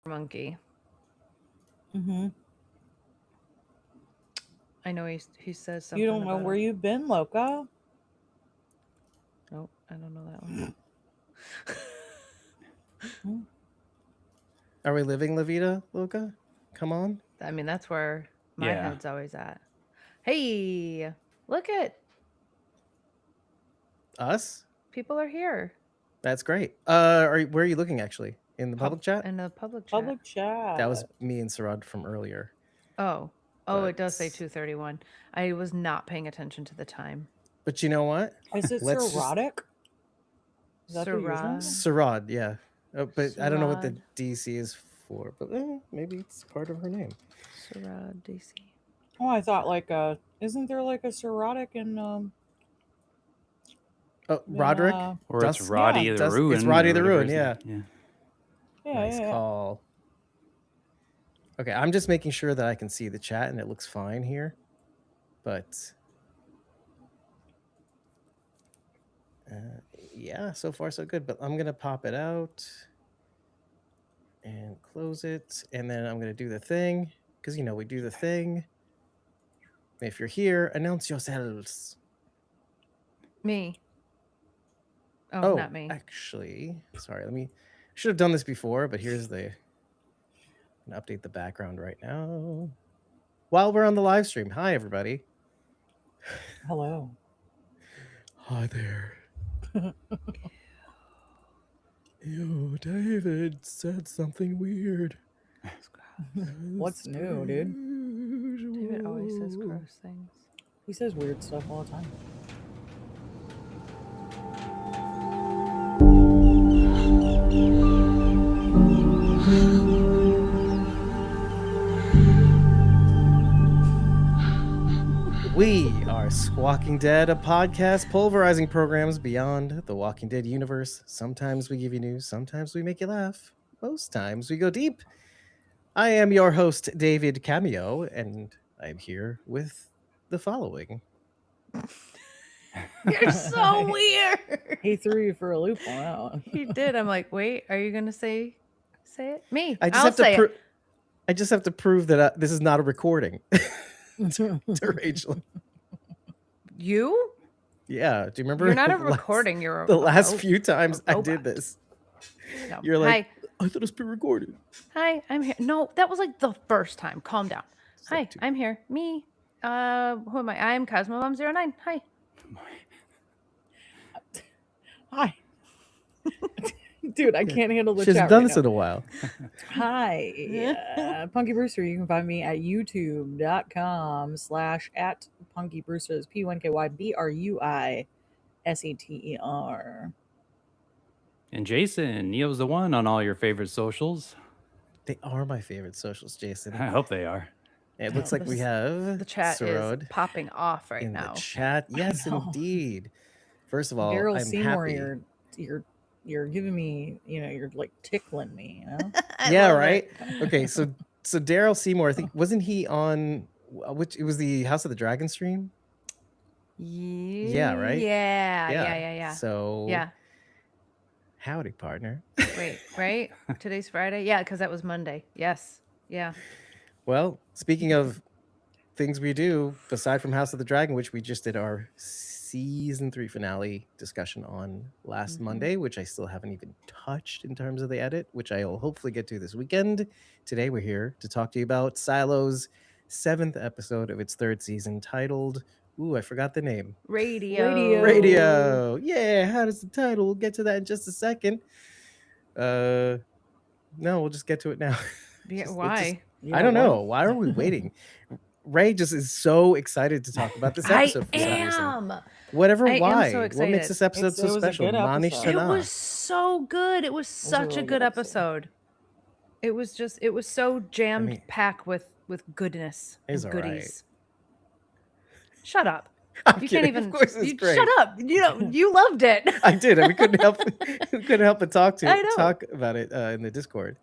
monkey. Mm-hmm. I know he says something. You don't know about where you've been, Loca? Nope, I don't know that one. Are we living La Vida, Luca? Come on. I mean, that's where my Yeah. head's always at. Hey, look at Us? people are here. That's great. Where are you looking actually? In the public chat? In the public chat. Public That was chat. me and Sarad from earlier. Oh, But- it does say 2:31. I was not paying attention to the time. But you know what? Is it Let's just- erotic? Is that the username? Sarad, yeah. But I don't know what the Sarad. DC is for, but maybe it's part of her name. Sarad DC. Oh, I thought like isn't there like a erotic in Oh, Roderick? Or it's Dust- Roddy yeah, the Dust- Ruin. it's Roddy or the whatever Ruin, his yeah. name- Nice call. Okay, I'm just making sure that I can see the chat and it looks fine here. But yeah, so far so good. But I'm going to pop it out and close it. And then I'm going to do the thing because, we do the thing. If you're here, announce yourselves. Me. Oh, not me. Actually, sorry. Should have done this before, but here's I'm gonna update the background right now. While we're on the live stream, hi everybody. Hello. Hi there. Ew, David said something weird. What's new, dude? David always says gross things. He says weird stuff all the time. We are Squawking Dead, a podcast pulverizing programs beyond the Walking Dead universe. Sometimes we give you news, sometimes we make you laugh. Most times we go deep. I am your host, David Cameo, and I'm here with the following. You're so weird. He threw you for a loop on that one. He did. I'm like, wait, are you gonna say it? Me. I just I'll have say to it. I just have to prove that this is not a recording to Rachel. You? Yeah, do you remember? You're not a the last- recording. You're the last a few times I did robot. this. No. You're like, Hi. I thought it was pre-recorded. Hi, I'm here. No, that was like the first time. Calm down. Hi, like two. I'm here. Me. Who am I? I'm CosmoMom09. Hi. Hi. Dude, I can't handle the She's chat done right this now. in a while. Hi, Punky Brewster. You can find me at youtube.com/at Punky Brewster. It's PUNKYBRUISETER. And Jason, Neo's the one on all your favorite socials. They are my favorite socials, Jason. I hope they are. It looks like we have The chat Sarod is popping off right in now. the chat. Yes, know. indeed. First of all, Daryl I'm Seymour, happy. you're giving me, you're like tickling me, I Yeah, love right. it. Okay, so Daryl Seymour, I think wasn't he on which? It was the House of the Dragon stream. Yeah, right? Yeah. So Yeah. howdy, partner. Wait, right? Today's Friday? Yeah, because that was Monday. Yes. Yeah. Well, speaking of things we do, aside from House of the Dragon, which we just did our season 3 finale discussion on last Monday, which I still haven't even touched in terms of the edit, which I will hopefully get to this weekend. Today we're here to talk to you about Silo's 7th episode of its 3rd season, titled, I forgot the name. Radio. Yeah, how does the title? We'll get to that in just a second. No, we'll just get to it now. Yeah, why? I don't know. Why are we waiting? Ray just is so excited to talk about this episode for some reason. am. Whatever, I am why? so What makes excited. this episode It so was a special? good Manish episode. It Sana. was so good. It was a such a really good good episode. It was so jammed mean- packed with goodness It's and all right. goodies. Shut up. I'm You kidding. can't even. Of course, it's great. Shut up. You loved it. I did. We couldn't help. We couldn't help but I know. talk about it in the Discord.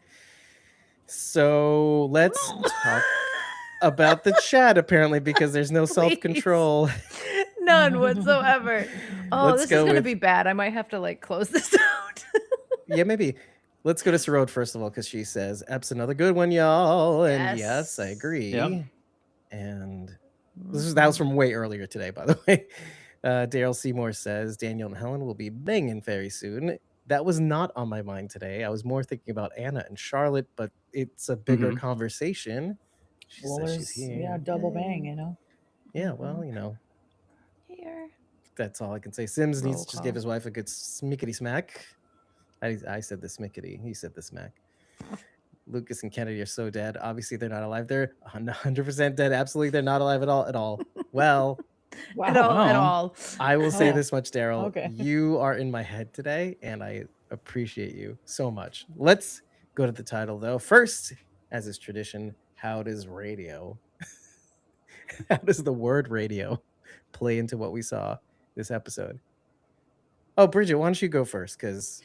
So let's talk about the chat. Apparently, because there's no self-control. None whatsoever. Oh, Let's this is go gonna with- be bad. I might have to close this out. Yeah, maybe. let's go to Sarode first of all, because she says, Ep's another good one, y'all. And yes, I Yes. agree. Yep. And that was from way earlier today, by the way. Daryl Seymour says, Daniel and Helen will be banging very soon. That was not on my mind today. I was more thinking about Anna and Charlotte, but it's a bigger Mhm. conversation. She Well, says she's there's here. double Yay. bang, you know. Yeah, well, you know, Here. that's all I can say. Sims needs Roll to just give call. his wife a good smickety smack. I said the smickety. He said the smack. Lucas and Kennedy are so dead. Obviously, they're not alive. They're 100% dead. Absolutely, they're not alive at all. At all. Well, Wow. At all. At Wow. all. I will say Oh, this much, Daryl. okay. You are in my head today, and I appreciate you so much. Let's go to the title, though. First, as is tradition, how does radio, how does the word radio play into what we saw this episode? Oh, Bridget, why don't you go first? Because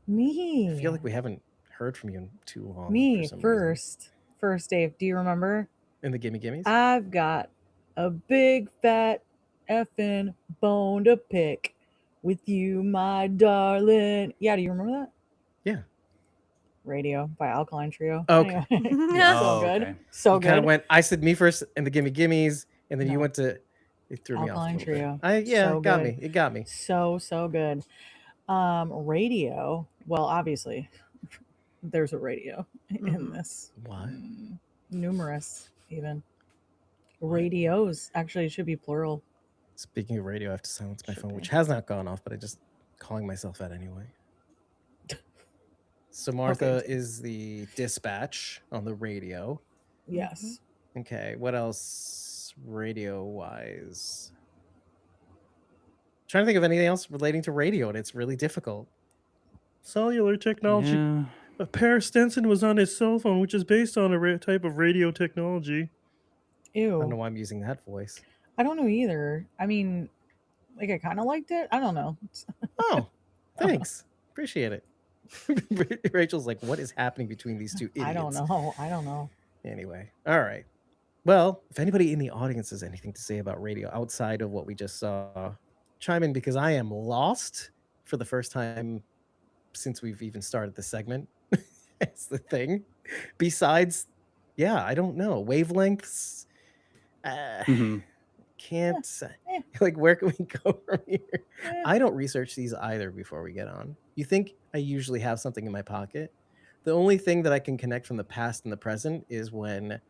Me. I feel like we haven't heard from you in too long. For Me some reason. first, Dave. Do you remember? In the Gimme Gimmes? I've got a big fat effing bone to pick with you, my darling. Yeah, do you remember that? Yeah. Radio by Alkaline Trio. Okay. Anyway, Yeah. so Oh, good. okay. So You kind of good. went, I said me first in the Gimme Gimmes, and then you No. went to, it threw me off a Alkaline little bit. Trio. Yeah, So it got good. me. It got me. So good. Radio. Well, obviously, there's a radio in this. What? Numerous, even. Radios. Actually, it should be plural. Speaking of radio, I have to silence my Should phone, be. which has not gone off, but I just calling myself out anyway. So Martha is the dispatch on the radio. Yes. Okay, what else radio wise? Trying to think of anything else relating to radio, and it's really difficult. Cellular technology. Yeah. Per Stenson was on his cell phone, which is based on a type of radio technology. Ew. I don't know why I'm using that voice. I don't know either. I mean, like, I kind of liked it. I don't know. Oh, thanks. Appreciate it. Rachel's like, what is happening between these two idiots? I don't know. I don't know. Anyway, all right. Well, if anybody in the audience has anything to say about radio outside of what we just saw, chime in, because I am lost for the first time since we've even started the segment. It's the thing. Besides, yeah, I don't know. Wavelengths. Mhm. Can't Eh. like, where can we go from here? Eh. I don't research these either before we get on. You think I usually have something in my pocket? The only thing that I can connect from the past and the present is when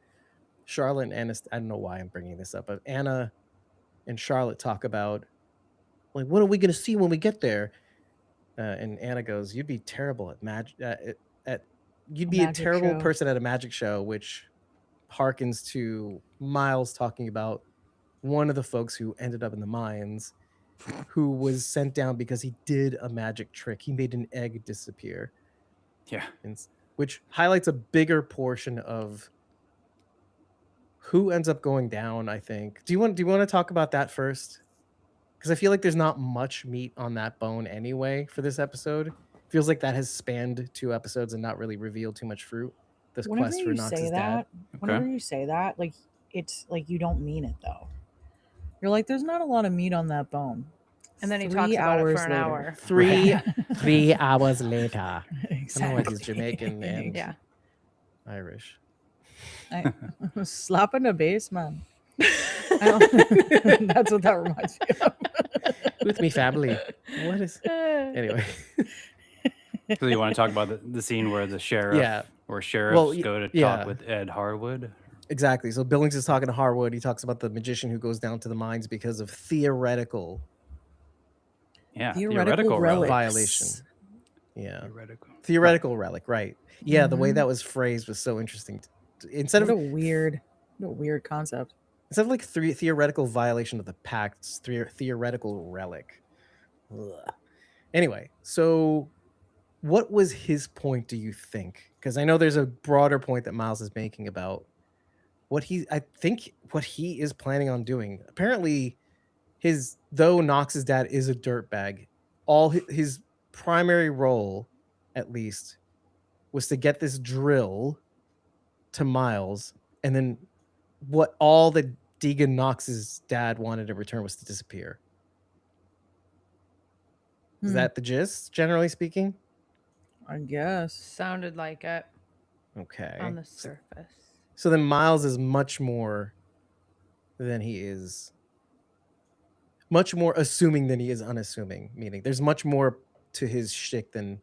Charlotte and Anna, I don't know why I'm bringing this up, but Anna and Charlotte talk about, like, what are we going to see when we get there? And Anna goes, "You'd be terrible at magic. You'd be a magic terrible show." person at a magic show," which harkens to Miles talking about one of the folks who ended up in the mines, who was sent down because he did a magic trick. He made an egg disappear. Yeah. Which highlights a bigger portion of who ends up going down, I think. Do you want to talk about that first? Because I feel like there's not much meat on that bone anyway for this episode. Feels like that has spanned 2 episodes and not really revealed too much fruit. This Whenever quest for you Knox's say dad. that, whenever you say that, like, it's like you don't mean it though. You're like, there's not a lot of meat on that bone. And then he 3 talks about it hours for an later. hour. 3 hours later. Exactly. I don't know why he's Jamaican and Yeah. Irish. Slap in the bass, man. That's what that reminds me of. With me family. What is anyway? So you want to talk about the scene where the sheriff Yeah. or sheriffs Well, go to yeah. talk with Ed Harwood? Exactly. So Billings is talking to Harwood. He talks about the magician who goes down to the mines because of theoretical Theoretical relic. relics. violation. Yeah. Theoretical. Relic, right. Yeah, the way Mhm. that was phrased was so interesting. Instead What of a weird concept. like theoretical violation of the pact, it's theoretical relic. Ugh. Anyway, so what was his point, do you think? Because I know there's a broader point that Miles is making about what he is planning on doing. Apparently, though Knox's dad is a dirtbag, all his primary role, at least, was to get this drill to Miles, and then what all that Deegan Knox's dad wanted in return was to disappear. Is that the gist, generally speaking? I guess. Sounded like it Okay. on the surface. So then Miles is much more than he is. Much more assuming than he is unassuming. Meaning, there's much more to his shtick than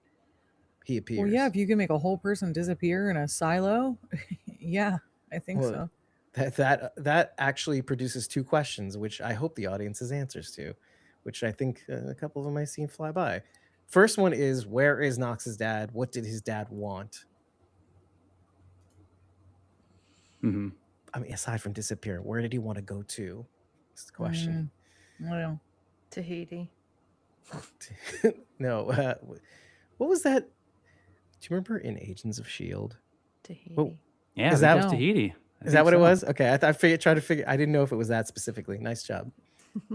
he appears. Well, yeah, if you can make a whole person disappear in a silo, yeah, I think Well, so. that actually produces two questions, which I hope the audience has answers to, which I think a couple of them I've seen fly by. First one is, where is Knox's dad? What did his dad want? Mm-hmm. I mean, aside from disappearing, where did he want to go to? That's the question. Well, Tahiti. No, what was that? Do you remember in Agents of Shield? Tahiti. Yeah, Is that that- was No. Tahiti. I Is that think what it so. was? Okay, I tried to figure. I didn't know if it was that specifically. Nice job.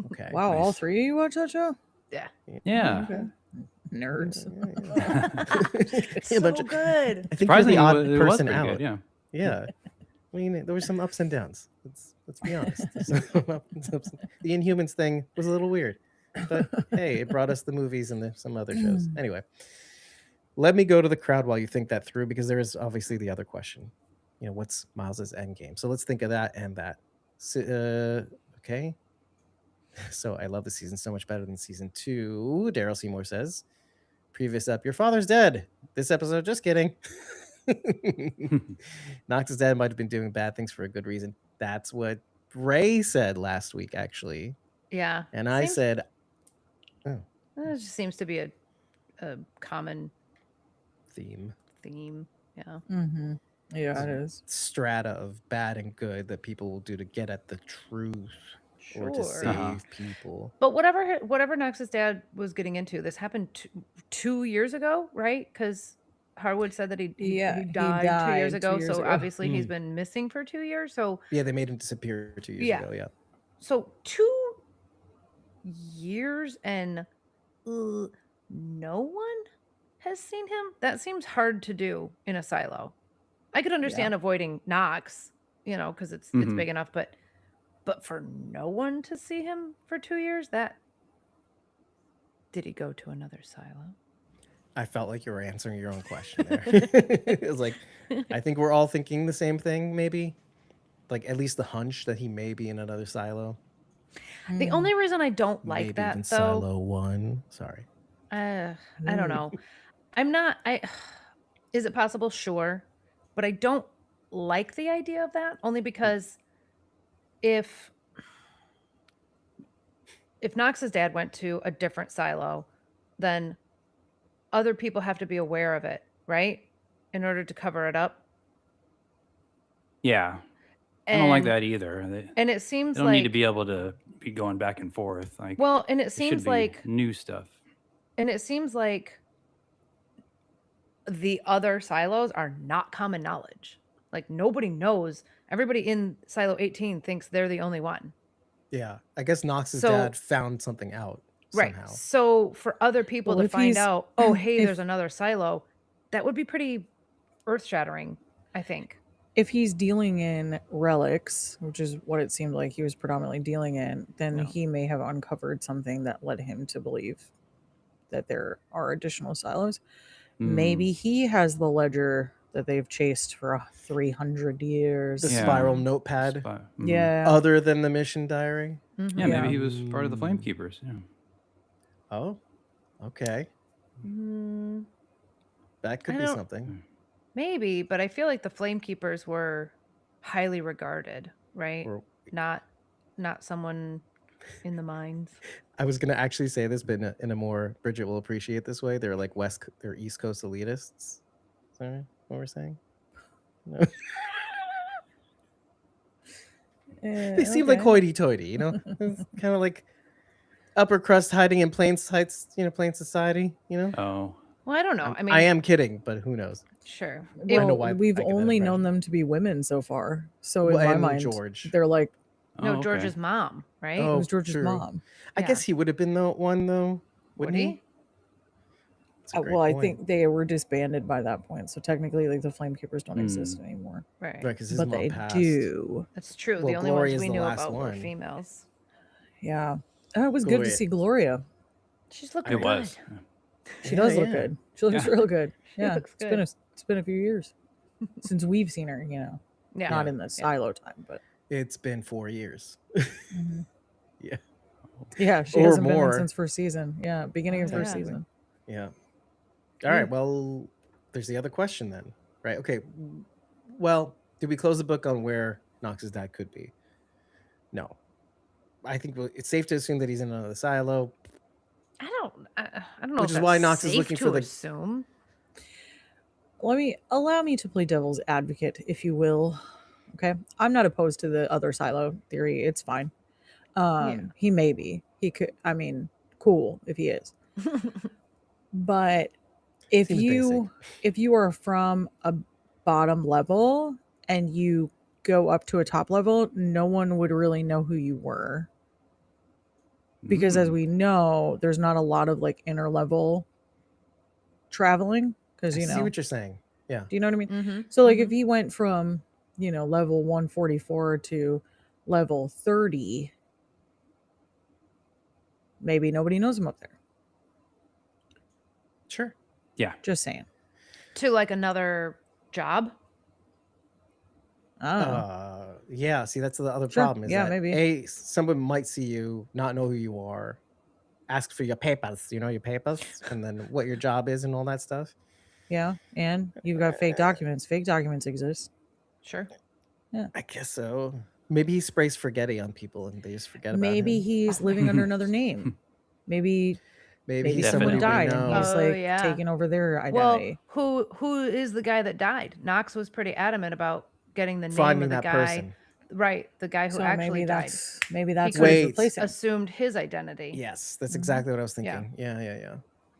Okay. wow, all nice. three of you watch that show? Yeah. Yeah. Okay. Nerds. Yeah. So Bunch of- good. I think you're the Surprisingly, odd it was person pretty out. good. Yeah. Yeah. I mean, there were some ups and downs. Let's be honest. The Inhumans thing was a little weird, but hey, it brought us the movies and some other shows. Anyway, let me go to the crowd while you think that through, because there is obviously the other question. You know, what's Miles's end game? So let's think of that and that. So, okay. So I love the season so much better than season 2. Daryl Seymour says, previous up, your father's dead. This episode, just kidding. Knox's dad might have been doing bad things for a good reason. That's what Ray said last week, actually. Yeah. And I said, It just seems to be a common theme. Yeah. Mm-hmm. Yeah, it is. Strata of bad and good that people will do to get at the truth or to Sure. save people. But whatever Knox's dad was getting into, this happened 2 years ago, right? Because Harwood said that he died 2 years died 2 ago. years So ago. obviously he's been missing for 2 years. So Yeah, they made him disappear 2 years ago. Yeah. So 2 years and no one has seen him. That seems hard to do in a silo. I could understand avoiding Knox, because it's big enough, but for no one to see him for 2 years, did he go to another silo? I felt like you were answering your own question there. It was like, I think we're all thinking the same thing, maybe. Like, at least the hunch that he may be in another silo. The only reason I don't like Maybe that, even though, Silo 1. Sorry. I don't know. Is it possible? Sure. But I don't like the idea of that, only because if Knox's dad went to a different silo, then other people have to be aware of it, right? In order to cover it up. Yeah. I don't like that either. And it seems They don't like need to be able to be going back and forth. Like, well, and it it should seems be like new stuff. And it seems like the other silos are not common knowledge. Like nobody knows. Everybody in silo 18 thinks they're the only one. Yeah. I guess Knox's So- dad found something out Right. somehow. So for other people Well, to if find he's- out, oh, hey, if- there's another silo, that would be pretty earth-shattering, I think. If he's dealing in relics, which is what it seemed like he was predominantly dealing in, then No. he may have uncovered something that led him to believe that there are additional silos. Maybe he has the ledger that they've chased for 300 years. The Yeah. spiral notepad, Yeah. other than the mission diary. Mhm. Yeah, Yeah. maybe he was part of the Flame Keepers. Yeah. Oh, okay. Mm, That could I be don't- something. maybe, but I feel like the Flame Keepers were highly regarded, right? Or- Not someone in the mines. I was gonna actually say this, but in a more Bridget will appreciate this way. They're like they're East Coast elitists. Sorry, what we're saying? No. They seem like hoity-toity, you know. It's kind of like upper crust hiding in plain sights, plain society, you know. Oh. Well, I don't know. I mean, I am kidding, but who knows? sure. I know Well, why we've I get that only known impression. them to be women so far. So in Well, my and mind, George. they're like, No, okay. George's mom, right? it Oh, was George's true. mom. I Yeah. guess he would have been the one though, Would wouldn't he? That's a great Well, I point. think they were disbanded by that point. So technically, like the Flame Keepers don't exist anymore. Right. right, because his But mom they passed. do. That's true. Well, the only Gloria's ones we the knew last about were one. females. Yeah. Oh, it was good to Gloria. see Gloria. She's looking It good. was. She does look yeah. good. She looks Yeah. real good. She Yeah, looks it's been good. a few years since we've seen her. Yeah. Not in the Yeah. silo time, but It's been 4 years. Mhm. Yeah. yeah, she Or hasn't been in more. since first season. Yeah, beginning of first Yeah. season. Yeah. All right. Well, there's the other question then, right? Okay. Well, did we close the book on where Knox's dad could be? No. I think it's safe to assume that he's in another silo, I don't know which if is why that's Knox is safe looking to for the. assume. Allow me to play devil's advocate, if you will. Okay, I'm not opposed to the other silo theory. It's fine. He may be. He could. I mean, cool if he is. But if Seems basic. you are from a bottom level and you go up to a top level, no one would really know who you were. Because as we know, there's not a lot of like inner level traveling because I see what you're saying. Yeah. do you know what I mean? Mm-hmm. So like if he went from, level 144 to level 30, maybe nobody knows him up there. Sure. Yeah. Just saying. To like another job. I don't know. Yeah. See, that's the other Sure. problem is Yeah, that maybe. someone might see you, not know who you are, ask for your papers, your papers, and then what your job is and all that stuff. Yeah, and you've got fake documents. Fake documents exist. Sure. I guess so. Maybe he sprays Forghetti on people and they just forget about Maybe him. he's living under another name. Maybe He's someone somebody we died and know. he's Oh, like yeah. taking over their Well, identity. who is the guy that died? Knox was pretty adamant about getting the name Finding of the that guy. person. Right, the guy who So actually died. maybe that's He who he's Wait. replacing. assumed his identity. Yes, that's exactly what I was Yeah. thinking. Yeah.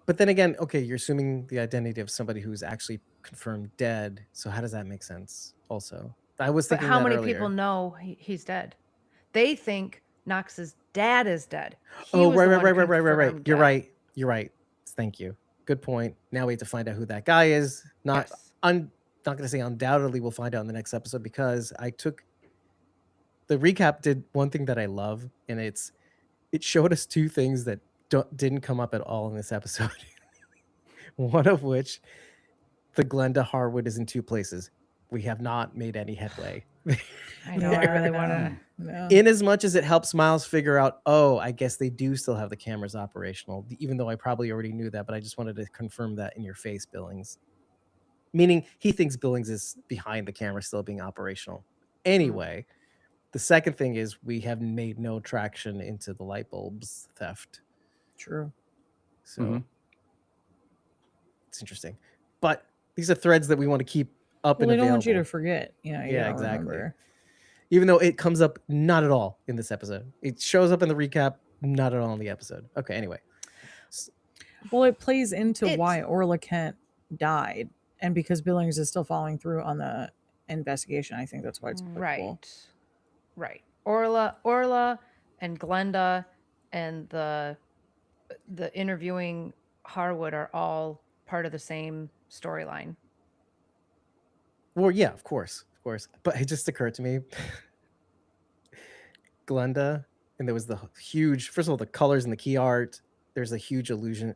But then again, okay, you're assuming the identity of somebody who's actually confirmed dead. So how does that make sense? Also, I was But thinking how that many earlier. people know he's dead? They think Knox's dad is dead. He Oh, was the one right. confirmed You're dead. right. You're right. Thank you. Good point. Now we have to find out who that guy is. Not Yes. not going to say undoubtedly we'll find out in the next episode because I took the recap did one thing that I love, and it showed us two things that didn't come up at all in this episode. One of which, the Glenda Harwood is in two places. We have not made any headway. I know. I really want to. No. In as much as it helps Miles figure out, oh, I guess they do still have the cameras operational, even though I probably already knew that, but I just wanted to confirm that in your face, Billings. Meaning he thinks Billings is behind the camera still being operational. Anyway, the second thing is we have made no traction into the light bulbs theft. True. So it's interesting. But these are threads that we want to keep up and They available. don't want you to forget. You don't exactly. remember. Even though it comes up not at all in this episode. It shows up in the recap, not at all in the episode. Okay, anyway. Well, it plays into why Orla Kent died. And because Billings is still following through on the investigation, I think that's why it's applicable. Right. Orla and Glenda and the interviewing Harwood are all part of the same storyline. Well, yeah, of course. But it just occurred to me, Glenda, and there was the huge, first of all, the colors and the key art. There's a huge allusion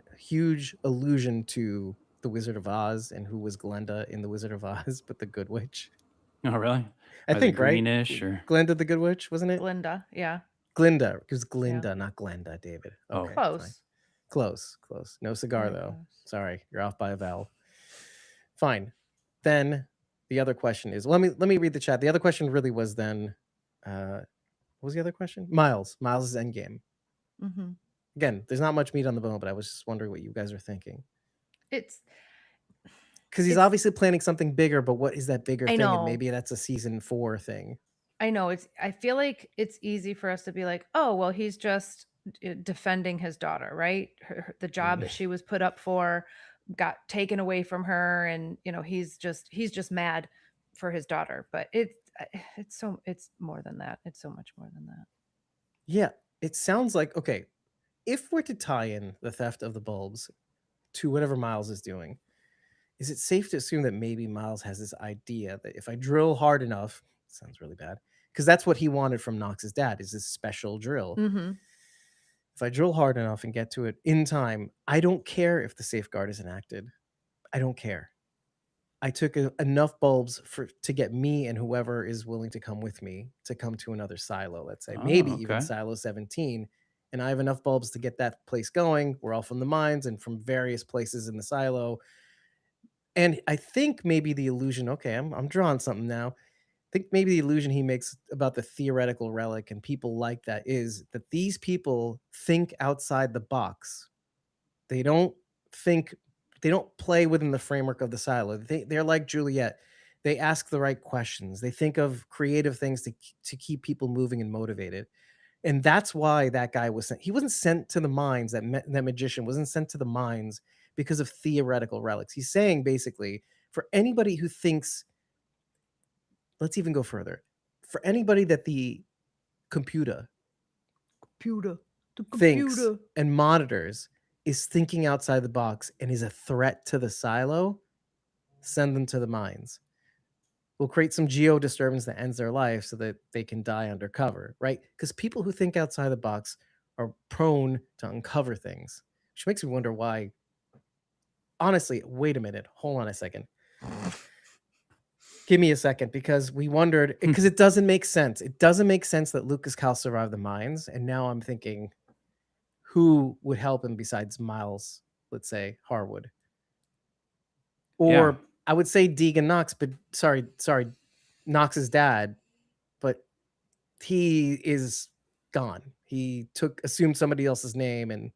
to the Wizard of Oz and who was Glenda in the Wizard of Oz, but the Good Witch. Oh, really? I think, greenish right? or Glenda the Good Witch, wasn't it? Glinda, yeah. Glinda. It was Glinda, not Glenda, David. Okay, Close. Fine. Close. No cigar, Very though. close. Sorry, you're off by a vowel. Fine. Then the other question is, let me read the chat. The other question really was then, what was the other question? Miles' endgame. Mm-hmm. Again, there's not much meat on the bone, but I was just wondering what you guys are thinking. It's because he's obviously planning something bigger, but what is that bigger thing? know. And maybe that's a season 4 thing. I know. I feel like it's easy for us to be like, oh, well, he's just defending his daughter, right? The job that she was put up for got taken away from her, and he's just mad for his daughter. But it's more than that. It's so much more than that. Yeah, it sounds like, okay, if we're to tie in the theft of the bulbs to whatever Miles is doing, is it safe to assume that maybe Miles has this idea that if I drill hard enough, sounds really bad, because that's what he wanted from Knox's dad, is this special drill. Mm-hmm. if I drill hard enough and get to it in time, I don't care if the safeguard is enacted. I don't care. I took enough bulbs to get me and whoever is willing to come with me to come to another silo, let's say, maybe even okay. silo 17. And I have enough bulbs to get that place going. We're all from the mines and from various places in the silo. And I think maybe the illusion, okay, I'm drawing something now. I think maybe the illusion he makes about the theoretical relic and people like that is that these people think outside the box. They don't think, they don't play within the framework of the silo. They're like Juliette. They ask the right questions. They think of creative things to keep people moving and motivated. And that's why that guy was sent. He wasn't sent to the mines. That magician wasn't sent to the mines because of theoretical relics. He's saying basically, for anybody who thinks, let's even go further. For anybody that the computer thinks and monitors is thinking outside the box and is a threat to the silo, send them to the mines. We'll create some geo disturbance that ends their life so that they can die undercover, right? Because people who think outside the box are prone to uncover things, which makes me wonder why. Honestly, wait a minute. Hold on a second. Give me a second, because we wondered, because it doesn't make sense. It doesn't make sense that Lucas Cal survived the mines. And now I'm thinking, who would help him besides Miles, let's say Harwood? Or I would say Deegan Knox, but sorry, Knox's dad, but he is gone. He assumed somebody else's name, and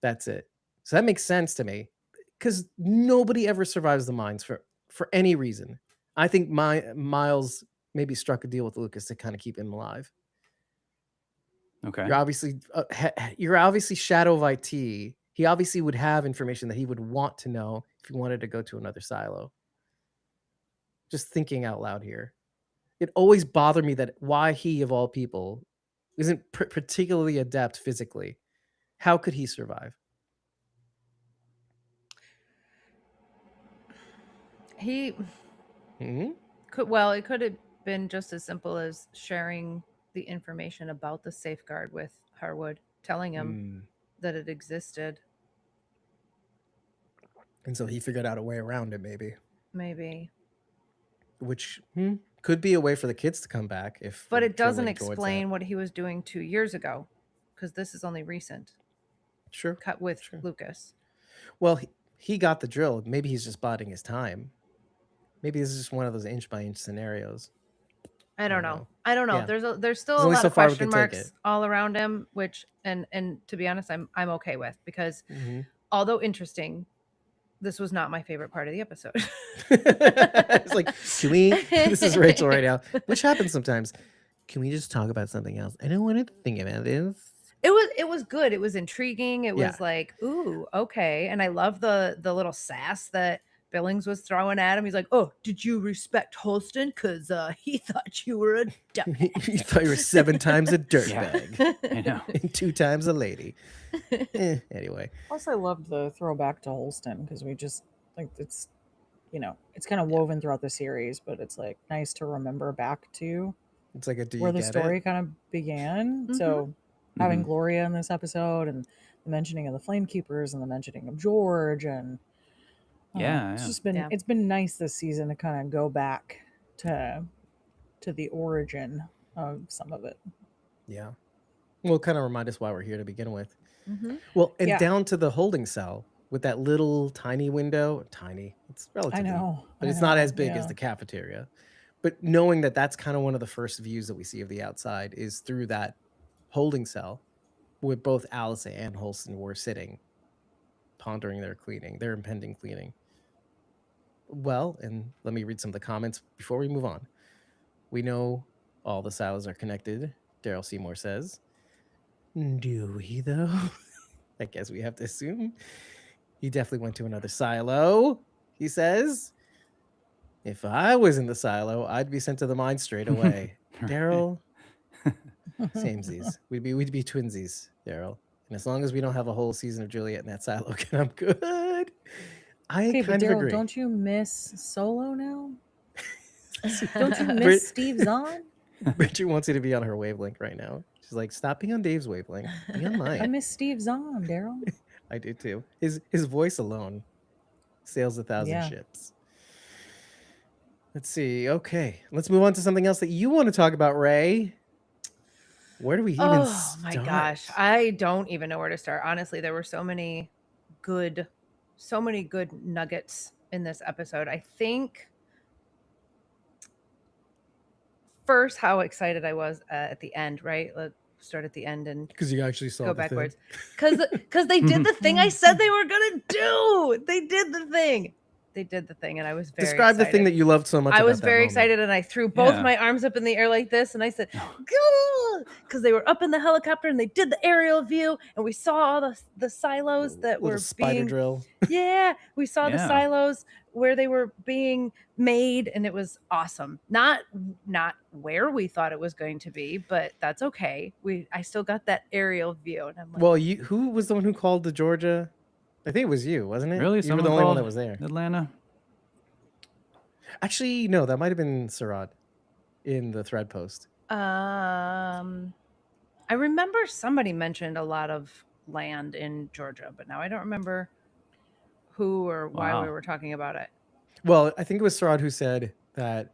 that's it. So that makes sense to me, because nobody ever survives the mines for any reason. I think Miles maybe struck a deal with Lucas to kind of keep him alive. Okay. You're obviously Shadow of IT. He obviously would have information that he would want to know if he wanted to go to another silo. Just thinking out loud here. It always bothered me that why he, of all people, isn't particularly adept physically. How could he survive? He Hmm? it could have been just as simple as sharing the information about the safeguard with Harwood, telling him that it existed. And so he figured out a way around it, Maybe. Which could be a way for the kids to come back if. But it doesn't explain what he was doing 2 years ago, because this is only recent. Sure. Cut with Lucas. Well, he got the drill. Maybe he's just biding his time. Maybe this is just one of those inch by inch scenarios. I don't know. Yeah. There's still There's a lot so of far question marks all around him, which and to be honest, I'm okay with, because although interesting, this was not my favorite part of the episode. It's like, can we? This is Rachel right now, which happens sometimes. Can we just talk about something else? I don't want to think about this. It was good. It was intriguing. It was like, ooh, okay. And I love the little sass that Billings was throwing at him. He's like, "Oh, did you respect Holston? Because he thought you were a dumbass. He thought you were 7 times a dirtbag. I know. And 2 times a lady." Anyway. Also, I loved the throwback to Holston, because we just like it's, it's kind of woven throughout the series, but it's like nice to remember back to. It's like where the story kind of began. So having Gloria in this episode, and the mentioning of the Flamekeepers, and the mentioning of George, and it's just been it's been nice this season to kind of go back to the origin of some of it. Yeah. Well, kind of remind us why we're here to begin with. Well, and down to the holding cell with that little tiny window. Tiny. It's relatively. But it's not as big as the cafeteria. But knowing that that's kind of one of the first views that we see of the outside is through that holding cell where both Alice and Holston were sitting, pondering their impending cleaning. Well, and let me read some of the comments before we move on. We know all the silos are connected, Daryl Seymour says. Do we, though? I guess we have to assume. He definitely went to another silo, he says. If I was in the silo, I'd be sent to the mine straight away. Daryl, samesies. We'd be twinsies, Daryl. And as long as we don't have a whole season of Juliette in that silo, I'm good. I kind of agree. Don't you miss Solo now? Don't you miss Steve Zahn? Bridget wants you to be on her wavelength right now. She's like, stop being on Dave's wavelength. Be on I mine. miss Steve Zahn, Daryl. I do too. His voice alone sails 1,000 Yeah. ships. Let's see. Okay, let's move on to something else that you want to talk about, Ray. Where do we even Oh start? my gosh. I don't even know where to start. Honestly, there were so many good nuggets in this episode. I think first how excited I was at the end, right? Let's start at the end and Because you actually saw go the thing. backwards. Because they did the thing I said they were gonna do. They did the thing. They did the thing, and I was very Describe the thing excited. that you loved so much. I about was that very moment. excited, and I threw both Yeah. my arms up in the air like this, and I said, "Go!" Because they were up in the helicopter, and they did the aerial view, and we saw all the silos that Little were spider being drill. Yeah, we saw the Yeah. silos where they were being made, and it was awesome. Not where we thought it was going to be, but that's okay. I still got that aerial view, and I'm like, Well, who was the one who called to Georgia? I think it was you, wasn't it? Really? You were Someone the only one called that was there. Atlanta? Actually, no, that might have been Sarad in the thread post. I remember somebody mentioned a lot of land in Georgia, but now I don't remember who or why we Wow. were talking about it. Well, I think it was Sarad who said that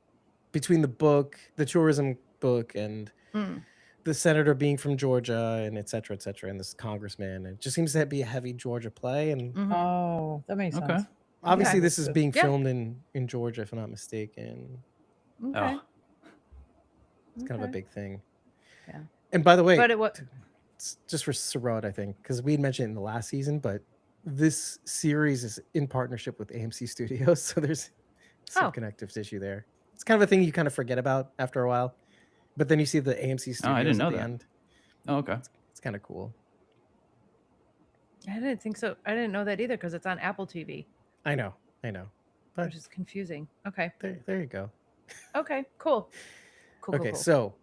between the book, the tourism book, and Mm. the senator being from Georgia, and et cetera, and this congressman, it just seems to be a heavy Georgia play. And Mhm. Oh, that makes Okay. sense. obviously, Yeah. this is being Yeah. filmed in Georgia, if I'm not mistaken. Okay. Oh, It's kind of a Okay. big thing. Yeah. And by the way, But it was it's just for Sarad, I think, because we had mentioned it in the last season, but this series is in partnership with AMC Studios, so there's some Oh. connective tissue there. It's kind of a thing you kind of forget about after a while, but then you see the AMC Studios I didn't know at the that. end. oh, okay. It's kind of cool. I didn't think so. I didn't know that either because it's on Apple TV, I know, but which is confusing. Okay. there you go. Okay. Cool. Cool. Okay, Cool. so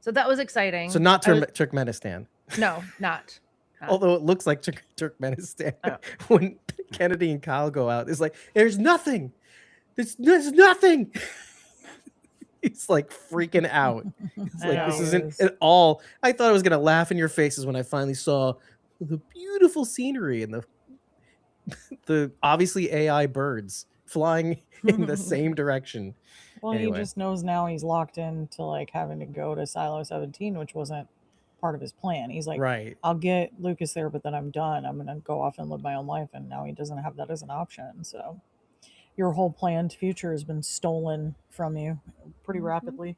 So that was exciting. so not I was- Turkmenistan, No, not. although it looks like Turkmenistan Oh. when Kennedy and Kyle go out. It's like there's nothing. There's nothing. He's like freaking out. It's I like know. this He isn't is. at all. I thought I was gonna laugh in your faces when I finally saw the beautiful scenery and the obviously AI birds flying in the same direction. Well, Anyway. he just knows now he's locked into like having to go to Silo 17, which wasn't part of his plan. He's like, Right. I'll get Lucas there, but then I'm done. I'm gonna go off and live my own life, and now he doesn't have that as an option. So your whole planned future has been stolen from you pretty Mhm. rapidly.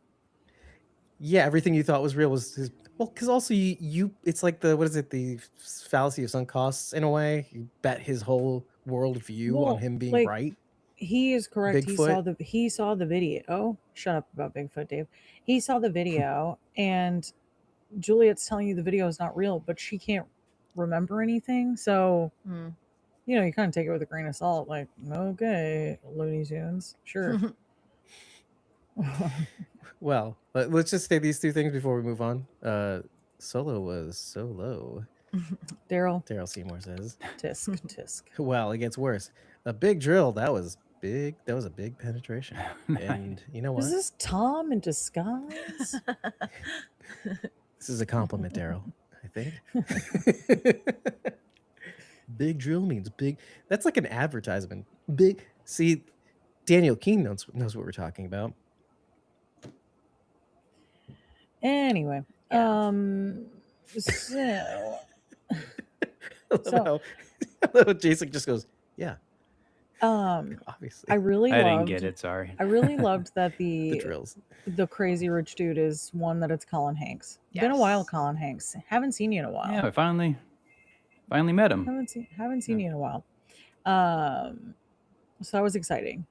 Yeah, everything you thought was real was his. Well, because also you it's like the the fallacy of sunk costs in a way. You bet his whole worldview Well, on him being like, right. He is correct. Bigfoot? He saw the video. Oh, shut up about Bigfoot, Dave. He saw the video, and Juliet's telling you the video is not real, but she can't remember anything. So Mm. you kind of take it with a grain of salt. Like, okay, Looney Tunes, sure. Well, let's just say these two things before we move on. Solo was so low. Daryl, Daryl Seymour says. tisk. Well, it gets worse. A big drill, that was big. That was a big penetration. And you know what? Is this Tom in disguise? This is a compliment, Daryl, I think. Big drill means big. That's like an advertisement. Big. See, Daniel King knows what we're talking about. Anyway, Yeah. so Hello, Jason just goes, yeah, obviously. I really I didn't loved. get it. Sorry. I really loved that the drills. the crazy rich dude is one that it's Colin Hanks. Been a while, Yes. Colin Hanks. Haven't seen you in a while. Yeah, I finally met him. Haven't seen you in a while. So that was exciting.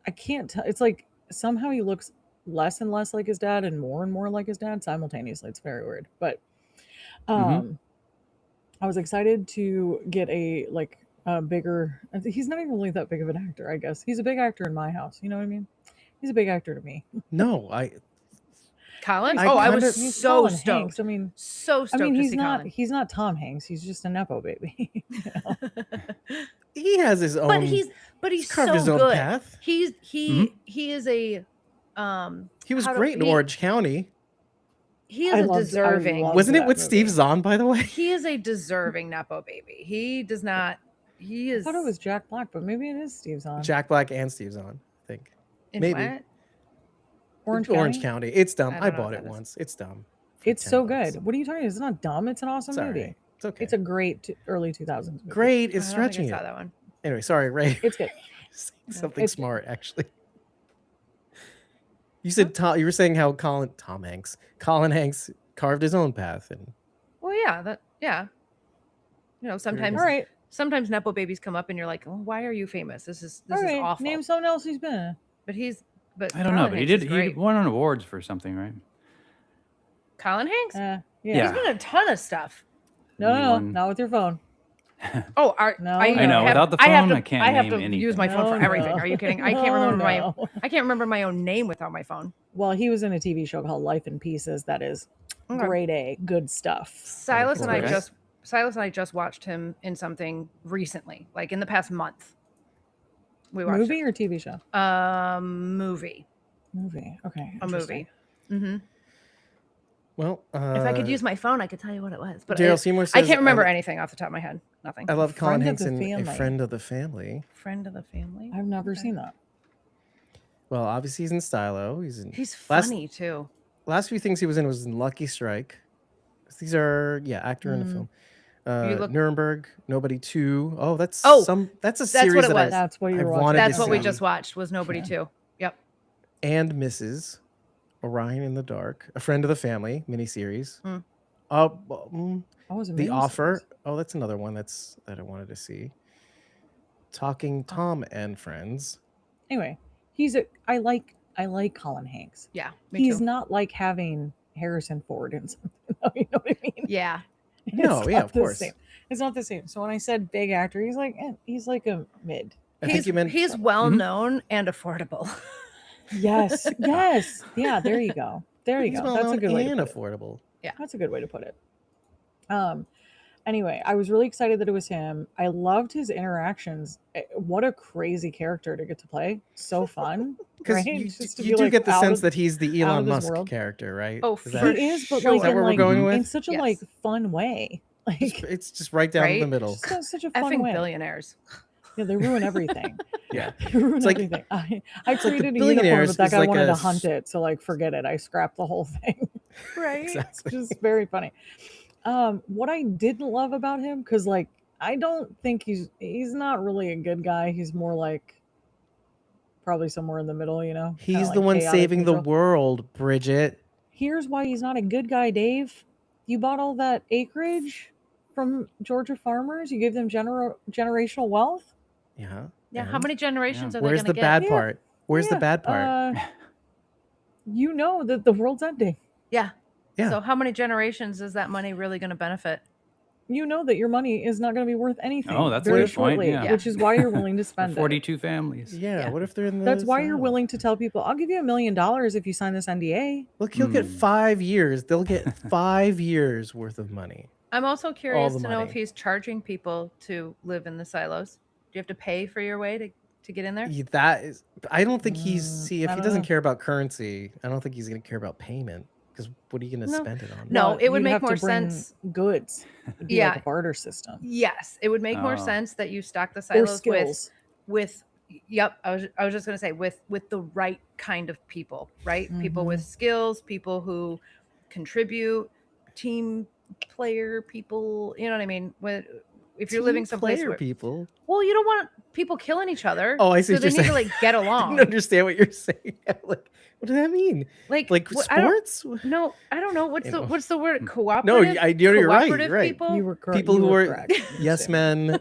I can't tell. It's like somehow he looks less and less like his dad and more like his dad simultaneously. It's very weird. But I was excited to get a bigger. He's not even really that big of an actor, I guess. He's a big actor in my house. You know what I mean? He's a big actor to me. No, Colin? I I kinda- was He's so Colin stoked. Hanks. I mean, So stoked to see Colin. he's not Tom Hanks. He's just a nepo baby. he has his own. but he's carved so his own good. path. He is a He was how do great in we- Orange County. he is a deserving. Wasn't it with Steve Zahn, by the way? He is a deserving Nepo baby. He does not. He is. I thought it was Jack Black, but maybe it is Steve Zahn. Jack Black and Steve Zahn, I think. Maybe. What? Orange County. It's dumb. I don't know bought what it that is. once. It's dumb. It's so good. What are you talking about? It's not dumb. It's an awesome Sorry. movie. It's okay. It's a great early 2000s movie. Great. It's I don't stretching think I it. saw that one. Anyway, sorry, Ray. It's good. Something It's- smart, actually. You said you were saying how Colin Hanks carved his own path, and Well, yeah. You know, sometimes All right. sometimes Nepo babies come up and you're like, oh, why are you famous? This is All right. awful. Name someone else who's been in it. But I don't know, Colin but Hanks is he great. won an awards for something, right? Colin Hanks? Yeah. Yeah. He's been in a ton of stuff. No, Anyone- not with your phone. Oh, No. I I know, have- without the I have phone, to, I can't I have name to anything. use my phone for No, everything. no. Are you kidding? I can't remember No. I can't remember my own name without my phone. Well, he was in a TV show called Life in Pieces. That is Okay. grade A, good stuff. Silas and Okay. I just watched him in something recently, like in the past month. We watched Movie or TV show? movie. Movie. Okay. A interesting. movie. Hmm. well, If I could use my phone, I could tell you what it was. But Daryl Seymour I says, can't remember anything off the top of my head. Nothing. I love Colin Friend of Hanks the and a family. friend of the family. Friend of the family. I've never Okay. seen that. Well, obviously he's in Stylo. He's last- funny too. Last few things he was in Lucky Strike. These are actor in a film. Nuremberg, Nobody 2. Oh, that's Oh, that's a that's series what it that was. That's what I've you're wanted watching. to That's what we see. just watched. Was Nobody Too. Yep. And Mrs. Orion in the Dark, a friend of the family miniseries. Mm. Oh, was it The miniseries? Offer. Oh, that's another one that I wanted to see. Talking Tom and Friends. Anyway, I like Colin Hanks. Yeah. Me He's too. not like having Harrison Ford in something. You know what I mean? Yeah. No, It's yeah, not of the course. same. It's not the same. So when I said big actor, he's like a mid. I think you meant He's well known and affordable. Yes, yes, yeah. There you go. There you he's go. well That's a known good way to and put it. affordable. That's a good way to put it. Anyway, I was really excited that it was him. I loved his interactions. What a crazy character to get to play. So fun. Because right? you Just to do be, like, get the out sense of- that he's the out Elon of this Musk world. character, right? Oh, Is for that- He is, but sure. like Is that in, where we're like, going with? in such a Yes. like fun way. Like It's just right down the Right? middle. just such a fun Effing way. billionaires. Yeah, they ruin everything. Yeah. They ruin like- everything. I like the created a unicorn, billionaires but that is guy like wanted a to hunt it, so like forget it. I scrapped the whole thing. Right. Exactly. It's just very funny. What I didn't love about him, because like I don't think he's not really a good guy. He's more like probably somewhere in the middle, you know. He's Kinda the like one chaotic saving the neutral. world, Bridget. Here's why he's not a good guy, Dave. You bought all that acreage from Georgia farmers. You gave them generational wealth. Yeah. Yeah. How and many generations are they Where's going the to get? bad Yeah. part? Where's the Yeah, bad part? You know that the world's ending. Yeah. Yeah. So how many generations is that money really going to benefit? You know that your money is not going to be worth anything. Oh, that's a very good point, shortly, yeah. which is why you're willing to For spend it. 42 families. yeah. What if they're in the That's why you're South? willing to tell people, "I'll give you $1 million if you sign this NDA." Look, he'll get 5 years. They'll get 5 years worth of money. I'm also curious the to know if money. he's charging people to live in the silos. Do you have to pay for your way to get in there? That is, I don't think he's. See, if I he don't doesn't know. care about currency, I don't think he's going to care about payment. Because what are you going to No. spend it on? No, Well, it would you'd make have to more bring sense. Goods. It'd be Yeah. like a barter system Yes, it would make more Oh. sense that you stock the or silos skills. with yep, I was just going to say with the right kind of people, right? People with skills, people who contribute, team player people, you know what I mean? If you're living Team someplace player where, people. well, you don't want people killing each other. Oh, I see So what they you're need to saying. like get I along. didn't understand what you're saying. Like, what does that mean? Like Like I don't- sports? No, I don't know. What's You the know. what's the word? No, Cooperative. you're right. Cooperative You're right. people. You were correct. People you who were are correct. yes men.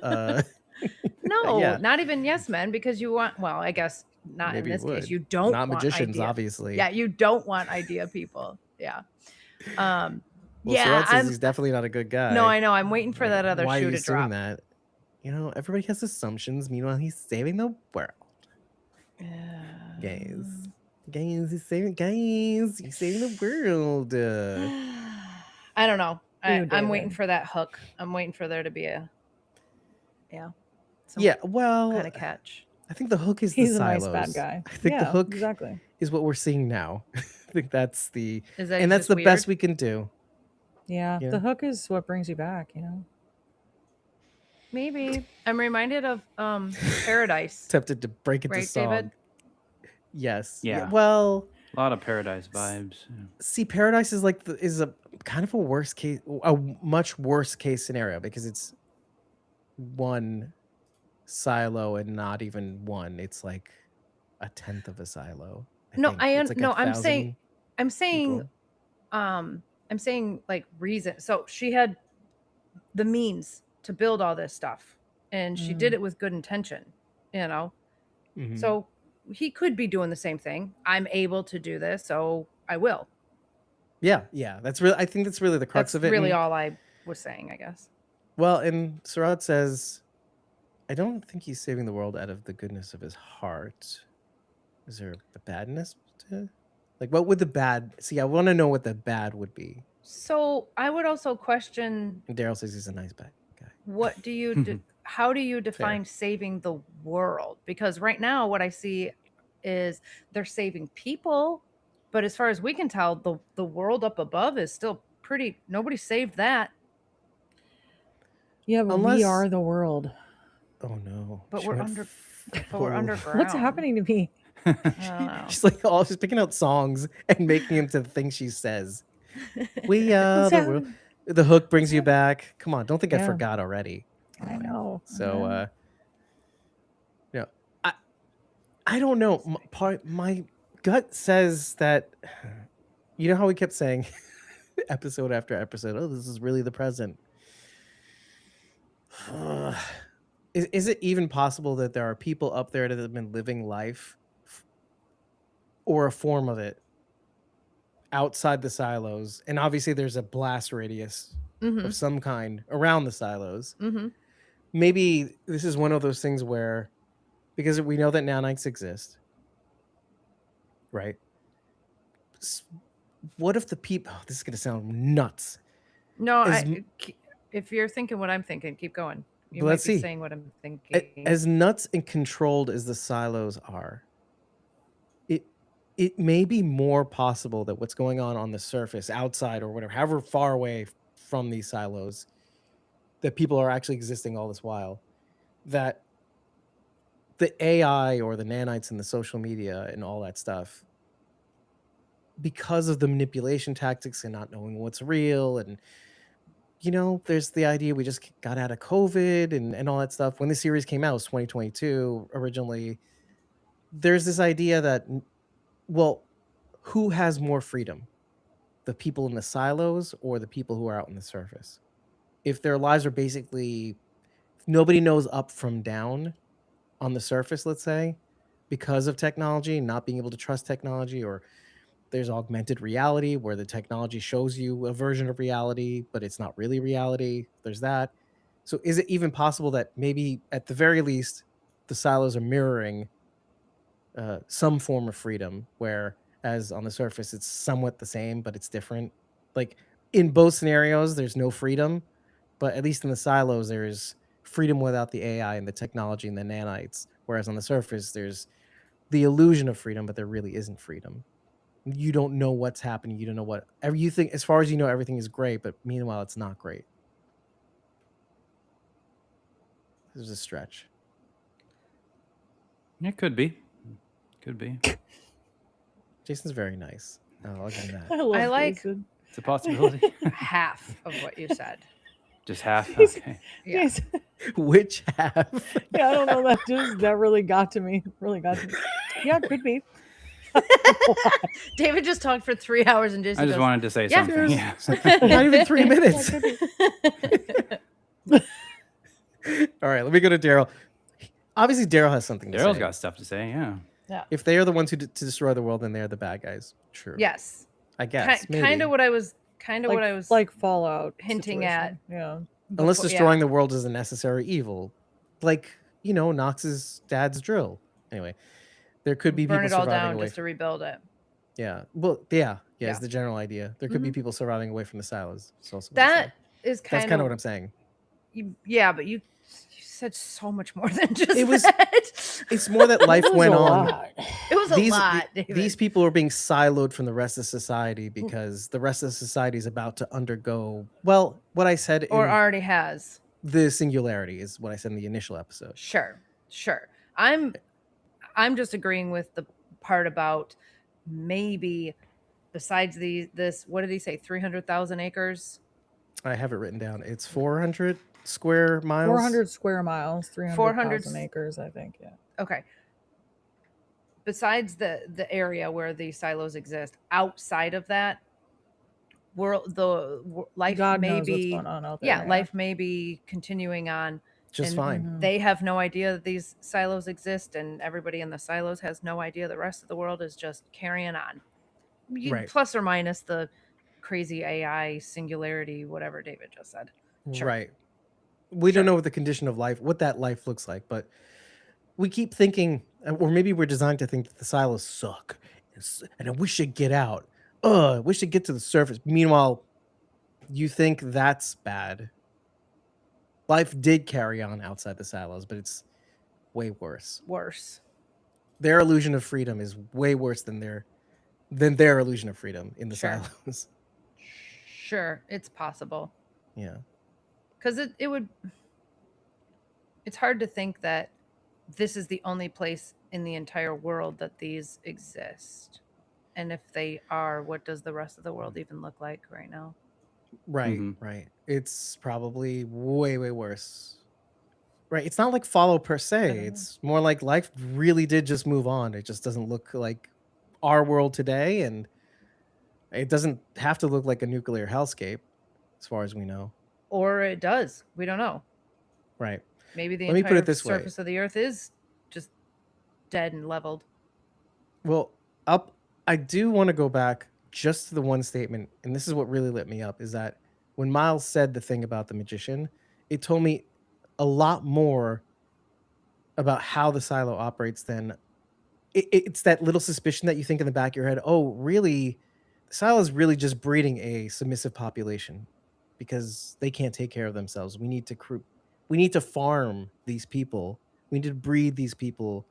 No, Yeah. not even yes men, because you want. Well, I guess not Maybe in you this case. would. You don't Not want magicians, idea. obviously. Yeah, you don't want idea people. Yeah. Well, Yeah. Surratt says I'm, he's definitely not a good guy. no, I know. I'm waiting for that other Why are shoe you to assuming drop. that? You know, everybody has assumptions. Meanwhile, he's saving the world. Guys, he's saving. Guys, he's saving the world. I don't know. Ew, I'm waiting David. for that hook. I'm waiting for there to be a some Yeah, well, kind of catch. I think the hook is He's the a nice silos. bad guy. I think yeah, the hook exactly. is what we're seeing now. think that's the Is that and that's just the weird? best we can do. Yeah, Yeah. the hook is what brings you back, Maybe. I'm reminded of Paradise, Tempted to break into right, song. David? Yes. Yeah. Well, A lot of Paradise vibes. Yeah. see, Paradise is like is a kind of a much worse case scenario because it's one silo and not even one. It's like a tenth of a silo. I No, think it's like no, 1,000 I'm saying people. I'm saying like reason. So she had the means to build all this stuff and she did it with good intention, you know. Mhm. So he could be doing the same thing. I'm able to do this, so I will. Yeah. That's really. I think that's really the crux That's of it. really and, all I was saying, I guess. Well, and Surratt says, I don't think he's saving the world out of the goodness of his heart. Is there a badness to like what would the bad see? I want to know what the bad would be. So I would also question, And Daryl says he's a nice bad guy. what do you how do you define saving the world? Because right now what I see is they're saving people, but as far as we can tell, the world up above is still pretty, nobody saved that. Yeah, but we Unless- are the world. Oh no. But She we're went full- underground. What's happening to me? I don't know. She's picking out songs and making them to the things she says. We are What's the world. happening? The hook brings you back. Come on, don't think I Yeah. forgot already. I know. So I don't know. My gut says that you know how we kept saying episode after episode, oh, this is really the present. Is it even possible that there are people up there that have been living life or a form of it outside the silos? And obviously there's a blast radius of some kind around the silos. Maybe this is one of those things where, because we know that nanites exist, right? What if the people, this is going to sound nuts. No, if you're thinking what I'm thinking, keep going. You might be saying what I'm thinking. As nuts and controlled as the silos are, it may be more possible that what's going on the surface, outside or whatever, however far away from these silos, that people are actually existing all this while, that the AI or the nanites and the social media and all that stuff, because of the manipulation tactics and not knowing what's real, and there's the idea we just got out of COVID and all that stuff. When the series came out, it was 2022 originally. There's this idea that, well, who has more freedom? The people in the silos or the people who are out on the surface? If their lives are basically, nobody knows up from down on the surface, let's say, because of technology, not being able to trust technology, or there's augmented reality where the technology shows you a version of reality, but it's not really reality. There's that. So is it even possible that maybe at the very least the silos are mirroring some form of freedom, whereas on the surface it's somewhat the same, but it's different? Like in both scenarios, there's no freedom, but at least in the silos, there's freedom without the AI and the technology and the nanites. Whereas on the surface, there's the illusion of freedom, but there really isn't freedom. You don't know what's happening. You don't know what you think. As far as you know, everything is great, but meanwhile, it's not great. There's a stretch. It could be. Could be. Jason's very nice. I'll give him that. I like Jason. It's a possibility. half of what you said. Just half. Okay. Yeah. Yes. Which half? Yeah, I don't know. That really got to me. Really got to me. Yeah, it could be. David just talked for 3 hours and Jason I just goes, wanted to say "Yeah." something. Yeah. Not even 3 minutes. All right, let me go to Daryl. Obviously, Daryl has something to say. Daryl's got stuff to say. Yeah. Yeah. If they are the ones who to destroy the world, then they're the bad guys. True. Yes. I guess. Kind of what I was like Fallout hinting situation. at. Yeah. Unless before- destroying the world is a necessary evil, like Knox's dad's drill. Anyway, there could be burn people it all surviving down away. just to rebuild it. Yeah. Well, yeah. Yeah. Is the general idea. There could be Mhm. people surviving away from the silos. It's also That is kind that's kind of what I'm saying. Yeah, but you You said so much more than just It was- that. It's more that life It was went a on. lot. It was a lot, These David. people are being siloed from the rest of society because the rest of society is about to undergo, well, what I said Or in already has. the singularity is what I said in the initial episode. Sure. I'm just agreeing with the part about maybe besides this, what did he say? 300,000 acres? I have it written down. It's 400 square miles. 400 square miles, 400 300,000 acres, I think. Yeah. Okay. Besides the area where the silos exist, outside of that, life God may knows what's be going on out there. yeah, life may be continuing on. Just and fine. They have no idea that these silos exist, and everybody in the silos has no idea the rest of the world is just carrying on. Right. Plus or minus the crazy AI singularity, whatever David just said. Sure. Right. We Sure. don't know what the condition of life, what that life looks like, but we keep thinking, or maybe we're designed to think that the silos suck, and we should get out. We should get to the surface. Meanwhile, you think that's bad. Life did carry on outside the silos, but it's way worse. Their illusion of freedom is way worse than their illusion of freedom in the Sure. silos. Sure, it's possible. Yeah. Because it's hard to think that this is the only place in the entire world that these exist. And if they are, what does the rest of the world even look like right now? Right, Mhm. right. It's probably way, way worse. Right. It's not like follow per se. don't know. It's more like life really did just move on. It just doesn't look like our world today, and it doesn't have to look like a nuclear hellscape, as far as we know. Or it does. We don't know. Right. Maybe the Let me entire put it this way. surface of the earth is just dead and leveled. Well, I do want to go back just to the one statement, and this is what really lit me up, is that when Miles said the thing about the magician, it told me a lot more about how the silo operates than it's that little suspicion that you think in the back of your head, oh, really, the silo is really just breeding a submissive population because they can't take care of themselves. We need to farm these people. We need to breed these people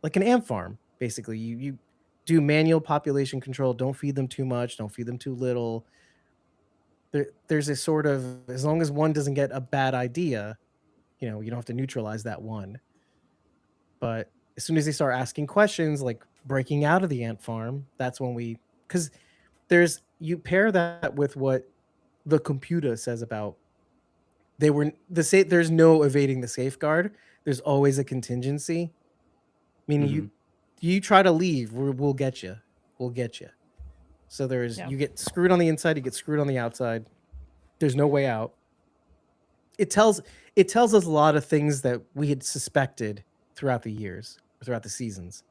like an ant farm, basically. You do manual population control. Don't feed them too much. Don't feed them too little. There's a sort of, as long as one doesn't get a bad idea, you don't have to neutralize that one. But as soon as they start asking questions, like breaking out of the ant farm, that's when because you pair that with what the computer says about there's no evading the safeguard. There's always a contingency. Meaning you try to leave, we'll get you. We'll get you. So you get screwed on the inside, you get screwed on the outside. There's no way out. It tells us a lot of things that we had suspected throughout the years, throughout the seasons.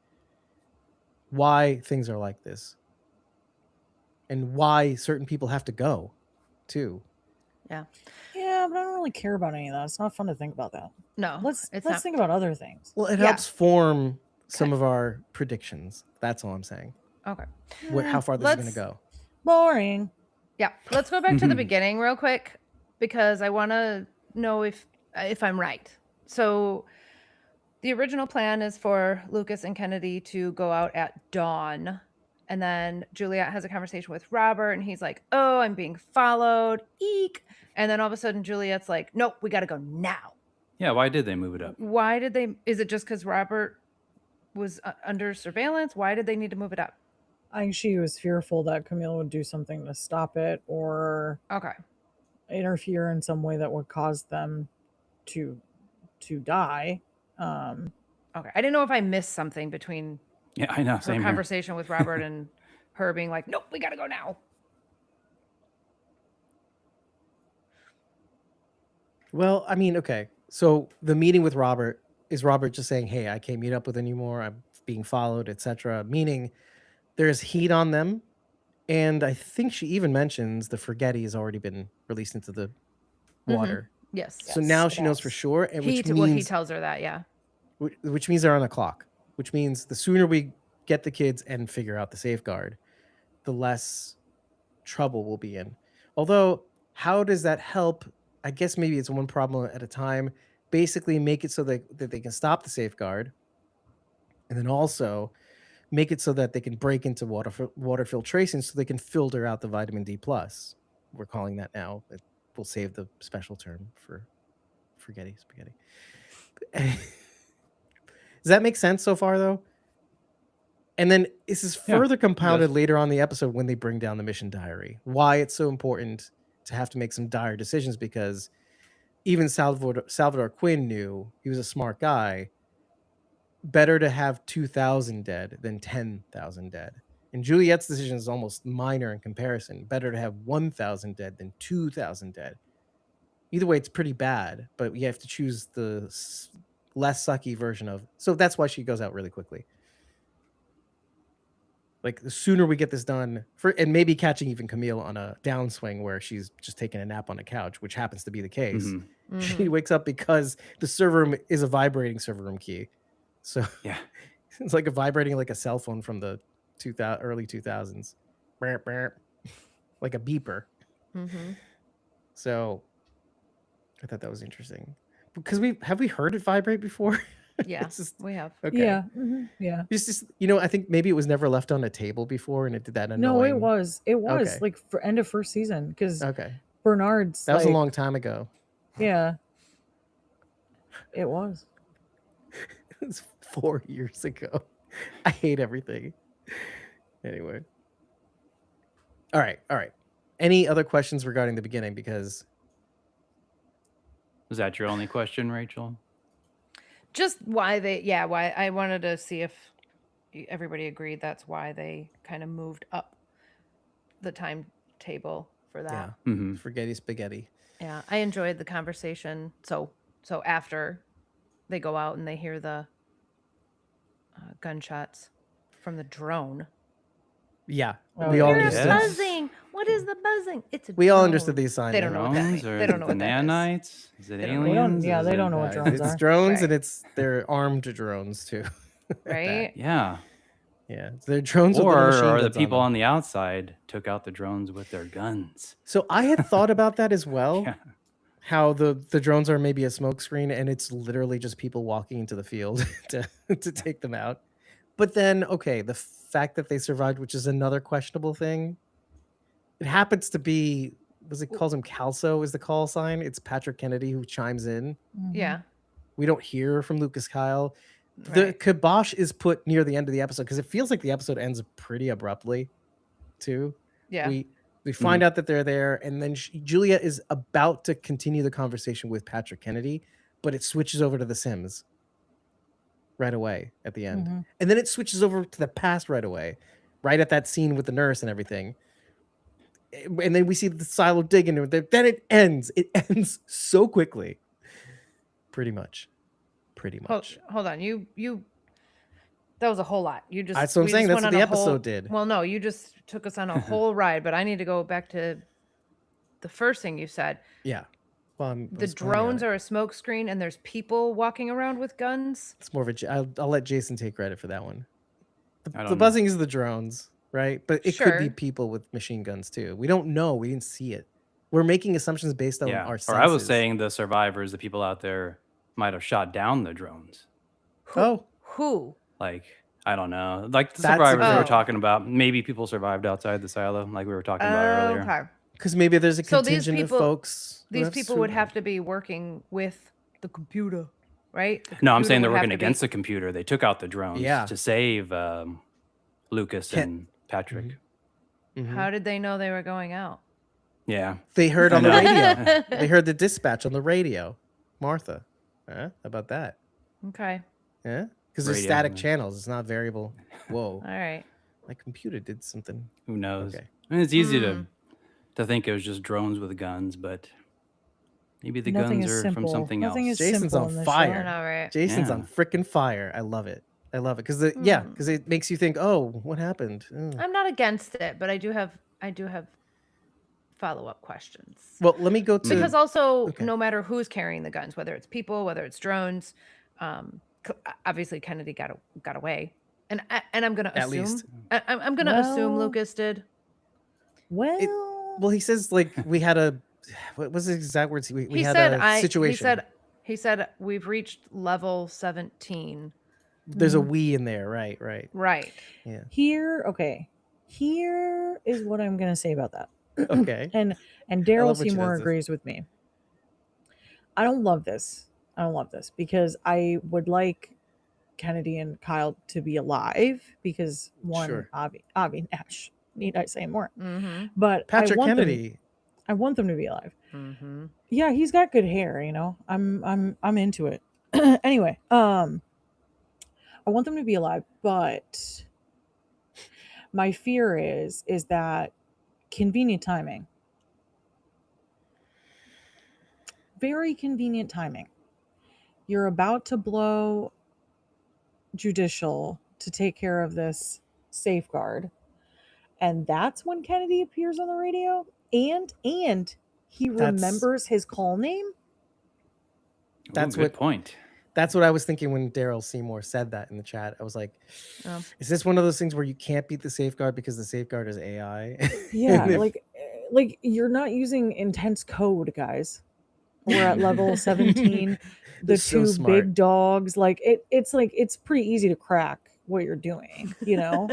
Why things are like this. And why certain people have to go, too. Yeah. Yeah, but I don't really care about any of that. It's not fun to think about that. No. Let's not. think about other things. Well, it Yeah. helps form some of our predictions. That's all I'm saying. Okay. How far this is going to go. Boring. Yeah. Let's go back to the beginning real quick because I want to know if I'm right. So the original plan is for Lucas and Kennedy to go out at dawn. And then Juliette has a conversation with Robert and he's like, oh, I'm being followed. Eek. And then all of a sudden Juliette's like, nope, we got to go now. Yeah, why did they move it up? Why did they? Is it just because Robert was under surveillance? Why did they need to move it up? I think she was fearful that Camille would do something to stop it or interfere in some way that would cause them to die. Okay. I didn't know if I missed something between I know, her conversation with Robert and her being like, nope, we got to go now. Well, I mean, okay. So the meeting with Robert, is Robert just saying, hey, I can't meet up with anymore. I'm being followed, etc. Meaning there's heat on them. And I think she even mentions the Forghetti has already been released into the water. Yes. So now she knows for sure. And he tells her that, yeah. Which means they're on a clock. Which means the sooner we get the kids and figure out the safeguard, the less trouble we'll be in. Although, how does that help? I guess maybe it's one problem at a time. basically make it so that they can stop the safeguard, and then also make it so that they can break into water filtration so they can filter out the vitamin D plus. We're calling that now. We'll save the special term for Forghetti Spaghetti. Does that make sense so far, though? And then this is further compounded later on in the episode when they bring down the mission diary. Why it's so important to have to make some dire decisions, because even Salvador Quinn knew, he was a smart guy, better to have 2,000 dead than 10,000 dead. And Juliette's decision is almost minor in comparison. Better to have 1,000 dead than 2,000 dead. Either way, it's pretty bad, but you have to choose the less sucky version of. So that's why she goes out really quickly. Like, the sooner we get this done, and maybe catching even Camille on a downswing where she's just taking a nap on a couch, which happens to be the case. Mm-hmm. She wakes up because the server room is a vibrating server room key. So yeah, it's like vibrating like a cell phone from the early 2000s. Like a beeper. Mm-hmm. So I thought that was interesting. Because we heard it vibrate before? Yeah, we have. Okay. Yeah. Mm-hmm. Yeah. It's just, I think maybe it was never left on a table before and it did that annoying. No, it was. It was Okay. like for end of first season, because Okay. Bernard's. That was a long time ago. Yeah. It was. It was 4 years ago. I hate everything. Anyway. All right. Any other questions regarding the beginning? Because was that your only question, Rachel? Just why I wanted to see if everybody agreed that's why they kind of moved up the timetable for that. Yeah. Mm-hmm. Forghetti Spaghetti. Yeah, I enjoyed the conversation. So after they go out and they hear the gunshots from the drone. Yeah, Oh, we all You're understood. buzzing. What is the buzzing? It's a We all drone. understood the assignment. They don't know what that Drones means. or They don't know the what that is. nanites? Is it They don't know. aliens? Yeah, Is they it- don't know what drones It's are. drones, Right. and they're armed drones too. Right? Yeah. Yeah, they're drones with Or little machine are the guns people on on the outside took out the drones with their guns? So I had thought about that as well. Yeah. How the drones are maybe a smoke screen and it's literally just people walking into the field to take them out. But then, okay, the fact that they survived, which is another questionable thing. It happens to be, calls him Calso is the call sign. It's Patrick Kennedy who chimes in. Mhm. Yeah. We don't hear from Lucas Kyle. The Right. kibosh is put near the end of the episode because it feels like the episode ends pretty abruptly, too. Yeah. We find out that they're there, and then Julia is about to continue the conversation with Patrick Kennedy, but it switches over to The Sims right away at the end. Mhm. And then it switches over to the past right away, right at that scene with the nurse and everything. And then we see the silo digging, and then it ends. It ends so quickly. Pretty much. Hold on. You that was a whole lot. You just That's what I'm we saying. just That's went what on the a whole- episode did. Well, no, you just took us on a whole ride, but I need to go back to the first thing you said. Yeah. Well, The drones are a smoke screen and there's people walking around with guns. It's more of a. I'll let Jason take credit for that one. I don't The know. buzzing is the drones, right? But it could be Sure. people with machine guns too. We don't know. We didn't see it. We're making assumptions based on Yeah. our Or senses. I was saying the survivors, the people out there, might have shot down the drones. Who? Like, I don't know. Like the That's survivors we Oh. were talking about. Maybe people survived outside the silo, like we were talking about earlier. Okay. because maybe there's a So these contingent people- of folks. who These have people would have survived. to be working with the computer, right? The No, I'm computer saying they're would have working to be- against the computer. They took out the drones Yeah. to save Lucas Ken- and Patrick. Mhm. How did they know they were going out? Yeah. They heard I on the know. radio. They heard the dispatch on the radio. Martha, how about that? Okay. Yeah, because there's Radio, static yeah. channels. It's not variable. Whoa, All right. my computer did something. Who knows? Okay. I mean, it's easy Hmm. to think it was just drones with guns, but maybe the Nothing guns is are simple. from something Nothing else. is Jason's simple on in this fire. I show. know, right? Jason's Yeah. on freaking fire. I love it. Because Hmm. because it makes you think, oh, what happened? Oh. I'm not against it, but I do have follow-up questions. Well, let me go to Because also, okay. no matter who's carrying the guns, whether it's people, whether it's drones, obviously Kennedy got away, and I'm gonna At assume least. I'm gonna assume Well- Lucas did. Well, Well, he says like we had a what was his exact words? We He had said a situation. He said He said we've reached level 17. There's a we in there, right? Right. Yeah. Here is what I'm gonna say about that. Okay. And I Daryl love when she Seymour does this. agrees with me. I don't love this because I would like Kennedy and Kyle to be alive because one, Sure. Avi Nash, need I say more? Mm-hmm. But Patrick I want Kennedy. them to be alive. Mm-hmm. Yeah, he's got good hair, you know. I'm into it. Anyway, I want them to be alive, but my fear is that convenient timing. Very convenient timing. You're about to blow judicial to take care of this safeguard, and that's when Kennedy appears on the radio, and he remembers his call name. That's good what point. That's what I was thinking when Daryl Seymour said that in the chat. I was like, Oh. is this one of those things where you can't beat the safeguard because the safeguard is AI? Yeah, And if- like you're not using intense code, guys. We're at level 17. The They're so two smart. big dogs, like it's pretty easy to crack what you're doing, you know?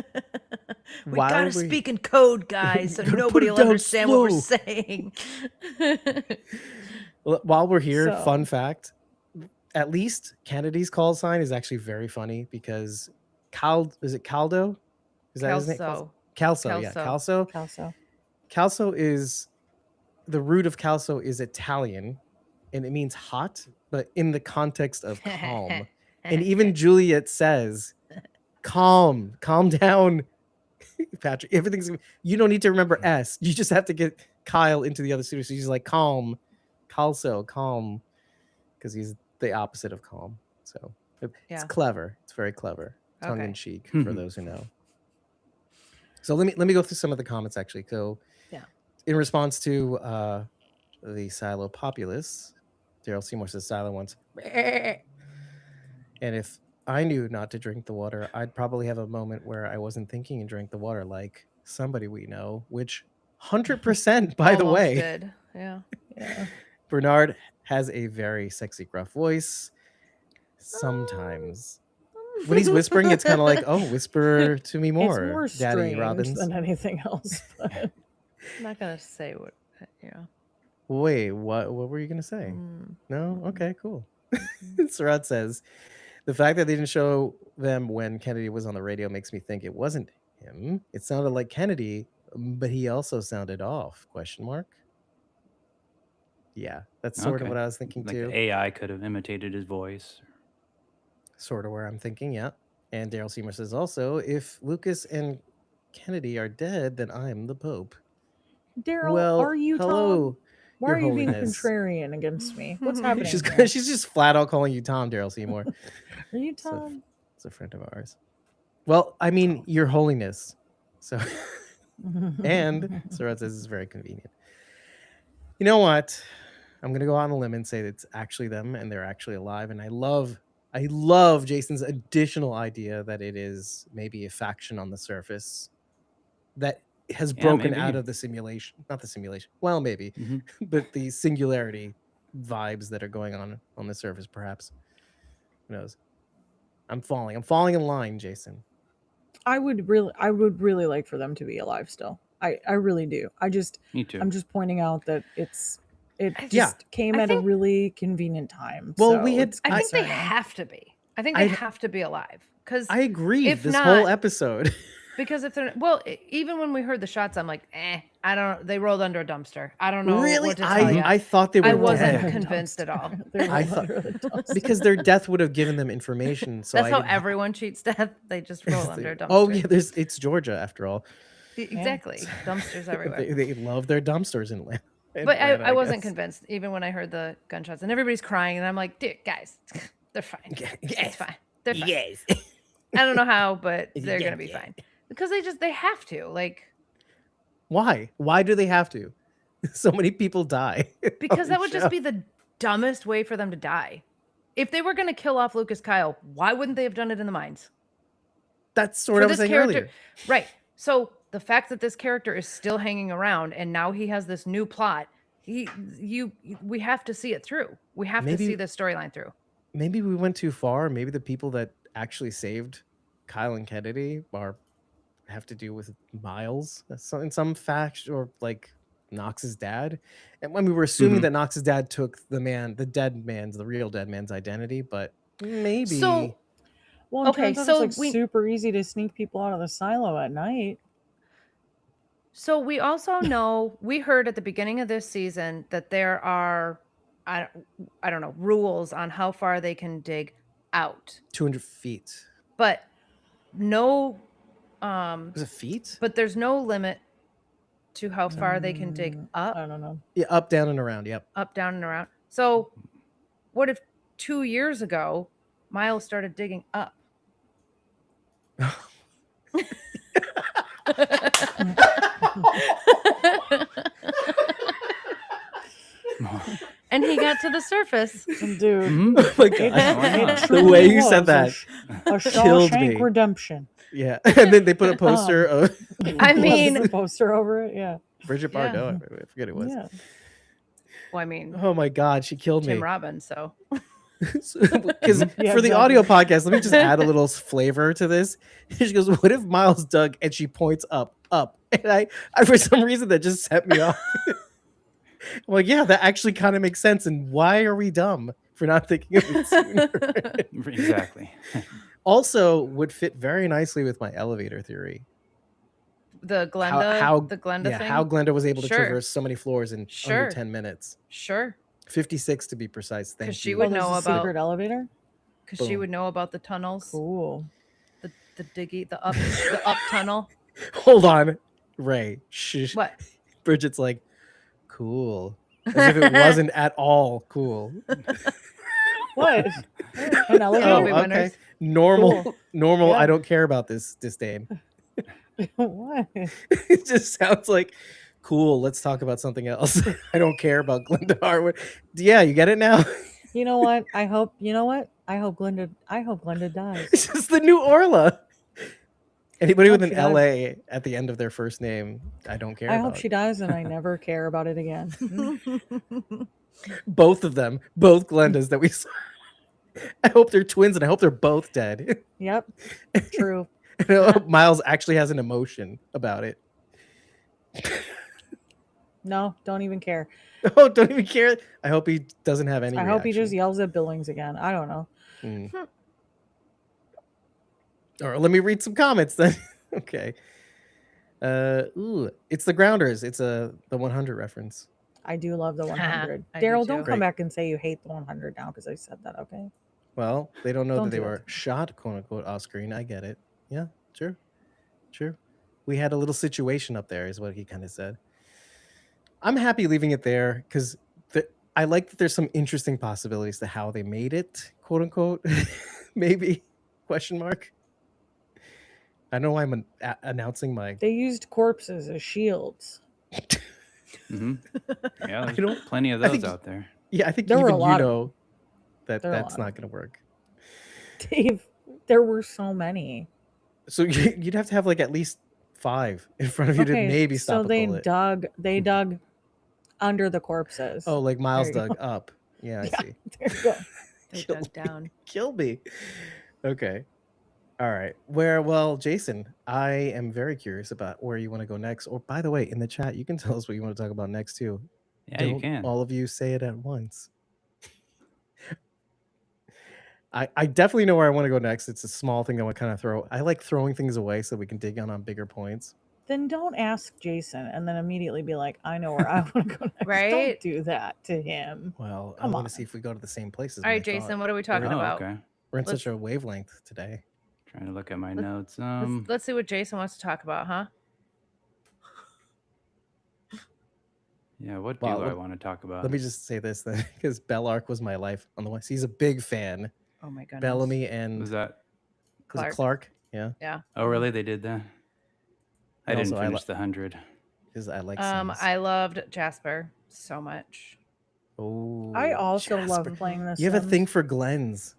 We While gotta we- speak in code, guys, so Gotta put nobody it will down understand what we're slow. saying. While we're here, So- fun fact, at least Kennedy's call sign is actually very funny because is it Caldo? Is that his name? Calso. Yeah, Calso. Calso. Calso. Calso is the root of Calso is Italian, and it means hot, but in the context of calm. And even Juliette says, calm down, Patrick. You don't need to remember S. You just have to get Kyle into the other studio. So he's like, calm, calm, because he's the opposite of calm. So it's Yeah. clever. It's very clever. Tongue Okay. in cheek for those who know. So let me go through some of the comments actually. So Yeah. in response to the Silo populace, Daryl Seymour says Silo wants, and if I knew not to drink the water, I'd probably have a moment where I wasn't thinking and drank the water like somebody we know, which 100% by the Almost way. did. Yeah. Bernard has a very sexy gruff voice. Sometimes when he's whispering, it's kind of like, oh, whisper to me more, It's more Daddy strange Robbins. than anything else. But I'm not gonna say what. Yeah. Wait, what were you gonna say? No? Okay, cool. Surratt says, the fact that they didn't show them when Kennedy was on the radio makes me think it wasn't him. It sounded like Kennedy, but he also sounded off, question mark. Yeah, that's sort of what I was thinking Like too. the AI could have imitated his voice. Sort of where I'm thinking, yeah. And Daryl Seymour says also, if Lucas and Kennedy are dead, then I'm the Pope. Daryl, Well, are you hello, Tom? Why Your are you being Holiness. contrarian against me? What's happening? She's here? she's just flat out calling you Tom, Daryl Seymour. Are you So- Tom? It's a friend of ours. Well, I mean, Your Holiness. So, and Surratt says it's very convenient. You know what? I'm gonna go out on a limb and say that it's actually them and they're actually alive. And I love Jason's additional idea that it is maybe a faction on the surface that has broken out maybe. of the simulation. Not the simulation. Well, maybe, but the singularity vibes that are going on the surface, perhaps. Who knows? I'm falling in line, Jason. I would really like for them to be alive still. I really do. Me too. I'm just pointing out that it I- just came I at a think- really convenient time. Well, so we had- it's I think they concerning. have to be. I think they have to be alive because I agree. If This not- whole episode. because if they're even when we heard the shots, I'm like, I don't. They rolled under a dumpster. I don't know Really? what to tell you. I thought they were I wasn't dead. convinced at all. They're I all thought- under the dumpster. because their death would have given them information. So That's I how didn't- everyone cheats death. They just roll under a dumpster. Oh yeah, it's Georgia after all. Exactly. Dumpsters everywhere. They love their dumpsters in Atlanta. But I wasn't guess. convinced even when I heard the gunshots and everybody's crying and I'm like, dude, guys, they're fine. It's fine. They're fine. Yes. I don't know how, but they're Yeah, gonna be yeah. fine because they have to like Why? Why do they have to? So many people die. because that would just be the dumbest way for them to die. If they were gonna kill off Lucas Kyle, why wouldn't they have done it in the mines? That's sort of what I was saying earlier. Right. So the fact that this character is still hanging around and now he has this new plot We have to see it through. We have to Maybe- see the storyline through. Maybe we went too far. Maybe the people that actually saved Kyle and Kennedy have to do with Miles in some fact, or like Knox's dad. And when we were assuming that Knox's dad took the real dead man's identity, but maybe. So, Well, it okay, turns out so it's like super easy to sneak people out of the silo at night. So we also know, we heard at the beginning of this season that there are, I don't know, rules on how far they can dig out. 200 feet. But no, Was it feet? but there's no limit to how far they can dig up. I don't know. Yeah, up, down, and around. Yep. Up, down, and around. So what if 2 years ago, Miles started digging up? And he got to the surface. Dude. Oh my God. The way you said that a killed me. Shawshank Redemption. Yeah. And then they put a poster of I mean, the poster over it. Yeah. Bridget Yeah. Bardot. I forget who it was. Yeah. well, I mean, Oh my God, she killed Tim me. Robbins, so. Because Yeah, for the exactly. audio podcast, let me just add a little flavor to this. She goes, "What if Miles dug?" And she points up. And I for some reason that just set me off. I'm like, yeah, that actually kind of makes sense. And why are we dumb for not thinking of it sooner? Exactly. Also, would fit very nicely with my elevator theory. The Glenda, the Glenda yeah, thing? how Glenda was able to Sure. traverse so many floors in Sure. under 10 minutes. Sure. 56 to be precise. Thank 'Cause she you. would there's know a about- secret elevator. Because she Boom. would know about the tunnels, Cool. the diggy, the up tunnel. Hold on, Ray. Shh. What? Bridget's like, cool. As if it wasn't at all cool. What? An elevator? It'll be winners. Normal, Cool. normal. Yeah. I don't care about this disdain. What? It just sounds like cool. Let's talk about something else. I don't care about Glenda Harwood. Yeah, you get it now. You know what? I hope. You know what? I hope Glenda dies. It's just the new Orla. Anybody Hope with an she dies. LA at the end of their first name, I don't care I about. hope she dies, and I never care about it again. Both of them, both Glendas that we saw. I hope they're twins, and I hope they're both dead. Yep. True. And I hope Miles actually has an emotion about it. No, don't even care. Oh, don't even care. I hope he doesn't have any. I hope he just reaction. yells at Billings again. I don't know. Or let me read some comments then. Okay. It's the Grounders. It's the 100 reference. I do love the 100. I do Daryl, too. don't come Great. back and say you hate the 100 now because I said that. Okay. Well, they don't know Don't that they do that were to me. shot, quote unquote, off screen. I get it. Yeah, sure. We had a little situation up there, is what he kind of said. I'm happy leaving it there because I like that there's some interesting possibilities to how they made it, quote unquote. Maybe question mark. I know I'm announcing my. They used corpses as shields. Yeah, I there's don't- plenty of I those think- out there. Yeah, I think There were even a you lot of know that There were a that's lot not going to work. Dave, there were so many. So you'd have to have like at least 5 in front of you to maybe stop so a they bullet. dug under the corpses. Oh, like Miles There you dug up. Yeah, I Yeah. see. There you go. They Kill dug me. down. Kill me. Okay. All right. Well, Jason, I am very curious about where you want to go next. Or by the way, in the chat, you can tell us what you want to talk about next too. Yeah, you Don't can. all of you say it at once. I definitely know where I want to go next. It's a small thing I want to kind of throw. I like throwing things away so we can dig on bigger points. Then don't ask Jason and then immediately be like, I know where I want to go next. Right? Don't do that to him. Well, I Come want on. to see if we go to the same places. All right, Jason, what are we talking Oh, about? okay. We're in let's- such a wavelength today. Trying to look at my Let's- notes. Let's see what Jason wants to talk about, huh? Yeah, what Well, do I let- want to talk about? Let me just say this then, because Bellark was my life on the West. He's a big fan. Oh my goodness. Bellamy and Was that? was it Clark. Clark. Yeah, Yeah. Oh, really? They did that. I And didn't also I finish the 100. because I like. I Sims. loved Jasper so much. Oh, I also love Jasper. playing this. You have a thing for Glens.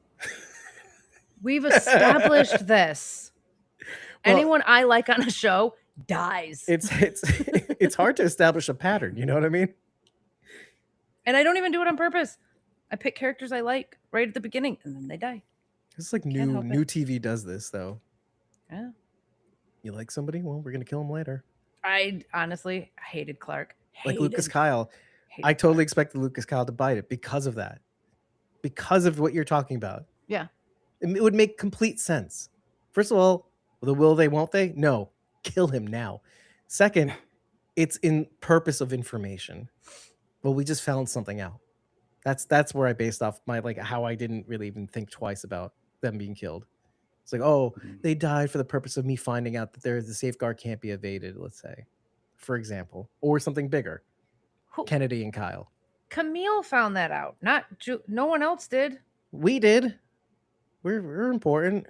We've established this. Well- Anyone I like on a show dies. It's it's hard to establish a pattern. You know what I mean? And I don't even do it on purpose. I pick characters I like right at the beginning, and then they die. It's like Can't help new it. TV does this though. Yeah. You like somebody? Well, we're gonna kill him later. I honestly hated Clark. Like Lucas Hated Kyle. I Clark. totally expected Lucas Kyle to bite it because of that. Because of what you're talking about. Yeah. It would make complete sense. First of all, the will they, won't they? No. Kill him now. Second, it's in purpose of information. Well, we just found something out. That's where I based off my like how I didn't really even think twice about them being killed. It's like, oh, they died for the purpose of me finding out that the safeguard can't be evaded, let's say, for example, or something bigger. Who? Kennedy and Kyle. Camille found that out. No one else did. We did. We're important.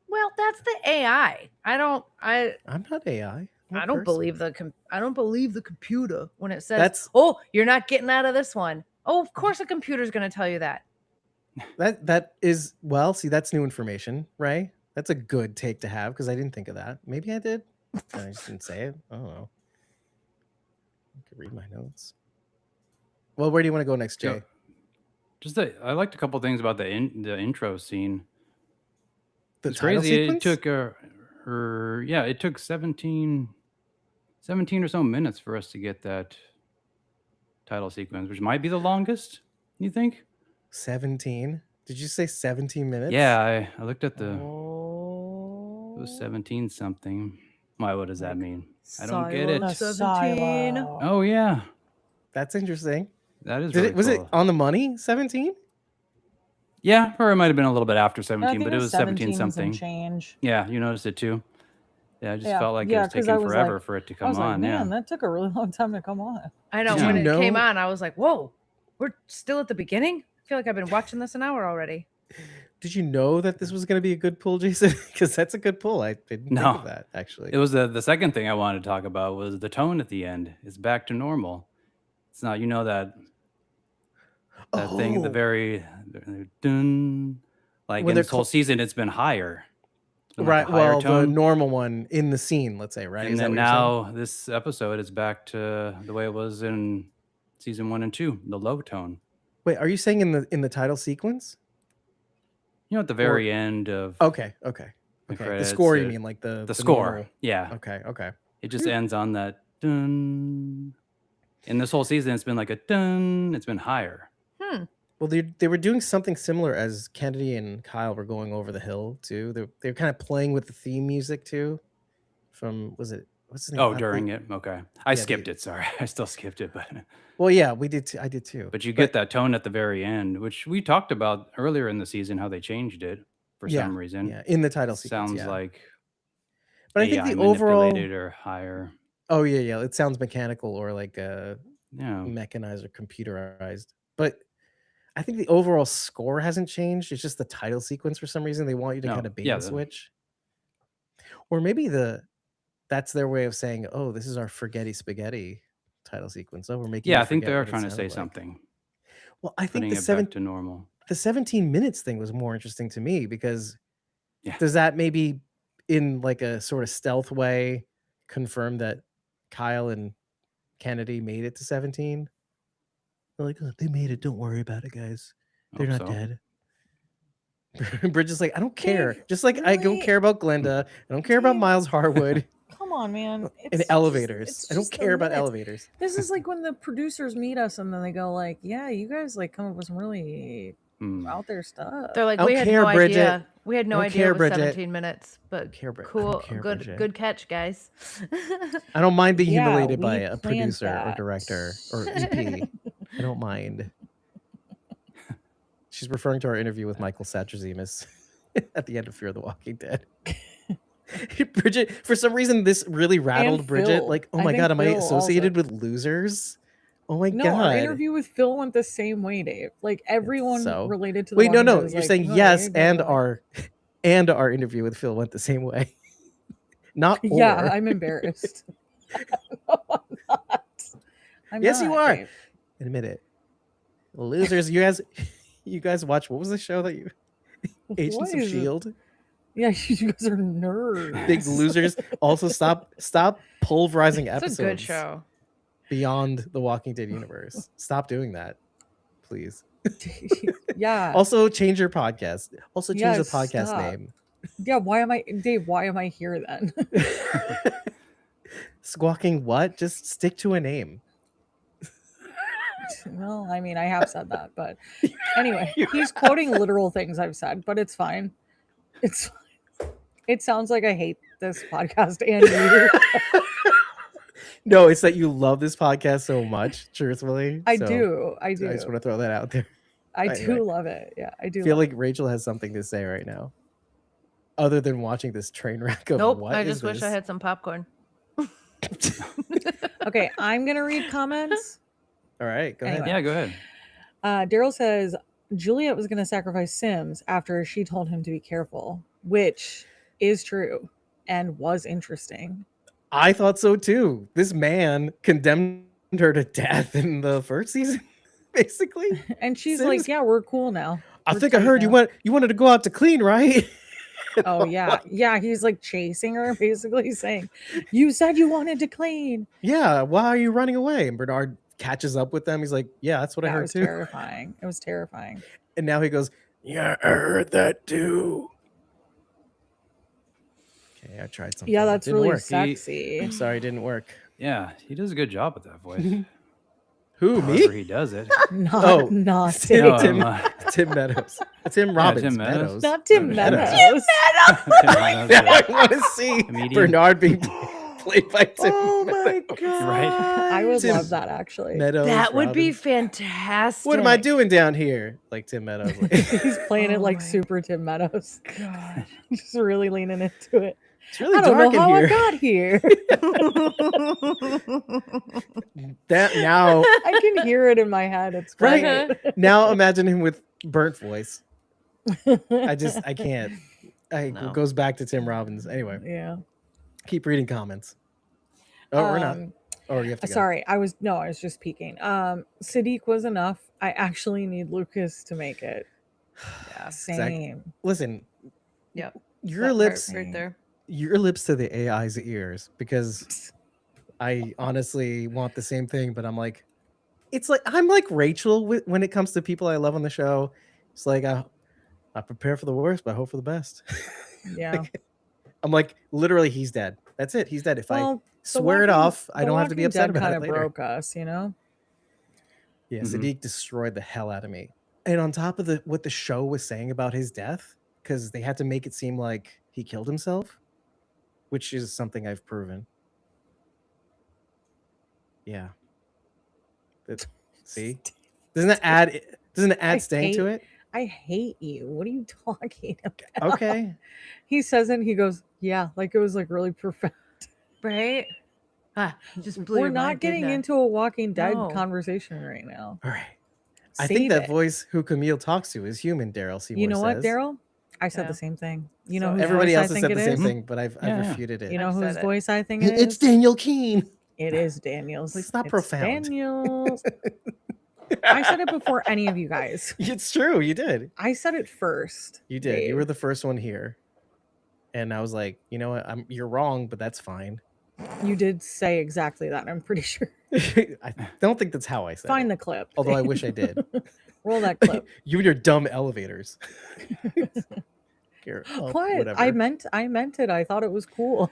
Well, that's the AI. I'm not AI. I don't believe the computer when it says, That's "Oh, you're not getting out of this one." Oh, of course a computer's going to tell you that. that is well. See, that's new information, Ray. That's a good take to have because I didn't think of that. Maybe I did. I just didn't say it. I don't know. I could read my notes. Well, where do you want to go next, Jay? I liked a couple things about the intro scene. The It's title crazy. sequence? It took 17 or so minutes for us to get that title sequence, which might be the longest, you think? 17. Did you say 17 minutes? Yeah, I looked at the. Oh. It was 17 something. Why? What does that mean? I don't Silo get it. The 17. silo. Oh yeah, That's interesting. that is. Really Was it cool. on the money? 17? Yeah, or it might have been a little bit after I 17, think but it was 17 and some something. change. Yeah, you noticed it too. Yeah, I just Yeah, felt like it yeah, was 'cause taking I was forever like- for it to I come was like, on. man, Yeah. that took a really long time to come on. I know Did when you it came know- on, I was like, "Whoa, we're still at the beginning." I feel like I've been watching this an hour already. Did you know that this was going to be a good pull, Jason? Because that's a good pull. I didn't think No. of that, actually. It was the second thing I wanted to talk about was the tone at the end. It's back to normal. It's not, that thing at the Oh. very dun, like When in they're this whole season, it's been higher. It's been like Right. a higher Well, the tone. normal one in the scene, let's say, right? And Is that then what you're saying? now this episode is back to the way it was in season 1 and 2, the low tone. Wait, are you saying in the title sequence? At the very end of Okay. the The credits, score, you mean, like the score. normal- Yeah. Okay. It just ends on that dun. In this whole season, it's been like a dun. It's been higher. Well, they were doing something similar as Kennedy and Kyle were going over the hill too. They were kind of playing with the theme music too. From what's his name? Oh, during it? Okay. I yeah, skipped it. Sorry. I still skipped it. But Well, yeah, we did. I did too. you get that tone at the very end, which we talked about earlier in the season, how they changed it for some reason. Yeah, in the title sequence. Sounds yeah. like But I think AI the overall. manipulated or higher. Oh yeah. It sounds mechanical or like Yeah. mechanized or computerized. But I think the overall score hasn't changed. It's just the title sequence for some reason. They want you to No, kind of bait yeah, and switch. Or maybe that's their way of saying, oh, this is our Forghetti Spaghetti title sequence. Oh, we're making. Yeah, you I think forget they're what it trying to say sounded like. something. Well, I think Putting it back to normal. the 17 minutes thing was more interesting to me because Yeah. does that maybe in like a sort of stealth way confirm that Kyle and Kennedy made it to 17? They're like, oh, they made it. Don't worry about it, guys. They're Hope not so. dead. Bridget's like, I don't care. Dave, Just like I don't really? care about Glenda. I don't care about Dave, Miles Harwood Come on, man. and It's elevators. Just, I don't care about elevators. This is like when the producers meet us and then they go like, "Yeah, you guys like come up with some really out there stuff." They're like, I don't "We had care, no Bridget. idea. We had no I don't idea care, it was Bridget. 17 minutes, but care, Bri- I cool, don't care, Bridget. good catch, guys." I don't mind being Yeah, humiliated by we a planned producer or that. director or EP. I don't mind. She's referring to our interview with Michael Satrazemis at the end of Fear the Walking Dead. Bridget, for some reason, this really rattled Bridget. Phil. Like, oh I my think God, am I Phil associated with losers? Oh my No, God. our interview with Phil went the same way, Dave. Like everyone So? related to the Wait, no, Walking Dead no. was You're like, saying "Oh, yes, yeah, and blah, blah." our interview with Phil went the same way. Not Yeah, or. I'm embarrassed. No, I'm not. I'm Yes, you not, are. Dave. Admit it. Losers, you guys watch, what was the show that you Agents What of is it? S.H.I.E.L.D.? Yeah, you guys are nerds. Big losers. Also stop pulverizing It's episodes a good show. beyond the Walking Dead universe. Stop doing that. please. Yeah. Also, change your podcast. Also, change Yeah, the podcast stop. name. Yeah, why am I here then? Squawking what? Just stick to a name. Well, I mean, I have said that, but anyway, he's quoting literal things I've said, but it's fine. It's fine. It sounds like I hate this podcast and you. No, it's that you love this podcast so much, truthfully. I So do. I just want to throw that out there. I Anyway. do love it. Yeah, I do. I feel love like Rachel has something to say right now, other than watching this train wreck of Nope. what I is just wish I this? had some popcorn. it. Okay, I'm gonna read comments. All right, go ahead. Anyway. Yeah, go ahead. Daryl says Juliette was gonna sacrifice Sims after she told him to be careful, which is true and was interesting. I thought so too. This man condemned her to death in the first season, basically. And she's Sims? like, "Yeah, we're cool now." I We're think I tight heard now. you wanted to go out to clean, right? Oh yeah, yeah. He's like chasing her, basically saying, "You said you wanted to clean." Yeah, why are you running away? And Bernard catches up with them. He's like, yeah, that's what I That heard was too. terrifying. It was terrifying. And now he goes, yeah, I heard that too. Okay, I tried something. Yeah, It that's didn't really work. sexy. I'm sorry, it didn't work. Yeah, he does a good job with that voice. Who, However me? he does it. Not Tim, No, Tim. Tim Meadows. Tim Robbins. Tim Meadows. Not Tim Meadows. Meadows. Tim Meadows, Now I the want to see comedian. Bernard being played by Tim Oh my Meadows. god! Right. I would Tim love that actually. Meadows. That would be Robbins. fantastic. What am I doing down here? Like Tim Meadows. He's playing it Oh like my super Tim Meadows. God. Just really leaning into it. It's really I don't dark know how in I here. got here. That now, I can hear it in my head. It's great. now imagine him with burnt voice. I can't. No. It goes back to Tim Robbins. Anyway, Yeah. keep reading comments. Oh, we're not. Oh, you have to go. Sorry, I was just peeking. Sadiq was enough. I actually need Lucas to make it. Yeah. Same. Listen, Yep. your That lips, part right there. your lips to the AI's ears, because I honestly want the same thing, but I'm like Rachel when it comes to people I love on the show. It's like I prepare for the worst, but I hope for the best. Yeah. I'm like, literally, he's dead. That's it. He's dead. If I Well, swear it off, I don't have to be upset about kind it of later. broke us, you know. Yeah, Mhm. Sadiq destroyed the hell out of me. And on top of what the show was saying about his death, because they had to make it seem like he killed himself, which is something I've proven. Yeah. See? Doesn't it add I stank to it? I hate you. What are you talking about? Okay. He says it and he goes, yeah, like it was like really profound. Right? Ah, just blew We're your not mind, getting didn't I? into a Walking Dead No. conversation right now. All right. I Save think that it. voice who Camille talks to is human, Daryl Seymour You know what, says. Daryl? I said Yeah. the same thing. You know So whose Everybody voice else I has think said it the same is? thing, but I've Yeah. refuted it. You know I've whose said it. voice I think it is? It's Daniel Keene. It is Daniel's. It's not It's profound. Daniel's. I said it before any of you guys. It's true. You did. I said it first. You did. You Dave. were the first one here. And I was like, you know what? You're wrong, but that's fine. You did say exactly that. I'm pretty sure. I don't think that's how I said Find it. the clip. Although I wish I did. Roll that clip. You and your dumb elevators. Here, oh, What? whatever. I meant it. I thought it was cool.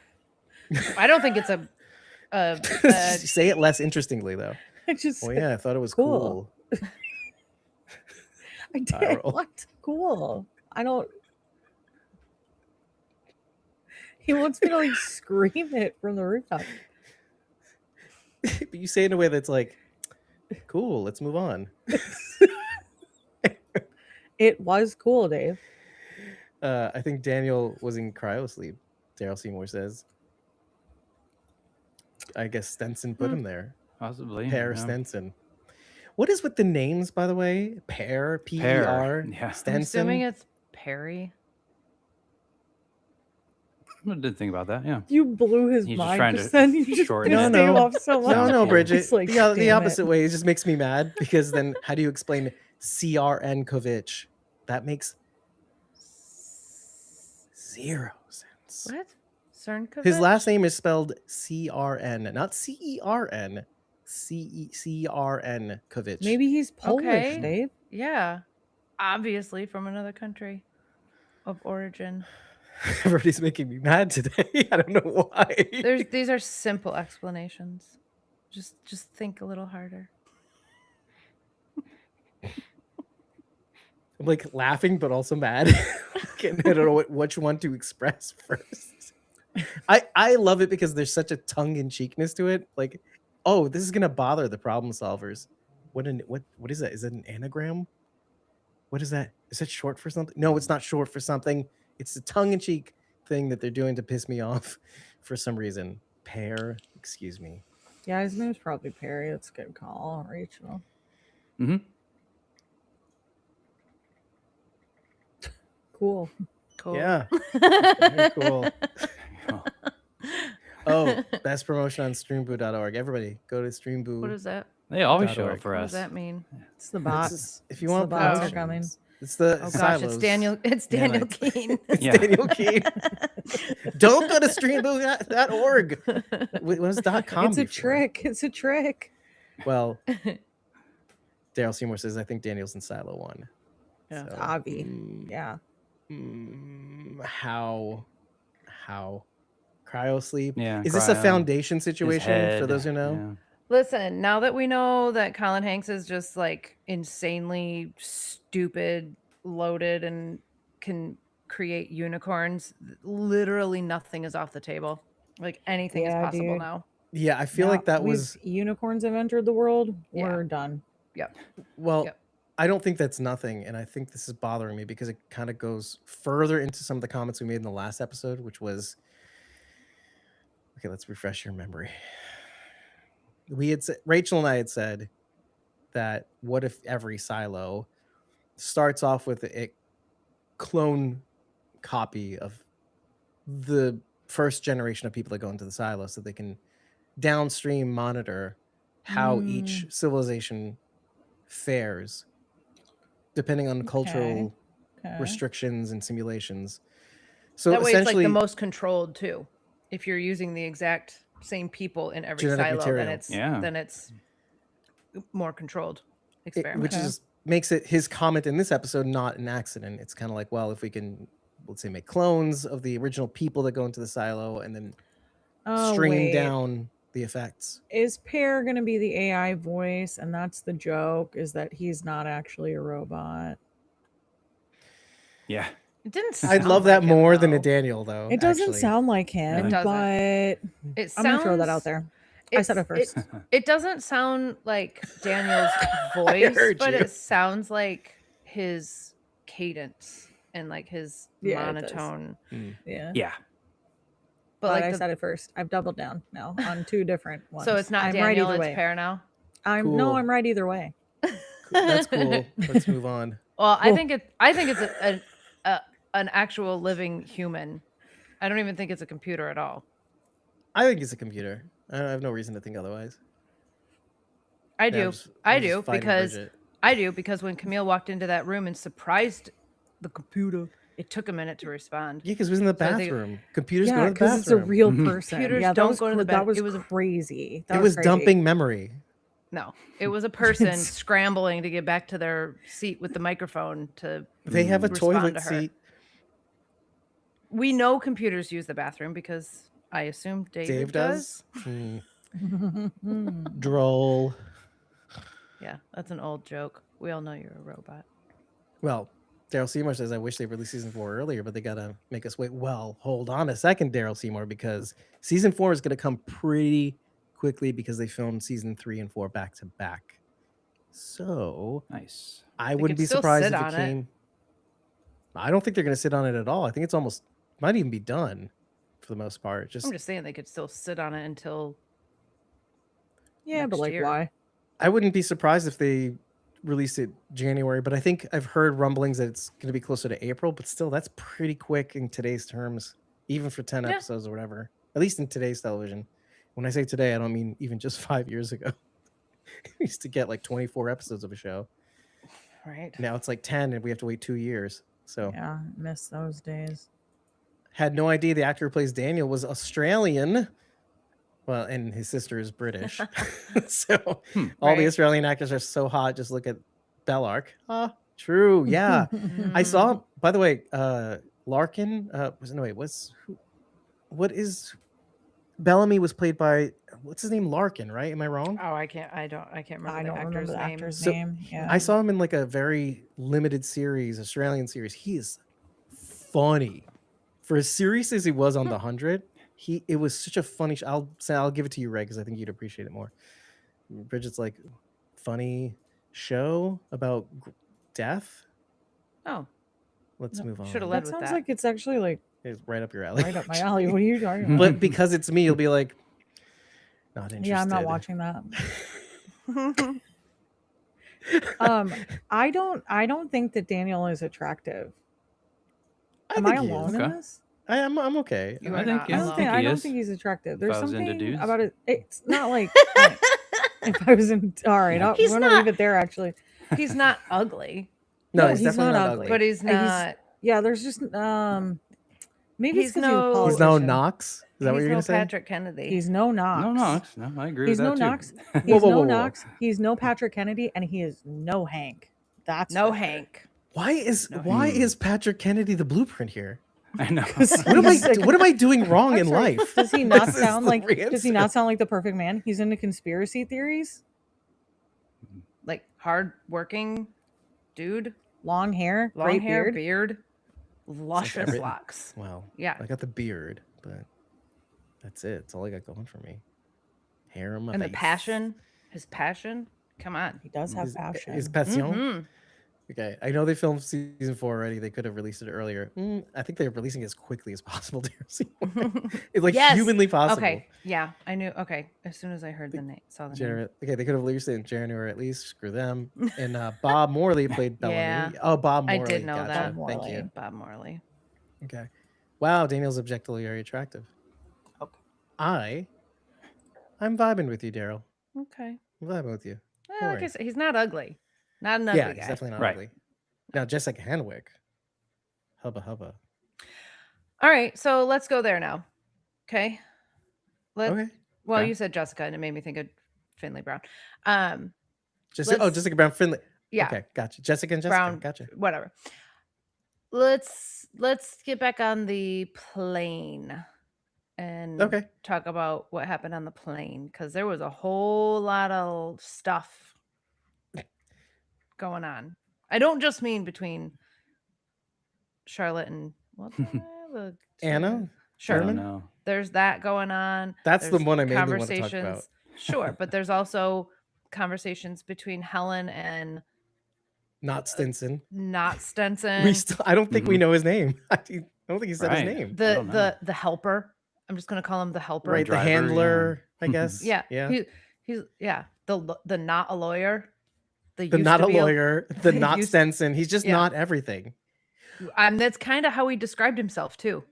I don't think it's a Say it less interestingly, though. I just Well, yeah, I thought it was Cool. cool. I did. Viral. What? Cool. I don't. He wants me to like scream it from the rooftop. But you say it in a way that's like, cool, let's move on. It was cool, Dave. I think Daniel was in cryo sleep, Daryl Seymour says. I guess Stenson put him there. Possibly. Pear yeah. Stenson. What is with the names, by the way? Pear, Pear, P-E-R, yeah. I'm I'm Stenson. assuming it's Perry. I did think about that. Yeah. You blew his He's just mind. trying Just to then you just shorten pissed it. Dave No, off so much. No, Sounds no, cool. Bridget. It's like, the damn opposite it. way. It just makes me mad because then how do you explain CRN Kovich? That makes zero sense. What? Cernkovich? His last name is spelled CRN, not CERN. Crnkovich. Maybe he's Polish, Okay. Dave. Yeah. Obviously from another country of origin. Everybody's making me mad today. I don't know why. These are simple explanations. Just think a little harder. I'm like laughing, but also mad. I don't know which one to express first. I love it because there's such a tongue-in-cheekness to it. Like, oh, this is gonna bother the problem solvers. What is that? Is it an anagram? What is that? Is that short for something? No, it's not short for something. It's a tongue-in-cheek thing that they're doing to piss me off for some reason. Pear, excuse me. Yeah, his name's probably Perry. That's a good call, Rachel. Mm-hmm. Cool. Cool. Yeah, very cool. Oh, best promotion on streamboo.org. Everybody go to streamboo. What is that? They always show .org. up for What us. does that mean? It's the It's bots. just- if you It's want the bots are promotions, coming. it's the Oh gosh, silos. it's Daniel Nanites. Keene. It's Yeah. Daniel Keene. Don't go to streamboo.org. What was .com It's a before? trick. It's a trick. Well, Daryl Seymour says, I think Daniel's in Silo 1. Yeah. So, Avi. Yeah. how cryo sleep? Yeah, Is this a cryo. foundation His situation for head, those who know? yeah. Listen, now that we know that Colin Hanks is just like insanely stupid, loaded, and can create unicorns, literally nothing is off the table. Like anything is Yeah, possible dude. now. Yeah, I feel Now, like that we've- was unicorns have entered the world. Yeah. We're done. well. Yep. I don't think that's nothing, and I think this is bothering me because it kind of goes further into some of the comments we made in the last episode, which was okay. Let's refresh your memory. We had Rachel and I had said that what if every silo starts off with a clone copy of the first generation of people that go into the silo, so they can downstream monitor how each civilization fares depending on cultural Okay. restrictions and simulations. So That way it's like essentially, the most controlled too. If you're using the exact same people in every Genetic silo, material. then it's more controlled experiment. which is makes it his comment in this episode not an accident. It's kind of like, well, if we can, let's say, make clones of the original people that go into the silo and then stream wait. down the effects. Is Pear going to be the AI voice? And that's the joke, is that he's not actually a robot. Yeah. It didn't. I'd sound love that like him, more than a though. Daniel, though. It doesn't actually. sound like him, It doesn't. but It I'm going to throw that sounds- out there. I said it first. It doesn't sound like Daniel's voice, heard but you. it sounds like his cadence and like his Yeah, it does. monotone. Yeah. Yeah. But But like I the- said it first. I've doubled down now on two different ones. so it's not I'm Daniel, right either it's way. Pear now. I'm no, Cool. I'm right either way. That's cool. Let's move on. Well, I Cool. think it's an actual living human. I don't even think it's a computer at all. I think it's a computer. I have no reason to think otherwise. I Yeah, do. I'm just I do fighting because Bridget. I do because when Camille walked into that room and surprised the computer, it took a minute to respond. Yeah, because it was in the So I think- bathroom. Computers Yeah, go to the because it's a bathroom. real Mhm. person. Computers yeah, that don't was go to the that bath- was it was- crazy. That It was crazy. dumping memory. No, it was a person scrambling to get back to their seat with the microphone to. They have a Respond toilet to her. seat. We know computers use the bathroom because I assume Dave does. Hmm. Mm. Droll. Yeah, that's an old joke. We all know you're a robot. Well, Daryl Seymour says, I wish they released season 4 earlier, but they got to make us wait. Well, hold on a second, Daryl Seymour, because season 4 is going to come pretty quickly because they filmed season 3 and 4 back to back. So Nice. I They wouldn't could be still surprised sit if it on it. came. I don't think they're going to sit on it at all. I think it's almost, might even be done for the most part. I'm just saying they could still sit on it until. Yeah, but Next like year. why? I wouldn't be surprised if they released it January, but I think I've heard rumblings that it's going to be closer to April, but still that's pretty quick in today's terms, even for 10 Yeah. episodes or whatever, at least in today's television. When I say today, I don't mean even just 5 years ago. We used to get like 24 episodes of a show. Right. Now it's like 10 and we have to wait 2 years. So Yeah, miss those days. had no idea the actor who plays Daniel was Australian. Well, and his sister is British. So all the Right. Australian actors are so hot. Just look at Bellark. True. Yeah. I saw, by the way, Larkin, what is Bellamy was played by, what's his name? Larkin, right? Am I wrong? Oh, I can't remember I the don't remember actor's the name. actor's So name. Yeah. I saw him in like a very limited series, Australian series. He is funny. For as serious as he was on The 100, it was such a funny I'll give it to you, Ray, because I think you'd appreciate it more. Bridget's like, funny show about death. Oh, Let's move on. should have led That with sounds that. like it's actually like It's right up your alley. right up my alley. What are you talking about? But because it's me, you'll be like, not interested. Yeah, I'm not watching that. I don't think that Daniel is attractive. Am I think he alone is. in Okay. this? I'm okay. You I are think not yes. alone. think I he don't is. think he's attractive. If There's I was into something dudes. about it. It's not like if I was in. All right, I'm He's gonna not- leave it there. Actually, He's not ugly, No, No, he's he's definitely not not ugly. ugly. but he's not. yeah. There's just maybe He's it's because no- He's no Knox. Is that what he's you're no gonna say? Patrick Kennedy. He's no Knox. No, Knox. No, I agree He's with no that too. Knox. Whoa, He's whoa, no whoa, whoa. Knox. He's no Patrick Kennedy, and he is no Hank. That's no for sure. Hank. Why is No, is Patrick Kennedy the blueprint here? I know. What am I doing wrong I'm in sorry, life? Does he not This is sound the like? Does he answer. not sound like the perfect man? He's into conspiracy theories. Like hard-working dude, Long hair, long great hair, beard. beard, luscious every- locks. Well, Yeah. I got the beard, but that's it. That's all I got going for me. Hair on my And face. the passion, his passion. Come on. He does have passion. Is passion. Mhm. Okay, I know they filmed season 4 already. They could have released it earlier. I think they're releasing it as quickly as possible. It's like Yes. humanly possible. Okay. Yeah, I knew. Okay, as soon as I heard the name, saw the name. Okay, they could have released it in January at least. Screw them. And Bob Morley played Bellamy. Yeah. Oh, Bob Morley. I did know Gotcha. that. Bob Thank Morley. you. Bob Morley. Okay. Wow, Daniel's objectively very attractive. Okay. I'm vibing with you, Daryl. Okay. I'm vibing with you. Well, like I said, he's not ugly. Not an ugly Yeah, guy. he's definitely not Right. ugly. Now, Jessica Henwick. Hubba hubba. All right, so let's go there now. Okay. Okay. Well, Okay. you said Jessica, and it made me think of Finley Brown. Jessica Let's- Brown Finley. Yeah. Okay, gotcha. Jessica and Jessica. Brown. Gotcha. Whatever. Let's get back on the plane and Okay. talk about what happened on the plane, because there was a whole lot of stuff going on. I don't just mean between Charlotte and what's her name? Anna? I don't Sherman. know. There's that going on. That's the There's one I mainly want to talk about. conversations. Sure, but there's also conversations between Helen and Not Stinson. not Stenson. I don't think we Mhm. know his name. I don't think he said Right. his name. the don't know. the helper. I'm just gonna call him the helper. Right, the driver, handler, I guess. Yeah. Yeah. He's the not a lawyer. The used not to a be lawyer, the not used- Stenson. He's just Yeah. not everything. And that's kind of how he described himself too.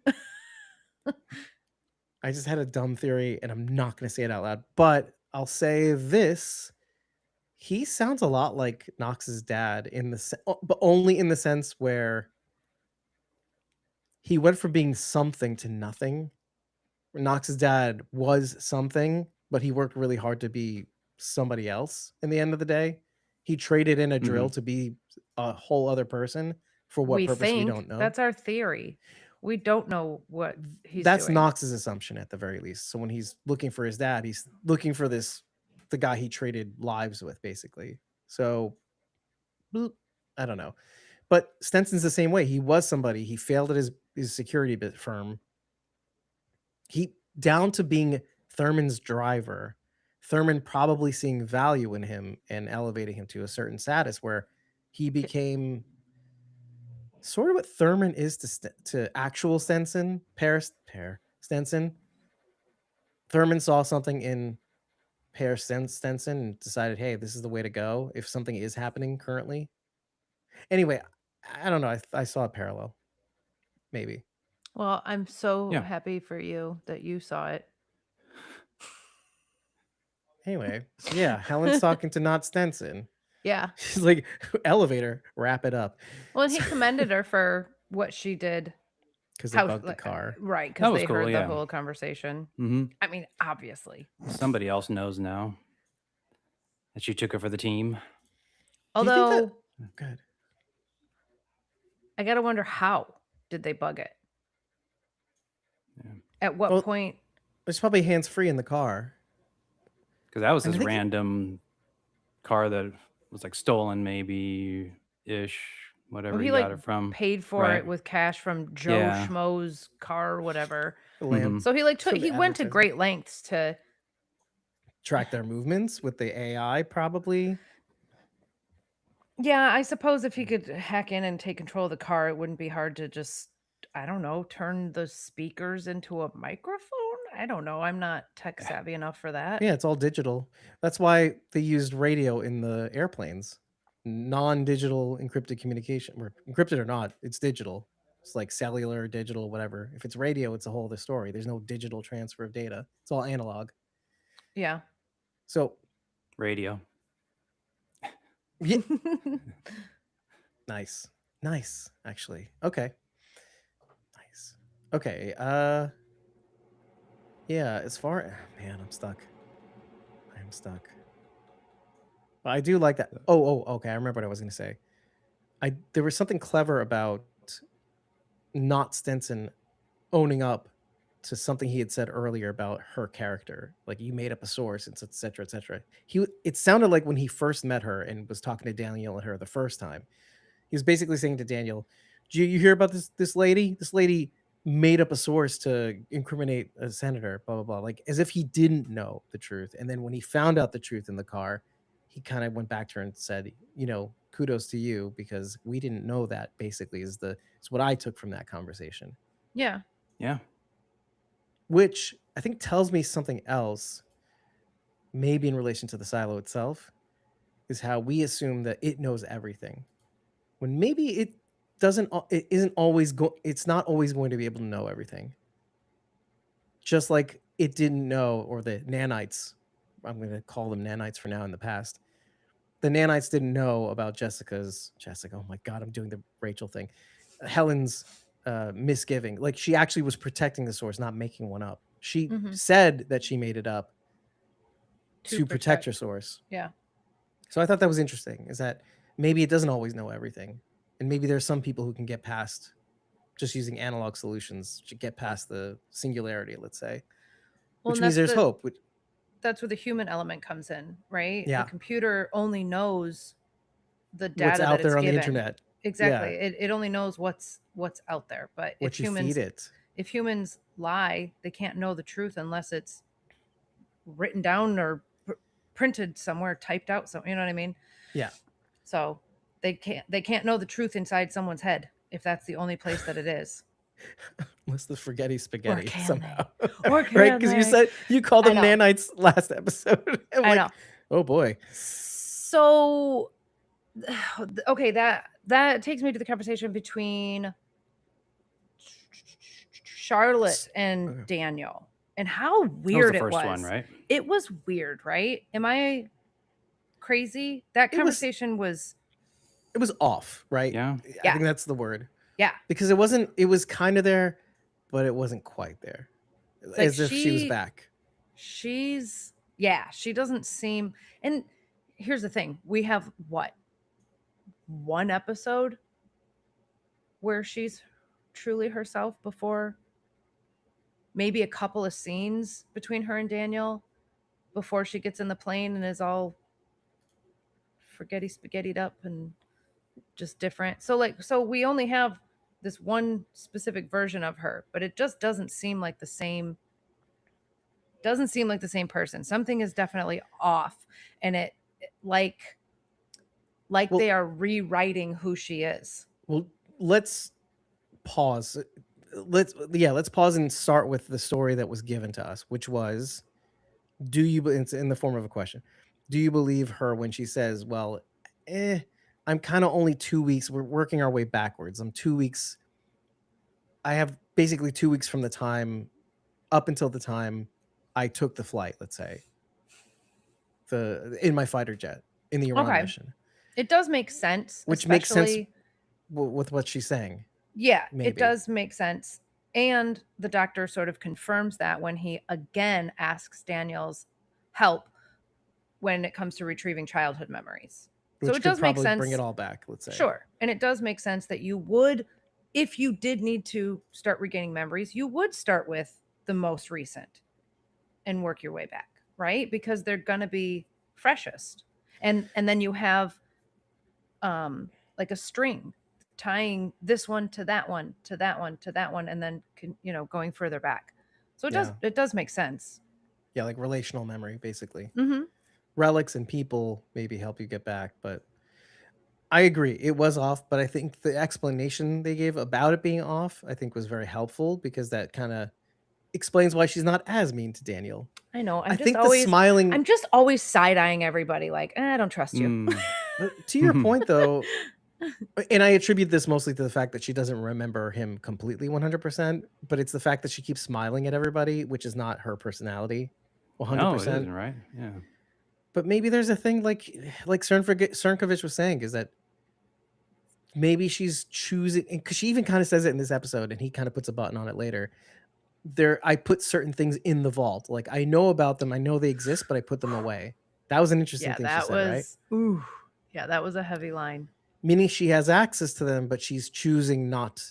I just had a dumb theory and I'm not going to say it out loud, but I'll say this. He sounds a lot like Knox's dad but only in the sense where he went from being something to nothing. Knox's dad was something, but he worked really hard to be somebody else in the end of the day. He traded in a drill to be a whole other person for what purpose we don't know. That's our theory. We don't know what he's That's doing. Knox's assumption at the very least. So when he's looking for his dad, he's looking for the guy he traded lives with, basically. So I don't know. But Stenson's the same way. He was somebody. He failed at his security firm. He down to being Thurman's driver. Thurman probably seeing value in him and elevating him to a certain status where he became sort of what Thurman is to actual Stenson, Pear Stenson. Thurman saw something in Pear Stenson and decided, hey, this is the way to go if something is happening currently. Anyway, I don't know. I saw a parallel. Maybe. Well, I'm so Yeah. happy for you that you saw it. Anyway, so yeah, Helen's talking to not Stenson. Yeah. She's like, elevator, wrap it up. Well, and he commended her for what she did because they bugged the car. Right, That because was they cool, heard the yeah. whole conversation. Hmm. I mean, obviously. Somebody else knows now that you took her for the team. Do you think that? Although, Oh, good. I gotta wonder, how did they bug it? Yeah. At what Well, point? there's probably hands free in the car. Because that was And I this think random car that was like stolen, maybe ish, whatever Well, he he got like it from. paid for Right. it with cash from Joe Yeah. Schmo's car, whatever. the lamp Mhm. So he like for the he went to advertising. great lengths to. Track their movements with the AI, probably. Yeah, I suppose if he could hack in and take control of the car, it wouldn't be hard to just, I don't know, turn the speakers into a microphone. I don't know. I'm not tech savvy enough for that. Yeah, it's all digital. That's why they used radio in the airplanes. Non-digital encrypted communication, or encrypted or not, it's digital. It's like cellular, digital, whatever. If it's radio, it's a whole other story. There's no digital transfer of data. It's all analog. Yeah. So Radio. yeah, nice, actually. Okay, nice. Okay. Yeah. As far, man, I'm stuck. But I do like that. Okay. I remember what I was going to say. There was something clever about not Stenson owning up to something he had said earlier about her character. Like, you made up a source, and et cetera, et cetera. It sounded like when he first met her and was talking to Daniel and her the first time, he was basically saying to Daniel, "Do you hear about this lady? This lady made up a source to incriminate a senator, blah, blah, blah." Like, as if he didn't know the truth. And then when he found out the truth in the car, he kind of went back to her and said, kudos to you, because we didn't know that, basically, is what I took from that conversation. Yeah. Yeah. Which I think tells me something else, maybe in relation to the silo itself, is how we assume that it knows everything, when maybe it doesn't. It's not always going to be able to know everything. Just like it didn't know, or the nanites, I'm going to call them nanites for now, in the past, the nanites didn't know about Jessica. Oh my God, I'm doing the Rachel thing. Helen's misgiving. Like, she actually was protecting the source, not making one up. She said that she made it up to protect her source. Yeah. So I thought that was interesting, is that maybe it doesn't always know everything. And maybe there's some people who can get past just using analog solutions to get past the singularity, let's say. Well, Which and means there's hope. That's where the human element comes in, right? Yeah. The computer only knows the data What's out that it's there on the given. internet. Exactly. Yeah. It only knows what's out there. But What you feed it. If humans lie, they can't know the truth unless it's written down or printed somewhere, typed out. So, you know what I mean? Yeah. So they can't know the truth inside someone's head if that's the only place that it is. Unless the Forghetti Spaghetti can somehow. Or can right? Because you called them I know. nanites last episode. I know. Oh boy. So, okay, that takes me to the conversation between Charlotte and Daniel, and how weird That was the first was. one, right? It was weird, right? Am I crazy? That conversation was. It was off, right? Yeah. I think that's the word. Yeah. Because it was kind of there, but it wasn't quite there. Like, as if she was back. She doesn't seem. And here's the thing. We have one episode where she's truly herself, before maybe a couple of scenes between her and Daniel before she gets in the plane and is all Forghetti Spaghetti'd up and just different. So we only have this one specific version of her, but it just doesn't seem like the same person. Something is definitely off, and it like they are rewriting who she is. Well, let's pause. Let's pause and start with the story that was given to us, which was, it's in the form of a question. Do you believe her when she says, well, I'm kind of only 2 weeks. We're working our way backwards. I'm 2 weeks. I have basically 2 weeks from the time up until the time I took the flight, let's say, in my fighter jet in the Iran mission. It does make sense. Which makes sense with what she's saying. Yeah, maybe. It does make sense. And the doctor sort of confirms that when he again asks Daniel's help when it comes to retrieving childhood memories. Which so it could does make probably sense. bring it all back, let's say. Sure. And it does make sense that you would, if you did need to start regaining memories, you would start with the most recent and work your way back, right? Because they're going to be freshest. And then you have like a string tying this one to that one, to that one, to that one, and then, going further back. So it does make sense. Yeah, like relational memory, basically. Mm-hmm. Relics and people maybe help you get back, but I agree. It was off, but I think the explanation they gave about it being off, I think was very helpful because that kind of explains why she's not as mean to Daniel. I know. I think the smiling. I'm just always side-eyeing everybody like, I don't trust you. But to your point, though, and I attribute this mostly to the fact that she doesn't remember him completely 100%, but it's the fact that she keeps smiling at everybody, which is not her personality 100%. No, it isn't, right? Yeah. But maybe there's a thing like Cernkovich was saying, is that maybe she's choosing, because she even kind of says it in this episode, and he kind of puts a button on it later. I put certain things in the vault. Like, I know about them, I know they exist, but I put them away. That was an interesting thing she said, right? Ooh, yeah, that was a heavy line. Meaning she has access to them, but she's choosing not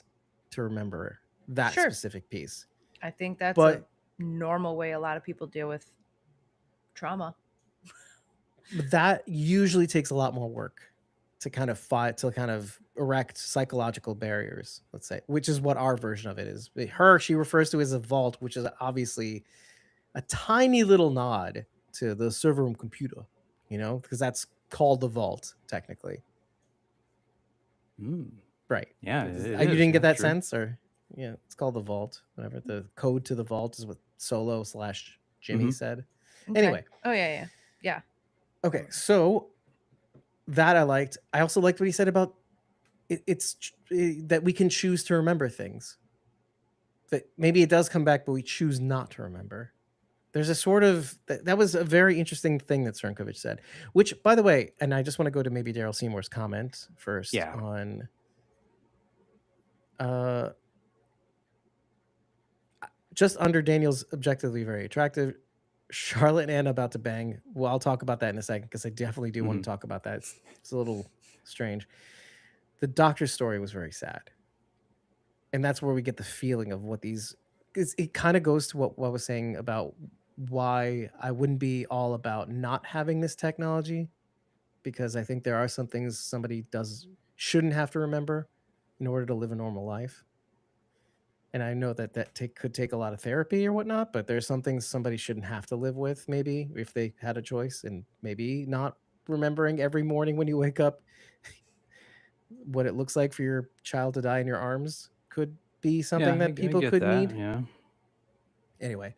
to remember that specific piece. I think that's a normal way a lot of people deal with trauma. But that usually takes a lot more work to kind of fight, to kind of erect psychological barriers, let's say, which is what our version of it is. She refers to as a vault, which is obviously a tiny little nod to the server room computer, because that's called the vault, technically. Right. Yeah. You didn't get that sense? Or yeah, it's called the vault. Whatever. The code to the vault is what Solo/Jimmy said. Okay. Anyway. Oh, yeah. Okay, so that I liked. I also liked what he said about that we can choose to remember things. That maybe it does come back, but we choose not to remember. There's a sort of that was a very interesting thing that Cernkovich said. Which, by the way, and I just want to go to maybe Daryl Seymour's comment first on. Just under Daniel's objectively very attractive. Charlotte and Anna about to bang. Well, I'll talk about that in a second because I definitely do want to talk about that. It's a little strange. The doctor's story was very sad. And that's where we get the feeling of what these... It kind of goes to what I was saying about why I wouldn't be all about not having this technology, because I think there are some things somebody shouldn't have to remember in order to live a normal life. And I know that could take a lot of therapy or whatnot, but there's some things somebody shouldn't have to live with, maybe, if they had a choice. And maybe not remembering every morning when you wake up what it looks like for your child to die in your arms could be something that people could need. Yeah. Anyway,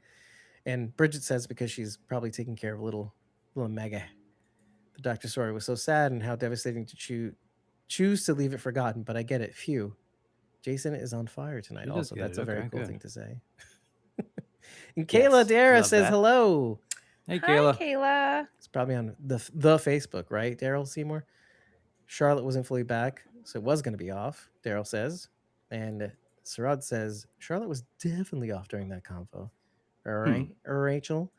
and Bridget says because she's probably taking care of little Mega. The doctor's story was so sad and how devastating to choose to leave it forgotten, but I get it. Phew. Jason is on fire tonight. Also, that's a very cool thing to say. And Kayla Dara says hello. Hey, Kayla. Hi, Kayla. It's probably on the Facebook, right? Daryl Seymour. Charlotte wasn't fully back, so it was going to be off. Daryl says, and Sarad says Charlotte was definitely off during that convo. All right, Rachel.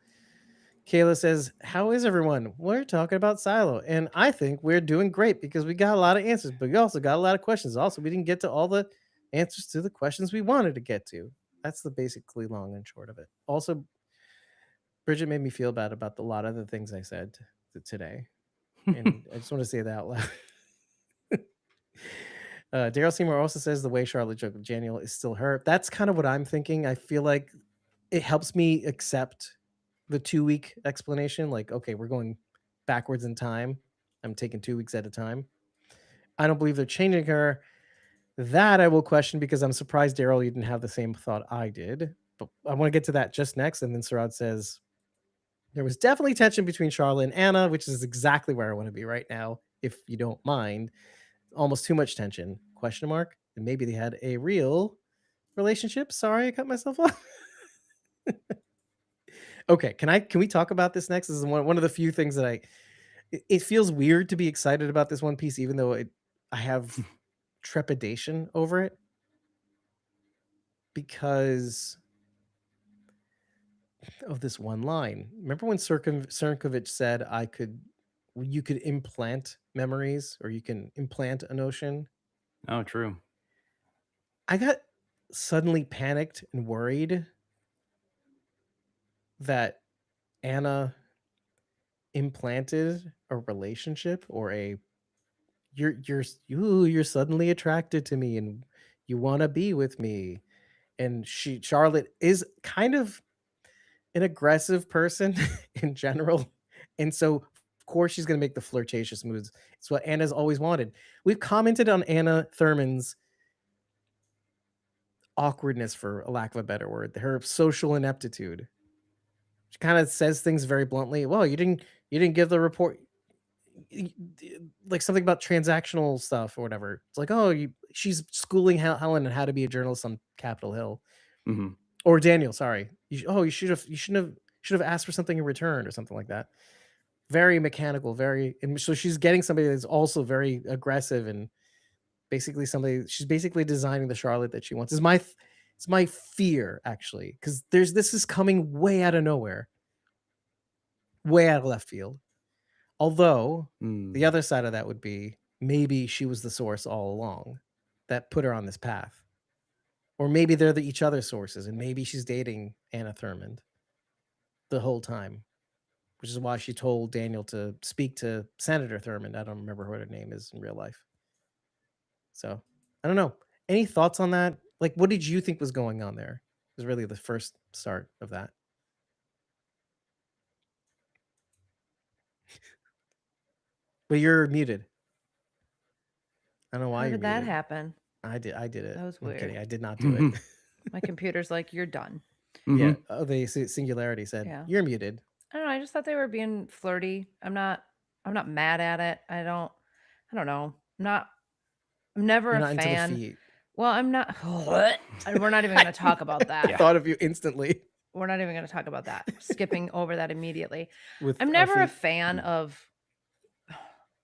Kayla says, how is everyone? We're talking about Silo, and I think we're doing great because we got a lot of answers, but we also got a lot of questions. Also, we didn't get to all the answers to the questions we wanted to get to. That's the basically long and short of it. Also, Bridget made me feel bad about a lot of the things I said today, and I just want to say that out loud. Daryl Seymour also says the way Charlotte joked with Daniel is still her. That's kind of what I'm thinking. I feel like it helps me accept the 2-week explanation. Like, okay, we're going backwards in time. I'm taking 2 weeks at a time. I don't believe they're changing her. That I will question because I'm surprised, Daryl, you didn't have the same thought I did. But I want to get to that just next. And then Sarad says, there was definitely tension between Charlotte and Anna, which is exactly where I want to be right now, if you don't mind. Almost too much tension, ? And maybe they had a real relationship. Sorry, I cut myself off. Okay, can we talk about this next? This is one of the few things that it feels weird to be excited about this one piece, even though I have trepidation over it. because of this one line. Remember when Cernkovich said you could implant memories, or you can implant a notion? Oh, true. I got suddenly panicked and worried that Anna implanted a relationship, or you're suddenly attracted to me and you want to be with me. And Charlotte is kind of an aggressive person in general. And so of course she's going to make the flirtatious moves. It's what Anna's always wanted. We've commented on Anna Thurman's awkwardness, for a lack of a better word, her social ineptitude. She kind of says things very bluntly. Well, you didn't give the report, like something about transactional stuff or whatever. It's like, oh, she's schooling Helen on how to be a journalist on Capitol Hill. Hmm. Or Daniel, sorry. You shouldn't have asked for something in return or something like that. Very mechanical, and so she's getting somebody that's also very aggressive, and basically she's basically designing the Charlotte that she wants. It's my fear, actually, because this is coming way out of nowhere, way out of left field. Although the other side of that would be maybe she was the source all along that put her on this path. Or maybe they're each other's sources, and maybe she's dating Anna Thurmond the whole time, which is why she told Daniel to speak to Senator Thurmond. I don't remember what her name is in real life. So I don't know. Any thoughts on that? Like, what did you think was going on there? It was really the first start of that. But you're muted. I don't know why How you're did that muted. happen? I did it. That was I'm kidding. weird. I did not do it. My computer's like, you're done. Yeah. Oh, the singularity said, Yeah. you're muted. I don't know. I just thought they were being flirty. I'm not mad at it. I don't know. I'm never You're a not into the fan. feet. Well, I'm not. And we're not even going to talk about that. I thought of you instantly. We're not even going to talk about that. Skipping over that immediately. With I'm our never a feet. fan of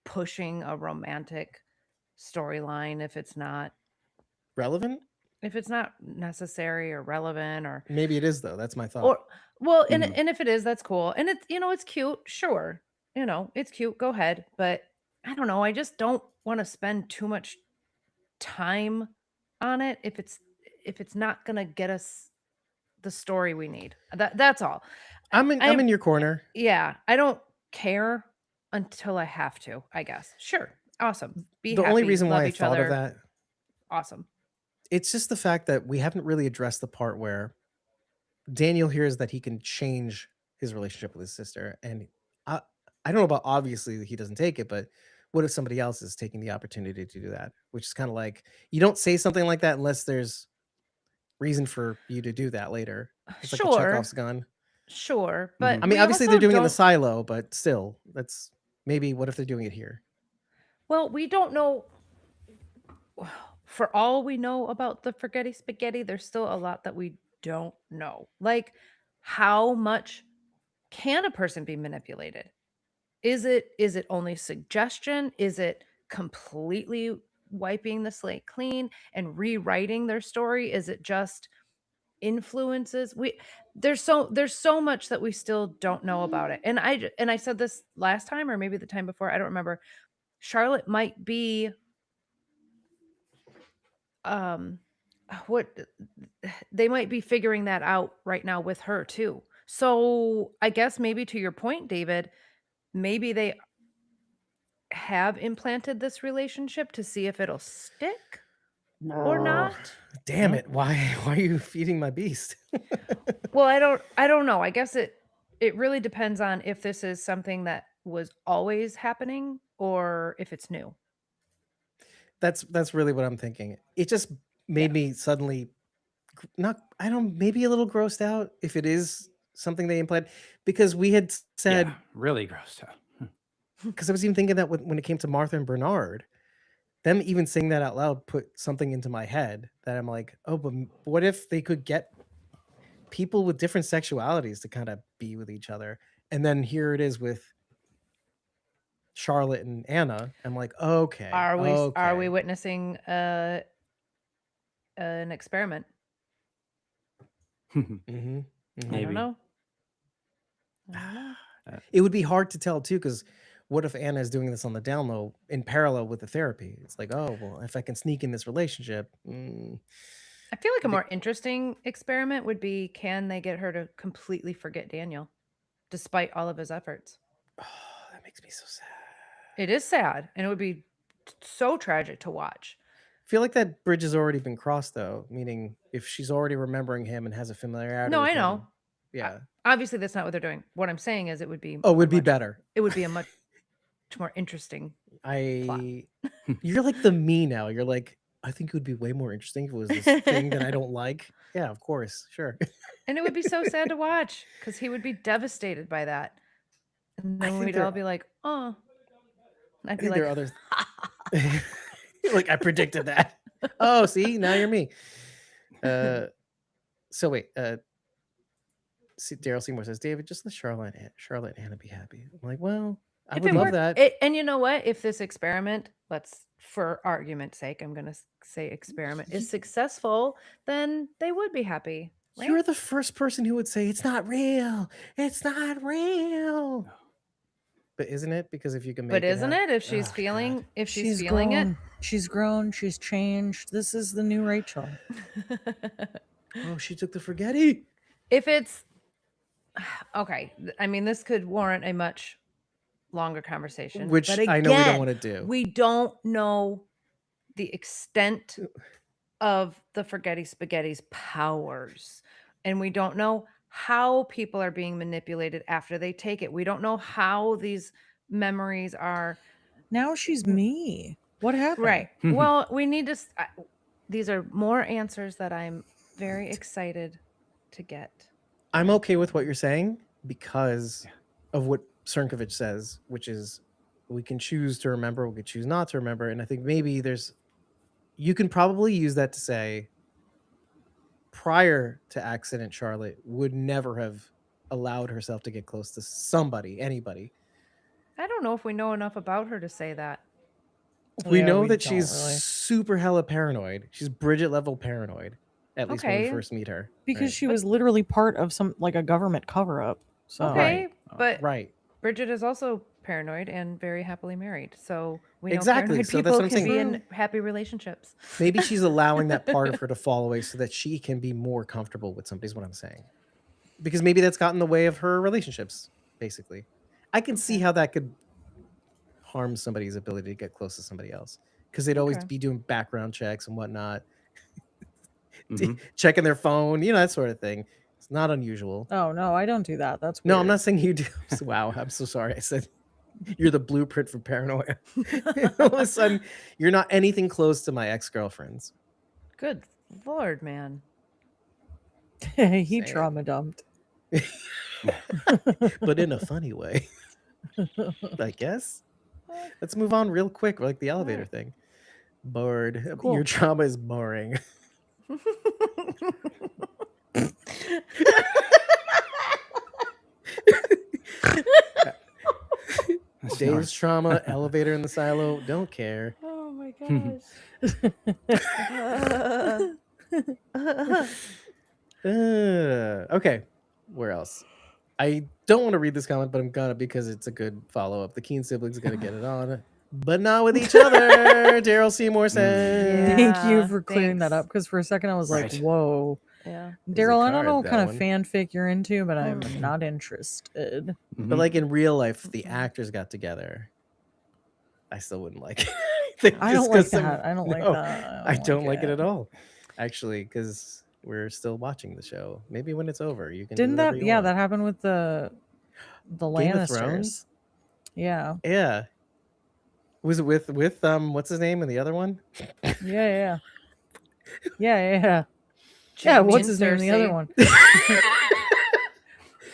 pushing a romantic storyline if it's not Relevant? if it's not necessary or relevant, or Maybe it is, though. That's my thought. or well, and if it is, that's cool. And it's it's cute, sure. It's cute. Go ahead. But I don't know. I just don't want to spend too much time on it if it's not gonna get us the story we need. That's all. I'm in your corner. Yeah, I don't care until I have to, I guess. Sure. Awesome. Be The happy, only reason love why I each thought other. of that, Awesome. it's just the fact that we haven't really addressed the part where Daniel hears that he can change his relationship with his sister. And I don't know about, obviously he doesn't take it, but what if somebody else is taking the opportunity to do that? Which is kind of like, you don't say something like that unless there's reason for you to do that later. It's like a Chekhov's gun. Sure. But I mean, we obviously also they're doing it in the don't- silo, but still, that's maybe what if they're doing it here? Well, we don't know. For all we know about the Forghetti Spaghetti, there's still a lot that we don't know. Like, how much can a person be manipulated? Is it only suggestion? Is it completely wiping the slate clean and rewriting their story? Is it just influences? There's so much that we still don't know about it. And I said this last time, or maybe the time before, I don't remember. Charlotte might be what they might be figuring that out right now with her too. So I guess maybe to your point, David, maybe they have implanted this relationship to see if it'll stick or not. Damn it. Why are you feeding my beast? Well, I don't know. I guess it really depends on if this is something that was always happening or if it's new. That's really what I'm thinking. It just made me suddenly maybe a little grossed out if it is something they implanted, because we had said, Yeah, really grossed out. because I was even thinking that when it came to Martha and Bernard, them even saying that out loud put something into my head that I'm like, oh, but what if they could get people with different sexualities to kind of be with each other? And then here it is with Charlotte and Anna. I'm like, okay. Are we witnessing an experiment? Mm-hmm. I Maybe. don't know. I don't know. It would be hard to tell too, because what if Anna is doing this on the down low in parallel with the therapy? It's like, oh well, if I can sneak in this relationship, I feel like a The- more interesting experiment would be, can they get her to completely forget Daniel despite all of his efforts? oh, that makes me so sad. It is sad, and it would be so tragic to watch. I feel like that bridge has already been crossed, though. Meaning, if she's already remembering him and has a familiarity No, with I him, know. yeah. Obviously, that's not what they're doing. What I'm saying is, it would be Oh, it would a be much- better. It would be a much more interesting. You're like the me now. You're like, I think it would be way more interesting if it was this thing that I don't like. Yeah, of course, sure. And it would be so sad to watch because he would be devastated by that. And I then think we'd all be like, oh. And I I'd be think there like, are others. Like I predicted that. Oh, see, now you're me. So wait. Daryl Seymour says, David, just let Charlotte and Hannah be happy. I'm like, well, I if would it love worked, that. and you know what? If this experiment, for argument's sake, I'm going to say experiment is successful, then they would be happy. Right? You're the first person who would say it's not real. It's not real. But isn't it? Because if you can make But it isn't happen- it? If she's Oh, feeling, God. if she's feeling grown. She's grown. She's changed. This is the new Rachel. it. Oh, she took the Forghetti. If it's okay, I mean, this could warrant a much longer conversation, Which but I know we don't again, want to do. we don't know the extent of the Forghetti Spaghetti's powers, and we don't know how people are being manipulated after they take it. We don't know how these memories are. Now she's me. What happened? Right. Well, we need to. These are more answers that I'm very excited to get. I'm okay with what you're saying because of what Cernkovich says, which is we can choose to remember, we can choose not to remember. And I think maybe you can probably use that to say prior to accident, Charlotte would never have allowed herself to get close to anybody. I don't know if we know enough about her to say that. We Yeah, know we that don't she's really. super hella paranoid. She's Bridget level paranoid, at least when we Okay. first meet her. Because right? she was literally part of a government cover up. So Okay, Right. but Right. Bridget is also paranoid and very happily married. So we know Exactly, paranoid so that's people what I'm can be saying. in happy relationships. Maybe she's allowing that part of her to fall away so that she can be more comfortable with somebody, is what I'm saying. Because maybe that's gotten in the way of her relationships, basically. I can see how that could harm somebody's ability to get close to somebody else. Because they'd always Okay. be doing background checks and whatnot, Mhm. checking their phone, that sort of thing. It's not unusual. Oh no, I don't do that. That's No, weird. I'm not saying you do. Wow, I'm so sorry. I said you're the blueprint for paranoia. All of a sudden, you're not anything close to my ex-girlfriends. Good Lord, man. He Saying. trauma dumped. But in a funny way, I guess. Let's move on real quick, like the elevator thing. Bored. Cool. Your trauma is boring. Dave's trauma, elevator in the silo, don't care. Oh my gosh. Okay, where else? I don't want to read this comment, but I'm gonna because it's a good follow-up. The Keen siblings are gonna get it on, but not with each other. Daryl Seymour says. Thank you Yeah, for clearing that thanks. up because for a second I was Right. like, whoa. Yeah. Daryl, I don't card, know what that kind one. of fanfic you're into, but I'm Mm. not interested. But like in real life, the Mhm. actors got together. I still wouldn't like it. I don't Just like 'cause of- that. I don't like no, that. I don't like it at all. Actually, because we're still watching the show. Maybe when it's over, you can. Didn't do whatever that? you Yeah, want. that happened with the Game of Lannisters. Thrones? Yeah, Yeah. Was it with what's his name and the other one? yeah. Yeah, Jaime what's and his name? The other Cersei. one.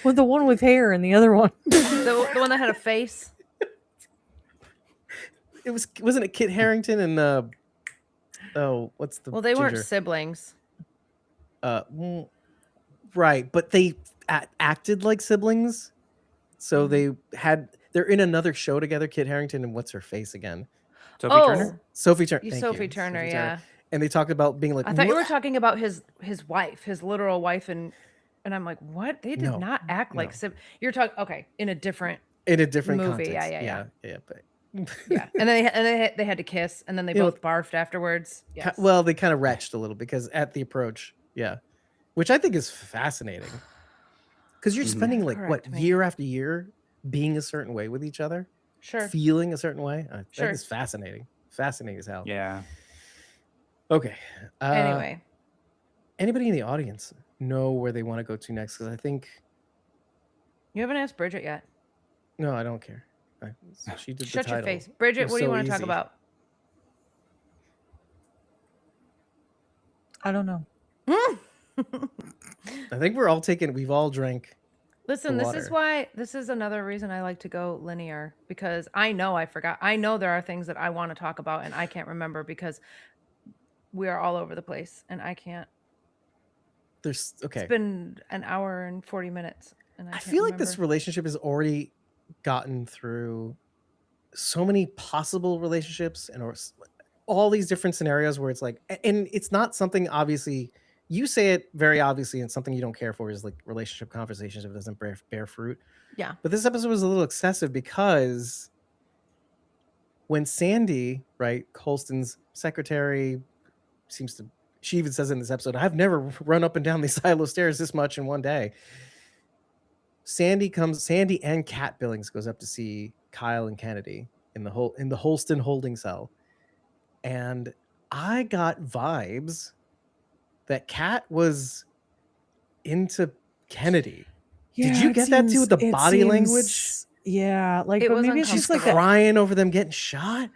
With the one with hair and the other one. The one that had a face. Wasn't it Kit Harington and what's the Well, they weren't ginger? siblings. Right, but they acted like siblings. So they're in another show together, Kit Harington and what's her face again? Sophie Turner? Sophie Turner. Sophie Turner, yeah. and they talked about being like, I thought you were "What?" talking about his wife, his literal wife, and I'm like, what? They did No, not act like you're talking okay in a different in a different movie. context. Yeah. But Yeah, and then they had to kiss, and then they You know, both barfed afterwards. Yes. well, they kind of retched a little because at the approach, which I think is fascinating. Because you're spending like what Correct me. year after year being a certain way with each other, Sure. feeling a certain way. I Sure. think it's fascinating as hell. Yeah. Okay. Anyway, Anybody in the audience know where they want to go to next? Because I think you haven't asked Bridget yet. no, I don't care. She did Shut the your title. face, Bridget. was What do you so want to talk easy. about? I don't know. I think we've all drank. Listen, the this is another reason I like to go linear, because I know I forgot. I know there are things that I want to talk about and I can't remember because we are all over the place and I can't. There's okay. It's been an hour and 40 minutes. And I feel like this remember. relationship has already gotten through so many possible relationships and all these different scenarios where it's like, and it's not something obviously you say it very obviously, and something you don't care for is like relationship conversations if it doesn't bear fruit. Yeah. But this episode was a little excessive because when Sandy, right, Colston's secretary, she even says in this episode, I've never run up and down these silo stairs this much in one day. Sandy and Kat Billings goes up to see Kyle and Kennedy in the Holston holding cell. And I got vibes that Kat was into Kennedy. Yeah, did you get that too with the body language? Yeah, like It but was maybe it's just like crying over them getting shot.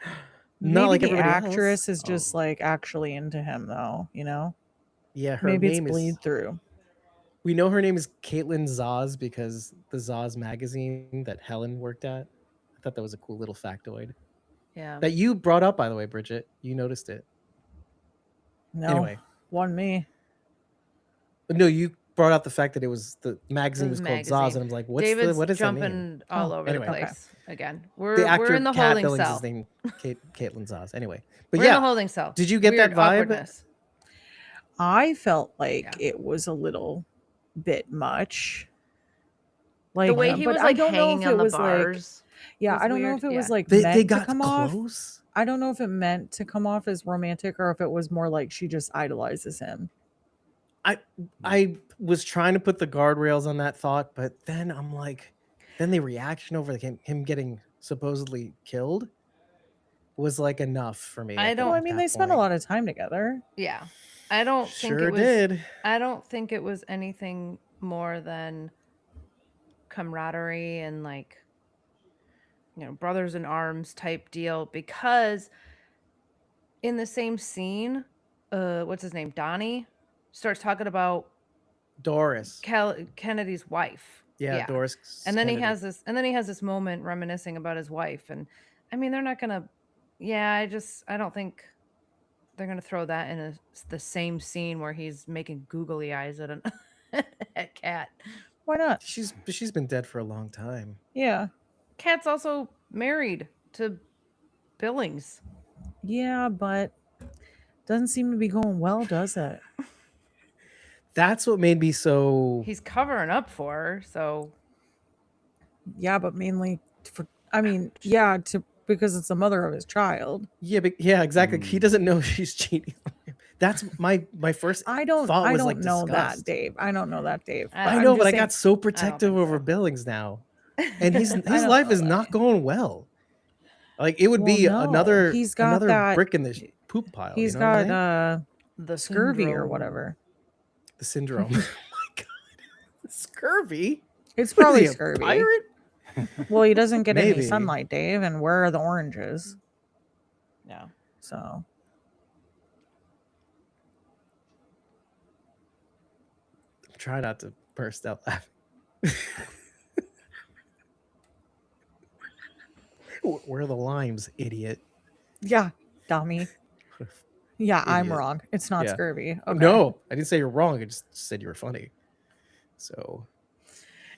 maybe Not like the everybody actress else. is just like actually into him though, you know? Yeah, her Maybe name it's bleed is through. we know her name is Caitlin Zaz because the Zaz magazine that Helen worked at. I thought that was a cool little factoid. Yeah. That you brought up, by the way, Bridget. You noticed it. No, Anyway. one me. No, you brought up the fact that the magazine was called Zaz, and I'm like, what does that mean? Jumping all over anyway. the place again. We're in the Kat holding Billings cell. is named Caitlin Zaz. Anyway, but we're in the holding cell. Did you get Weird that vibe? Awkwardness. I felt like it was a little bit much. Like the way he was like hanging on the bars. Yeah, I don't know if it was like they meant got to come close. off. I don't know if it meant to come off as romantic or if it was more like she just idolizes him. I was trying to put the guardrails on that thought, but then I'm like, then the reaction over him getting supposedly killed was like enough for me. I mean, they spent a lot of time together. Yeah. I don't think Sure it was did. I don't think it was anything more than camaraderie and like, you know, brothers in arms type deal, because in the same scene, what's his name? Donnie starts talking about Doris, Kennedy's wife. Yeah, Doris. And then he has this moment reminiscing about his wife, and I mean, they're not gonna. Yeah, I don't think they're gonna throw that in the same scene where he's making googly eyes at a cat. Why not? She's been dead for a long time. Yeah. Kat's also married to Billings. Yeah, but doesn't seem to be going well, does it? That's what made me so. He's covering up for her, so. Yeah, but mainly because it's the mother of his child. Yeah, but exactly. He doesn't know she's cheating on him. That's my first. I don't know that, disgust. Dave. I don't know that, Dave. I know, but I got so protective over Billings now, and his life is not going well. Like it would be another brick in the poop pile. He's got the scurvy or whatever. The syndrome. Oh my god, scurvy. It's probably scurvy. Pirate? Well, he doesn't get any sunlight, Dave, and where are the oranges? Yeah. So. Try not to burst out laughing. Where are the limes, idiot? Yeah, dummy. Yeah, I'm wrong. It's not scurvy. Okay. No, I didn't say you're wrong. I just said you were funny. So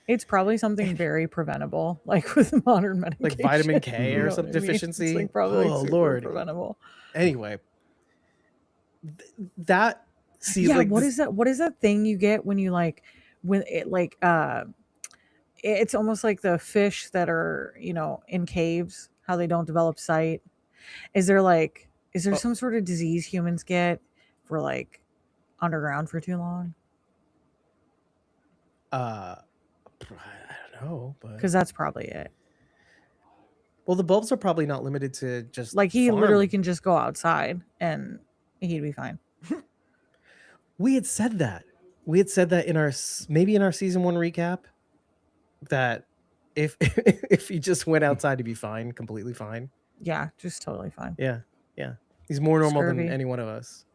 it's probably something very preventable, like with modern medication, like vitamin K or some deficiency. It's like probably Lord, preventable. Anyway, that see Yeah, like what this, is that? What is that thing you get when you like when it like it's almost like the fish that are, in caves, how they don't develop sight. Is there oh, some sort of disease humans get for like underground for too long? I don't know, but Because that's probably it. well, the bulbs are probably not limited to just Like he literally farm. can just go outside and he'd be fine. We had said that. We had said that in our maybe in our season 1 recap that if if he just went outside to be fine, completely fine. Yeah, just totally fine. Yeah. Yeah. He's more normal than Scurvy. any one of us.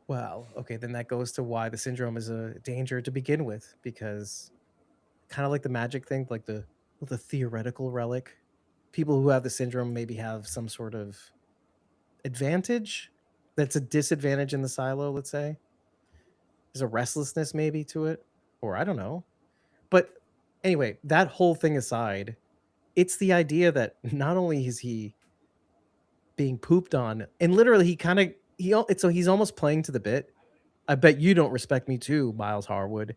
Well, okay, then that goes to why the syndrome is a danger to begin with, because kind of like the magic thing, like the theoretical relic, people who have the syndrome maybe have some sort of advantage that's a disadvantage in the silo, let's say. There's a restlessness maybe to it, or I don't know. But anyway, that whole thing aside, it's the idea that not only is he being pooped on, and literally he kind of so he's almost playing to the bit. I bet you don't respect me too, Miles Harwood.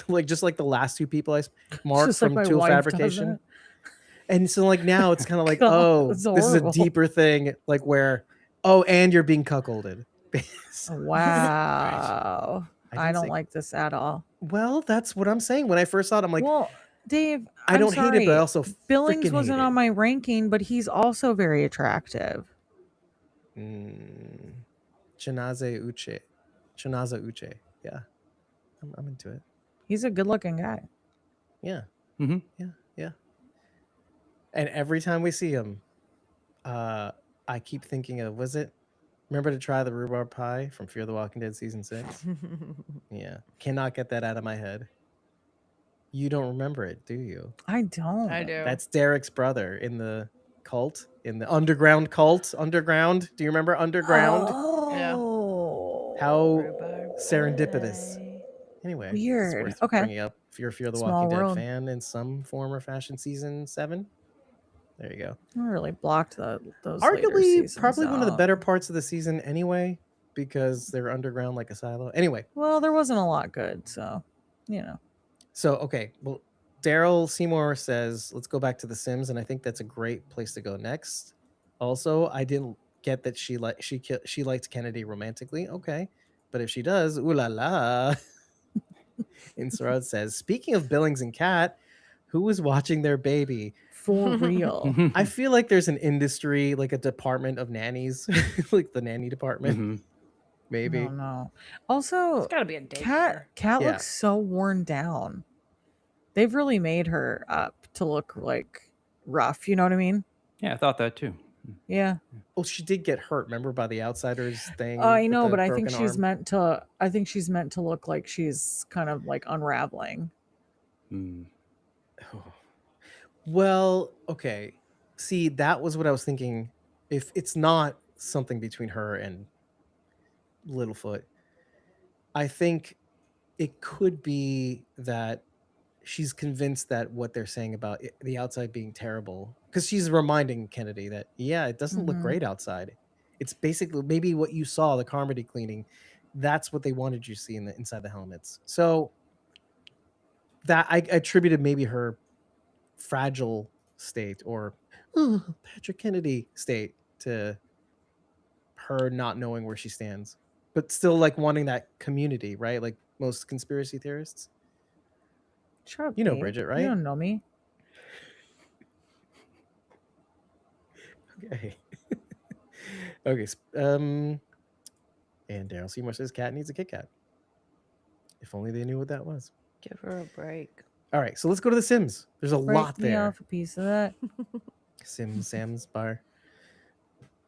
Like just like the last two people It's Mark just like from my Tool wife does Fabrication. it. And so like now it's kind of like, God, oh, that's this is a horrible. deeper thing, like where, oh, and you're being cuckolded. Wow. I don't like this at all. Well, that's what I'm saying. When I first saw it, I'm like, Well, Dave, I I'm don't hate it, but I sorry. also Billings freaking hate wasn't it. on my ranking, but he's also very attractive. Chinaze Uche. Chinaza Uche. Yeah. I'm into it. He's a good-looking guy. Yeah. Mhm. Yeah. Yeah. And every time we see him, I keep thinking of, remember to try the rhubarb pie from Fear the Walking Dead season 6? Yeah. Cannot get that out of my head. You don't remember it, do you? I don't. I do. That's Derek's brother in the cult, in the underground cult. Underground. Do you remember Underground? Oh. How Rhubarb serendipitous. pie. Anyway, it's Weird. worth Okay. bringing up if you're a Fear the Small Walking Dead world. fan in some form or fashion. Season 7. There you go. I really blocked those later Arguably, seasons probably one of the out. better parts of the season anyway, because they're underground like a silo. Anyway, Well, there wasn't a lot good, so so okay, well, Daryl Seymour says, let's go back to The Sims, and I think that's a great place to go next. Also, I didn't get that she liked Kennedy romantically. Okay, but if she does, ooh la la. Insarad says, speaking of Billings and Kat, who was watching their baby? for real. I feel like there's an industry, like a department of nannies, like the nanny department, Mhm. maybe. No, no. Also, It's got to be a Cat daycare. Yeah. looks so worn down. They've really made her up to look like rough. You know what I mean? Yeah, I thought that too. Yeah. Well, she did get hurt, remember, by the Outsiders thing. I with know, the but I think broken she's arm? meant to. I think she's meant to look like she's kind of like unraveling. Mm. Oh. Well, okay. See, that was what I was thinking. If it's not something between her and Littlefoot, I think it could be that she's convinced that what they're saying about the outside being terrible, because she's reminding Kennedy that, yeah, it doesn't look Mhm. great outside. It's basically maybe what you saw, the Carmody cleaning. That's what they wanted you to see inside the helmets. So that I attributed maybe her fragile state, or Patrick Kennedy state, to her not knowing where she stands, but still like wanting that community, right? Like most conspiracy theorists. Shut up, You know Dave. Bridget, You right? don't know me. Okay. Okay. And Daryl Seymour says Cat needs a Kit Kat. If only they knew what that was. Give her a break. All right, so let's go to The Sims. There's a lot Break me there. off a piece of that. Sam's bar.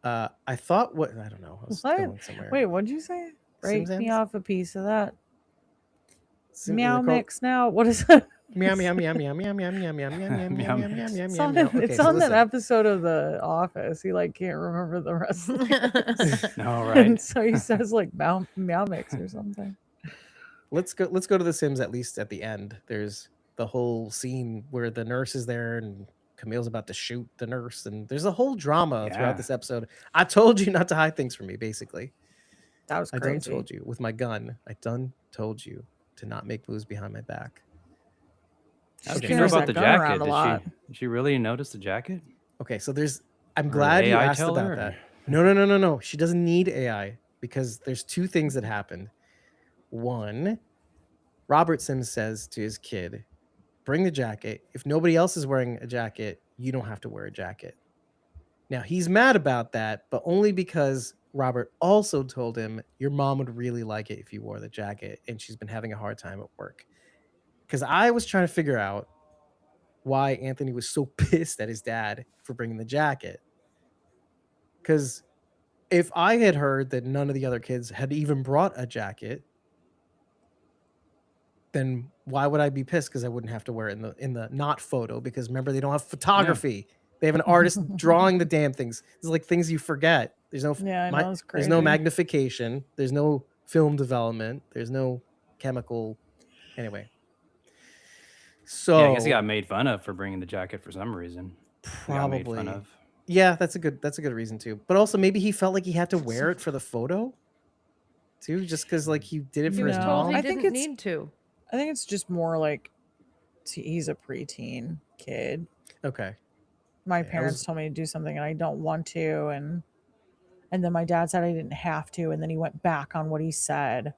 I thought I don't know. I was What? going somewhere. Wait, what'd you say? Break me Sims? off a piece of that. They're Meow called- mix now. What is that? Meow meow meow meow meow meow meow meow meow meow meow Meow meow mix. meow It's meow on, meow. it's Okay, on that listen. episode of The Office. He like can't remember the rest of the All And right. so he says like meow mix or something. Let's go to The Sims, at least at the end. There's the whole scene where the nurse is there and Camille's about to shoot the nurse, and there's a whole drama throughout Yeah. this episode. I told you not to hide things from me, basically. That was I done crazy. told you with my gun. I done told you to not make moves behind my back. How She did you know carries about that the gun around jacket? a lot. Did she really notice the jacket? Okay, so I'm Or glad you AI asked tell about her? that. No. She doesn't need AI because there's two things that happened. One, Robert Sims says to his kid, bring the jacket. If nobody else is wearing a jacket, you don't have to wear a jacket. Now, he's mad about that, but only because Robert also told him your mom would really like it if you wore the jacket, and she's been having a hard time at work. Because I was trying to figure out why Anthony was so pissed at his dad for bringing the jacket. Because if I had heard that none of the other kids had even brought a jacket, then why would I be pissed? Because I wouldn't have to wear it in the not photo. Because remember, they don't have photography. They have an artist drawing the damn things. It's like things you forget. There's no Yeah, I know, it's there's no crazy. magnification. There's no film development. There's no chemical. Anyway, so Yeah, I guess he got made fun of for bringing the jacket for some reason. He got made fun probably. of. Yeah, that's a good reason too. But also maybe he felt like he had to wear it for the photo too, just because like he did it He for was his told mom. he I think didn't it's- need to. I think it's just more like he's a preteen kid. Okay. My Yeah, I parents was- told me to do something and I don't want to, and then my dad said I didn't have to, and then he went back on what he said.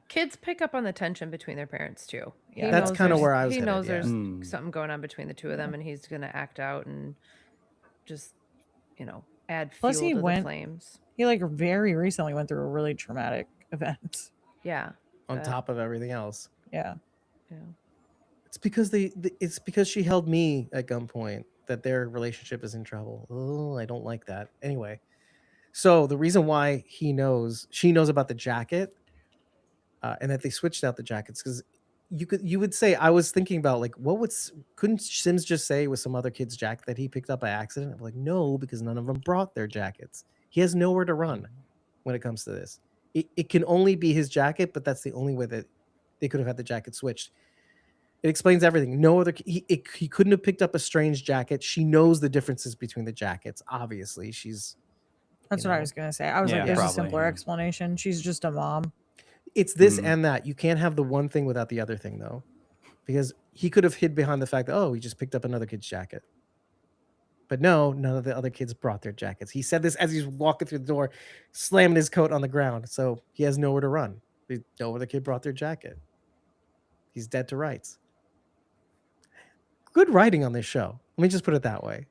Kids pick up on the tension between their parents too. Yeah. That's knows kinda there's- where I was He headed, knows yeah. there's Hmm. something going on between the two of them, and he's gonna act out and just, add Plus, fuel he to the went- flames. He like very recently went through a really traumatic event. Yeah. on that- top of everything else. Yeah. Yeah. It's because it's because she held me at gunpoint that their relationship is in trouble. Oh, I don't like that. Anyway, so the reason why she knows about the jacket, and that they switched out the jackets because you would say I was thinking about like couldn't Sims just say it was some other kid's jacket that he picked up by accident? I'm like, no, because none of them brought their jackets. He has nowhere to run when it comes to this. It can only be his jacket, but that's the only way that they could have had the jacket switched. It explains everything. No other he couldn't have picked up a strange jacket. She knows the differences between the jackets. Obviously, she's That's you what I know. was gonna say. I was Yeah, like, there's probably, a simpler yeah. explanation. She's just a mom. It's this Mhm. and that. You can't have the one thing without the other thing, though, because he could have hid behind the fact that he just picked up another kid's jacket. But no, none of the other kids brought their jackets. He said this as he's walking through the door, slamming his coat on the ground. So he has nowhere to run. No other kid brought their jacket. He's dead to rights. Good writing on this show. Let me just put it that way.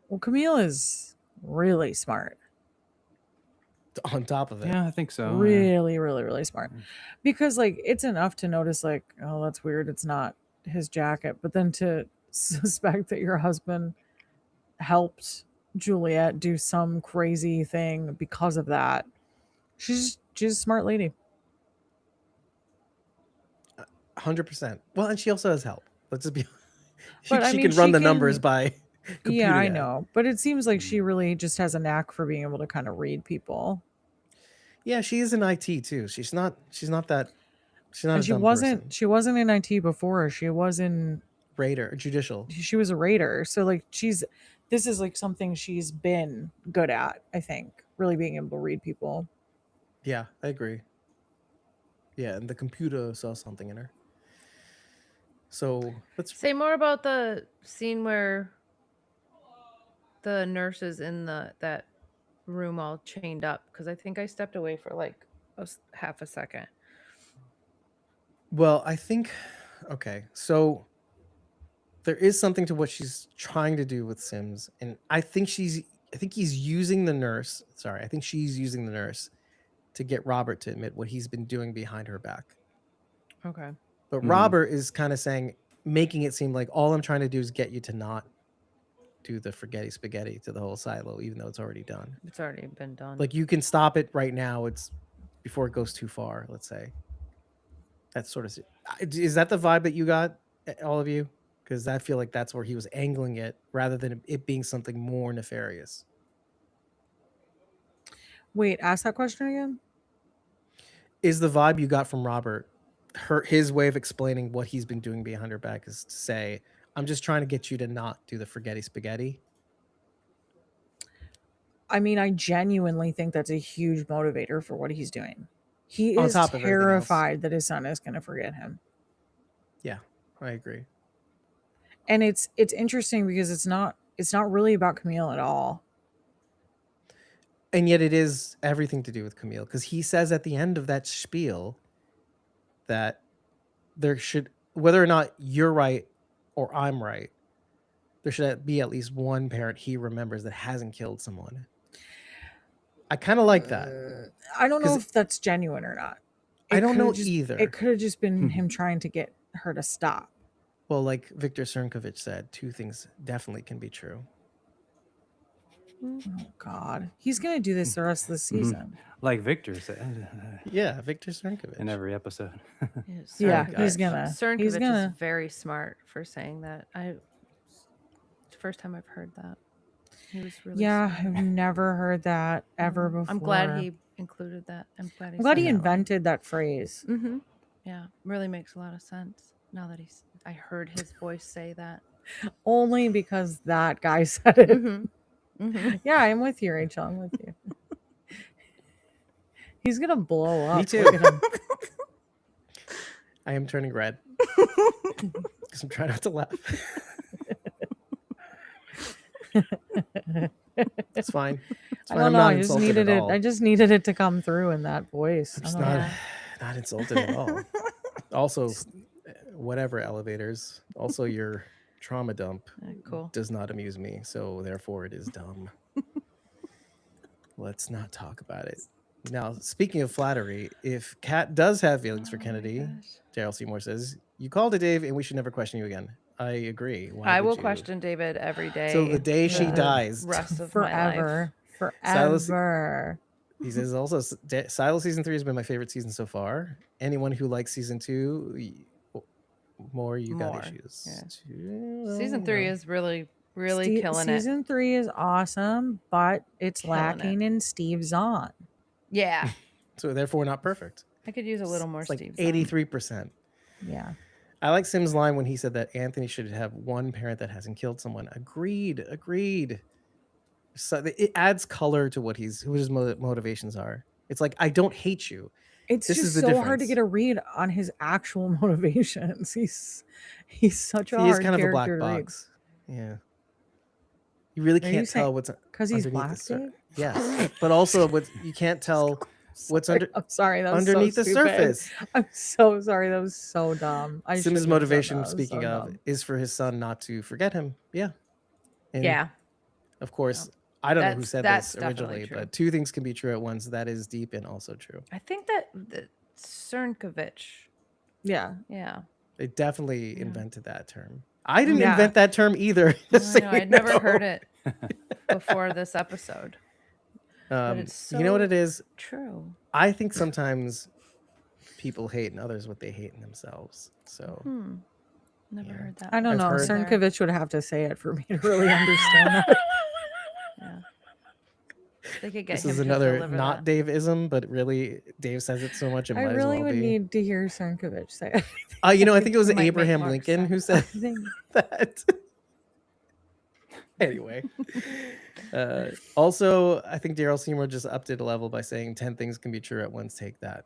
Well, Camille is really smart. On top of it. Yeah, I think so. yeah. Really, really, really smart. Because like it's enough to notice like, oh, that's weird. It's not his jacket. But then to suspect that your husband helped Juliette do some crazy thing because of that. She's a smart lady. 100%. Well, and she also has help. Let's just be. But, I she mean, can run she the numbers can- by. Yeah, I computer. know. But it seems like she really just has a knack for being able to kind of read people. Yeah, she is in IT too. She's not that. She's not And a she dumb wasn't person. she wasn't in IT before. She was in Raider, judicial. she was a raider. So like this is like something she's been good at, I think. Really being able to read people. Yeah, I agree. Yeah, and the computer saw something in her. So let's. Say more about the scene where the nurses in that room all chained up, because I think I stepped away for like half a second. Well, I think. Okay, so there is something to what she's trying to do with Sims, and I think he's using the nurse. Sorry, I think she's using the nurse to get Robert to admit what he's been doing behind her back. Okay. But Mhm. Robert is kind of making it seem like all I'm trying to do is get you to not do the Forghetti Spaghetti to the whole silo, even though it's already done. It's already been done. Like you can stop it right now. It's before it goes too far. Let's say. That's sort of. Is that the vibe that you got, all of you? Because I feel like that's where he was angling it, rather than it being something more nefarious. Wait, ask that question again. Is the vibe you got from Robert, his way of explaining what he's been doing behind her back is to say, I'm just trying to get you to not do the Forghetti Spaghetti? I mean, I genuinely think that's a huge motivator for what he's doing. He On is top of everything else. terrified that his son is going to forget him. Yeah, I agree. And it's interesting because it's not really about Camille at all. And yet it is everything to do with Camille, because he says at the end of that spiel that there should, whether or not you're right or I'm right, there should be at least one parent he remembers that hasn't killed someone. I kind of like that. I don't know 'Cause if that's genuine or not. I don't know just, either. It could have just been him trying to get her to stop. Well, like Viktor Cernkovich said, two things definitely can be true. Oh God, he's gonna do this the rest of the season. Like Victor said Yeah, Viktor Cernkovich. in every episode. Yeah, Cernkovich. he's gonna. Cernkovich He's gonna. is very smart for saying that. It's the first time I've heard that. He was really Yeah, smart. I've never heard that ever before. I'm glad he included that. I'm glad I'm glad said he that one. invented that phrase. Mm-hmm. Yeah, really makes a lot of sense now that I heard his voice say that. Only because that guy said it. Mm-hmm. Mm-hmm. Yeah, I'm with you, Rachel. I'm with you. He's gonna blow up. Me too. Look at him. I am turning red because I'm trying not to laugh. It's fine. It's I fine. don't I'm know. not I just insulted needed at it. all. I just needed it to come through in that voice. I'm I just don't know. not insulted at all. Also, whatever elevators. Also, your trauma dump Cool. does not amuse me, so therefore it is dumb. Let's not talk about it. Now, speaking of flattery, if Kat does have feelings for Oh my Kennedy, gosh. Daryl Seymour says, you called it, Dave, and we should never question you again. I agree. Why I would will you? question David every day. Till the day she the dies. Rest of my life. Forever. Silas- Forever. He says also, Silo season 3 has been my favorite season so far. Anyone who likes season 2 more, you got More, issues. yeah. Season 3 is really killing it. Season 3 is awesome, but it's Killing lacking in Steve Zahn. Yeah, so therefore not perfect. I could use a little more It's like Steve. 83%. Yeah. I like Sim's line when he said that Anthony should have one parent that hasn't killed someone. Agreed. So it adds color to what his motivations are. It's like, I don't hate you. It's This just is the so hard to difference. get a read on his actual motivations. He's such a He is hard kind of a black character to read. box. Yeah. You really Are you can't tell saying- what's Because he's underneath black, the sur- Dave? Yes, but also you can't tell what's Sorry, I'm sorry. That was underneath so the stupid. surface. I'm so sorry. That was so dumb. I Sim's shouldn't have done motivation, that. That was speaking so of, dumb. is for his son not to forget him. Yeah. And Yeah, of course, I don't know who That's- said that's this definitely originally, true. but two things can be true at once. That is deep and also true. I think that the Cernkovich. Yeah. Yeah, They definitely Yeah. invented that term. I didn't Yeah. invent that term either. I just so know, you I'd never know. heard it before this episode. it's You know what so it is? True. I think sometimes people hate in others what they hate in themselves. So Never Yeah. heard that. I don't I've know. heard- Cernkovich would have to say it for me to really understand that. Yeah. They could get this him is to another deliver not that. Dave-ism, but really Dave says it so much it I might really as well would be. need to hear Cernkovich say it. I think it was Might make Abraham more Lincoln who sense. said I think that. Anyway. Also, I think Daryl Seymour just upped it a level by saying 10 things can be true at once. Take that.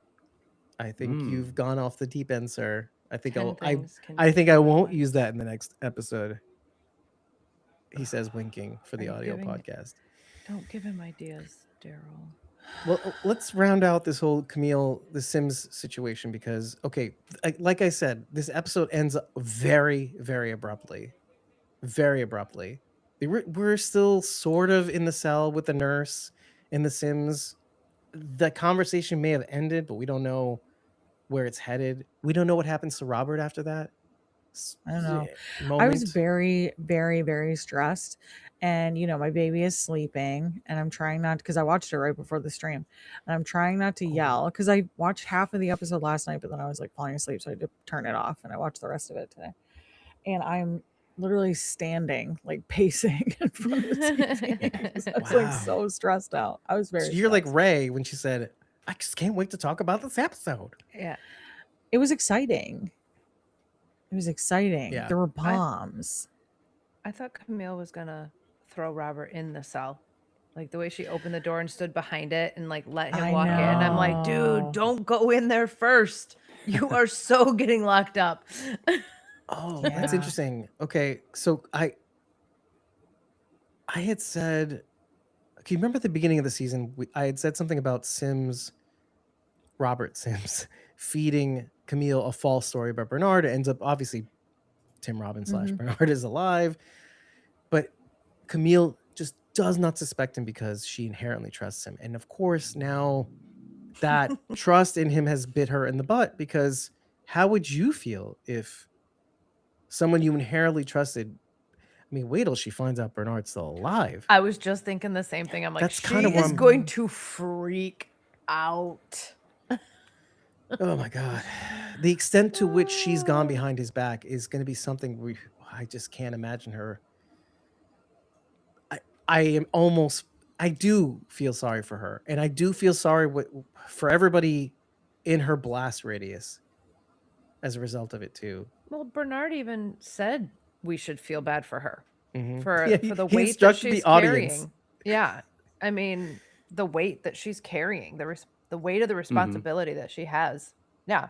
I think you've gone off the deep end, sir. I think 10 I things can I be think I true at won't once. use that in the next episode. He says winking for the Are you audio giving- podcast. Don't give him ideas, Daryl. Well, let's round out this whole Camille, the Sims situation because, okay, like I said, this episode ends very, very abruptly. Very abruptly. We're still sort of in the cell with the nurse and the Sims. The conversation may have ended, but we don't know where it's headed. We don't know what happens to Robert after that. I don't know. Moment. I was very, very, very stressed. And, my baby is sleeping and I'm trying not because I watched it right before the stream and I'm trying not to yell because I watched half of the episode last night, but then I was like falling asleep. So I had to turn it off and I watched the rest of it today. And I'm literally standing, like pacing in front of the TV. 'cause I was like Wow. so stressed out. I was very So you're like stressed. Ray when she said, I just can't wait to talk about this episode. Yeah. It was exciting. It was exciting. Yeah. There were bombs. I thought Camille was gonna throw Robert in the cell. Like the way she opened the door and stood behind it and like let him I walk in. I'm like, dude, know. don't go in there first. You are so getting locked up. Oh, that's Yeah. interesting. Okay, so I had said, can you remember at the beginning of the season? I had said something about Robert Sims, feeding Camille a false story about Bernard. It ends up obviously Tim Robbins / Bernard is alive, but Camille just does not suspect him because she inherently trusts him. And of course, now that trust in him has bit her in the butt, because how would you feel if someone you inherently trusted? I mean, wait till she finds out Bernard's still alive. I was just thinking the same thing. I'm like, That's she kind of where is I'm. going to freak out. Oh my God. The extent to which she's gone behind his back is going to be something I just can't imagine her. I do feel sorry for her. And I do feel sorry for everybody in her blast radius as a result of it too. Well, Bernard even said we should feel bad for her Yeah, for the he weight that instructed the she's audience. carrying. Yeah. I mean, the weight that she's carrying, the weight of the responsibility that she has. Yeah.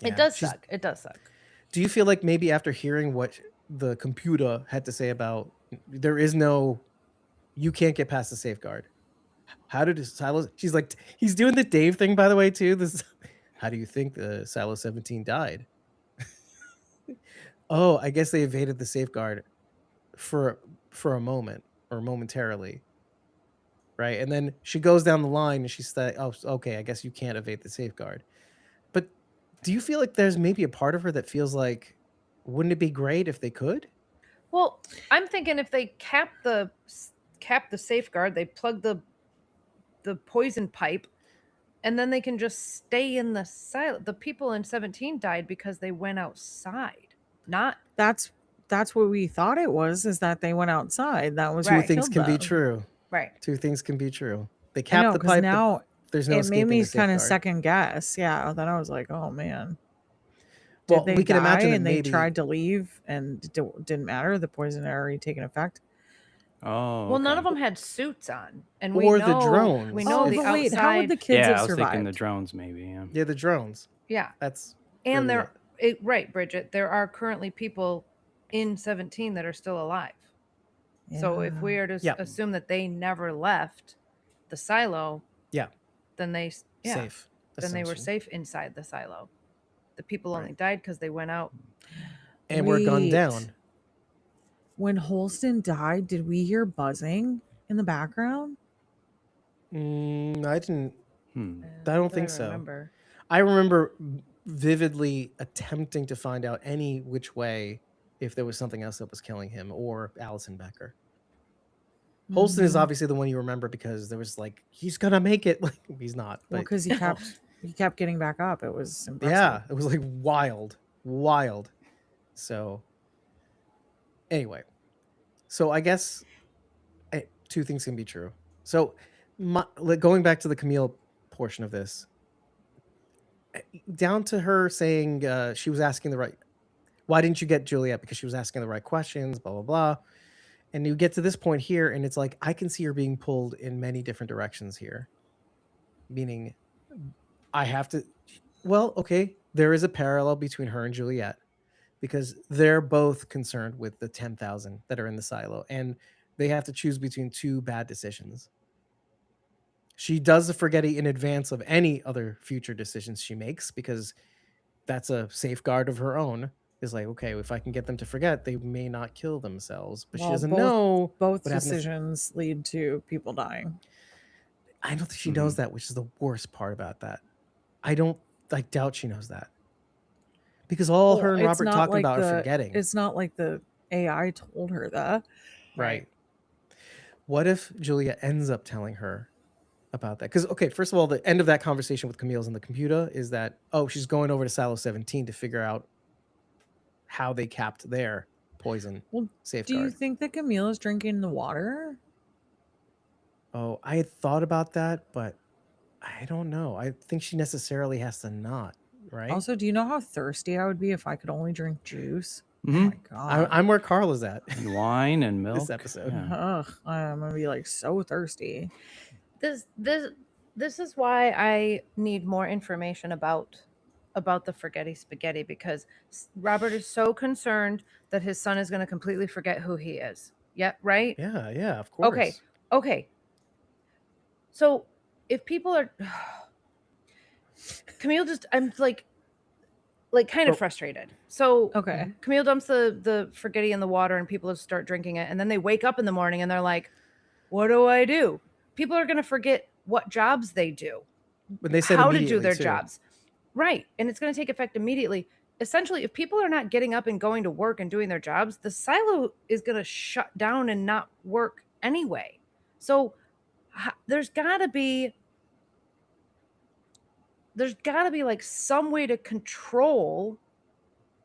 It does suck. It does suck. Do you feel like maybe after hearing what the computer had to say about you can't get past the safeguard? How did Silo? She's like, he's doing the Dave thing, by the way, too. How do you think the Silo 17 died? Oh, I guess they evaded the safeguard for a moment or momentarily, right? And then she goes down the line and she's like, oh, okay, I guess you can't evade the safeguard. But do you feel like there's maybe a part of her that feels like, wouldn't it be great if they could? Well, I'm thinking if they cap the safeguard, they plug the poison pipe, and then they can just stay in the silo. The people in 17 died because they went outside. Not That's what we thought it was, is that they went outside. That was Two what things killed can be them. true. right. Two things can be true. They I cap know, the because pipe. now There's no it made escaping me the kind of safeguard. second guess. Yeah. Then I was like, oh man. Well, Did they we can die imagine that and they maybe tried to leave and didn't matter? The poison had already taken effect. Oh, Well, none okay. of them had suits on, and Or the drones. We know Oh, the but outside. wait, how would the kids Yeah, have I was thinking the survived? drones, maybe. Yeah. Yeah, the drones. Yeah, That's and really right, Bridget. There are currently people in 17 that are still alive. So if we are to Yeah. assume that they never left the silo, Yeah. then Safe. then they were assumption. safe inside the silo. The people Right. only died because they went out. And we're gunned Wait. down. When Holston died, did we hear buzzing in the background? I didn't. I Not don't that think I so. remember. I remember vividly attempting to find out any which way if there was something else that was killing him or Allison Becker. Holston is obviously the one you remember because there was like, he's gonna make it. Like, he's not. Well, But because he kept getting back up. It was impressive. yeah, it was like wild. So anyway, so I guess two things can be true. So going back to the Camille portion of this, down to her saying she was asking the right, why didn't you get Juliette? Because she was asking the right questions, blah, blah, blah. And you get to this point here, and it's like, I can see her being pulled in many different directions here. Meaning, I have to, well, okay, there is a parallel between her and Juliette because they're both concerned with the 10,000 that are in the silo, and they have to choose between two bad decisions. She does the Forghetti in advance of any other future decisions she makes because that's a safeguard of her own. Is like, okay, if I can get them to forget, they may not kill themselves. But she doesn't know both what happens. decisions lead to people dying. I don't think she knows that, which is the worst part about that. I doubt she knows that. Because her and Robert talk about are forgetting. It's not like the AI told her that. Right. What if Julia ends up telling her about that? Because, okay, first of all, the end of that conversation with Camille's in the computer is that, she's going over to Silo 17 to figure out how they capped their poison safeguard. Do you think that Camille is drinking the water? Oh, I had thought about that, but I don't know. I think she necessarily has to not, right? Also, do you know how thirsty I would be if I could only drink juice? Oh Mhm. my god. I'm where Carl is at And wine and milk. this episode. Yeah. Ugh, I'm gonna be like so thirsty. This is why I need more information about the Forghetti Spaghetti, because Robert is so concerned that his son is going to completely forget who he is. Yeah, right? Yeah, of Okay. course. Okay. So if people are Camille just I'm like kind of frustrated. So Okay. Camille dumps the Forghetti in the water and people just start drinking it, and then they wake up in the morning and they're like, what do I do? People are going to forget what jobs they do, But they said how to do immediately their too. jobs. Right. And it's going to take effect immediately. Essentially, if people are not getting up and going to work and doing their jobs, the silo is going to shut down and not work anyway. So there's got to be like some way to control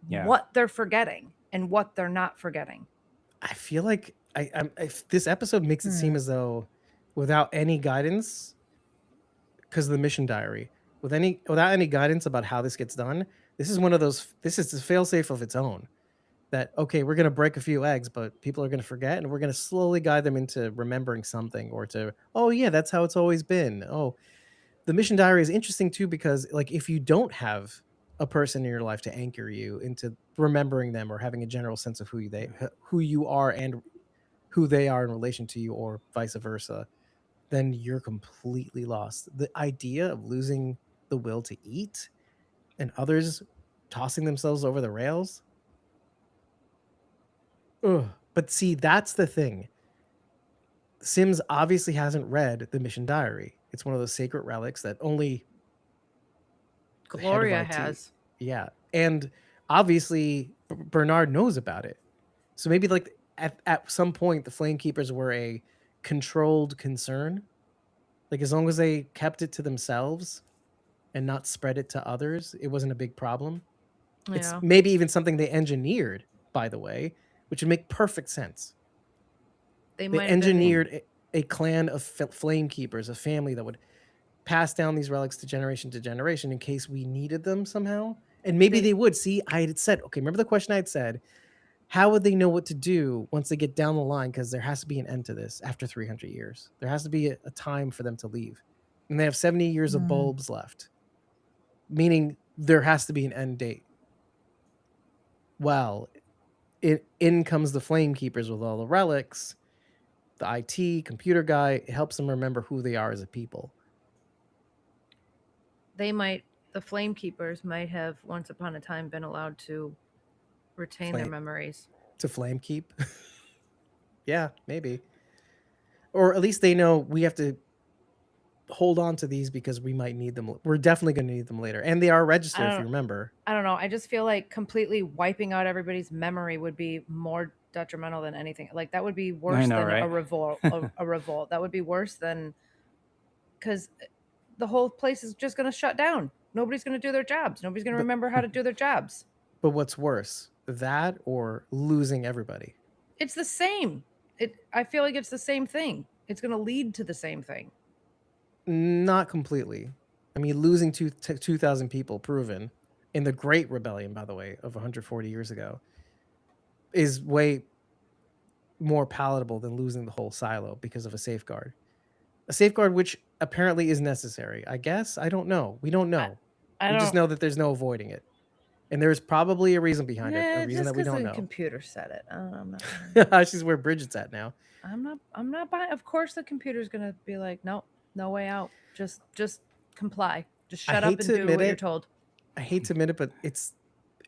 Yeah. what they're forgetting and what they're not forgetting. I feel like this episode makes it seem as though without any guidance, because of the mission diary, without any guidance about how this gets done, this is one of those. This is a failsafe of its own. That okay, we're gonna break a few eggs, but people are gonna forget, and we're gonna slowly guide them into remembering something, or to oh yeah, that's how it's always been. Oh, the mission diary is interesting too because like if you don't have a person in your life to anchor you into remembering them or having a general sense of who you are and who they are in relation to you or vice versa, then you're completely lost. The idea of losing the will to eat and others tossing themselves over the rails. Ugh. But see, that's the thing. Sims obviously hasn't read the mission diary. It's one of those sacred relics that only the head of Gloria IT. has. Yeah. And obviously Bernard knows about it. So maybe like at some point the Flame Keepers were a controlled concern. Like as long as they kept it to themselves and not spread it to others, it wasn't a big problem. It's Yeah. maybe even something they engineered, by the way, which would make perfect sense. They They might have been engineered a clan of Flame Keepers, a family that would pass down these relics to generation in case we needed them somehow. And maybe they would. See, I had said, okay, remember the question I had said? How would they know what to do once they get down the line? Because there has to be an end to this after 300 years. There has to be a time for them to leave. And they have 70 years of bulbs left, meaning there has to be an end date. Well, in comes the Flame Keepers with all the relics. The IT computer guy helps them remember who they are as a people. the Flame Keepers might have once upon a time been allowed to retain their memories. To flame keep? Yeah, maybe. Or at least they know we have to hold on to these because we might need them. We're definitely going to need them later. And they are registered, if you remember. I don't know. I just feel like completely wiping out everybody's memory would be more detrimental than anything. Like that would be worse than right? a revolt. A revolt. That would be worse than, because the whole place is just going to shut down. Nobody's going to do their jobs. Nobody's going to remember how to do their jobs. But what's worse, that or losing everybody? It's the same. I feel like it's the same thing. It's going to lead to the same thing. Not completely. I mean, losing 2,000 people proven in the Great Rebellion, by the way, of 140 years ago, is way more palatable than losing the whole silo because of a safeguard. A safeguard which apparently is necessary. I guess. I don't know. We don't know. We just know that there's no avoiding it. And there's probably a reason behind it. A reason that we don't know. The computer said it. I'm not. She's where Bridget's at now. I'm not buying. Of course, the computer's gonna be like, no way out. Just comply. Just shut up and do what you're told. I hate to admit it, but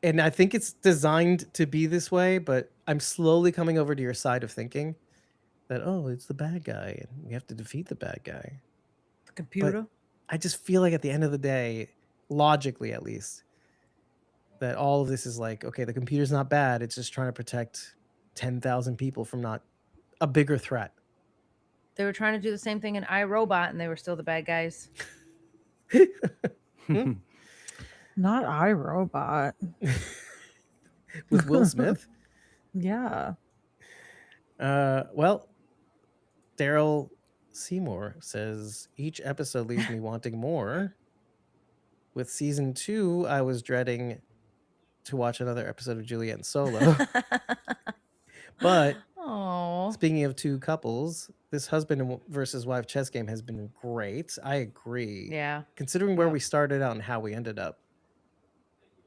and I think it's designed to be this way. But I'm slowly coming over to your side of thinking that it's the bad guy, and we have to defeat the bad guy. The computer. But I just feel like at the end of the day, logically at least, that all of this is like, okay, the computer's not bad. It's just trying to protect 10,000 people from not a bigger threat. They were trying to do the same thing in iRobot, and they were still the bad guys. Not iRobot. With Will Smith? Yeah. Well, Daryl Seymour says, each episode leaves me wanting more. With season 2, I was dreading to watch another episode of Juliette and Solo. But Oh, speaking of two couples, this husband versus wife chess game has been great. I agree. yeah. Considering where Yep. we started out and how we ended up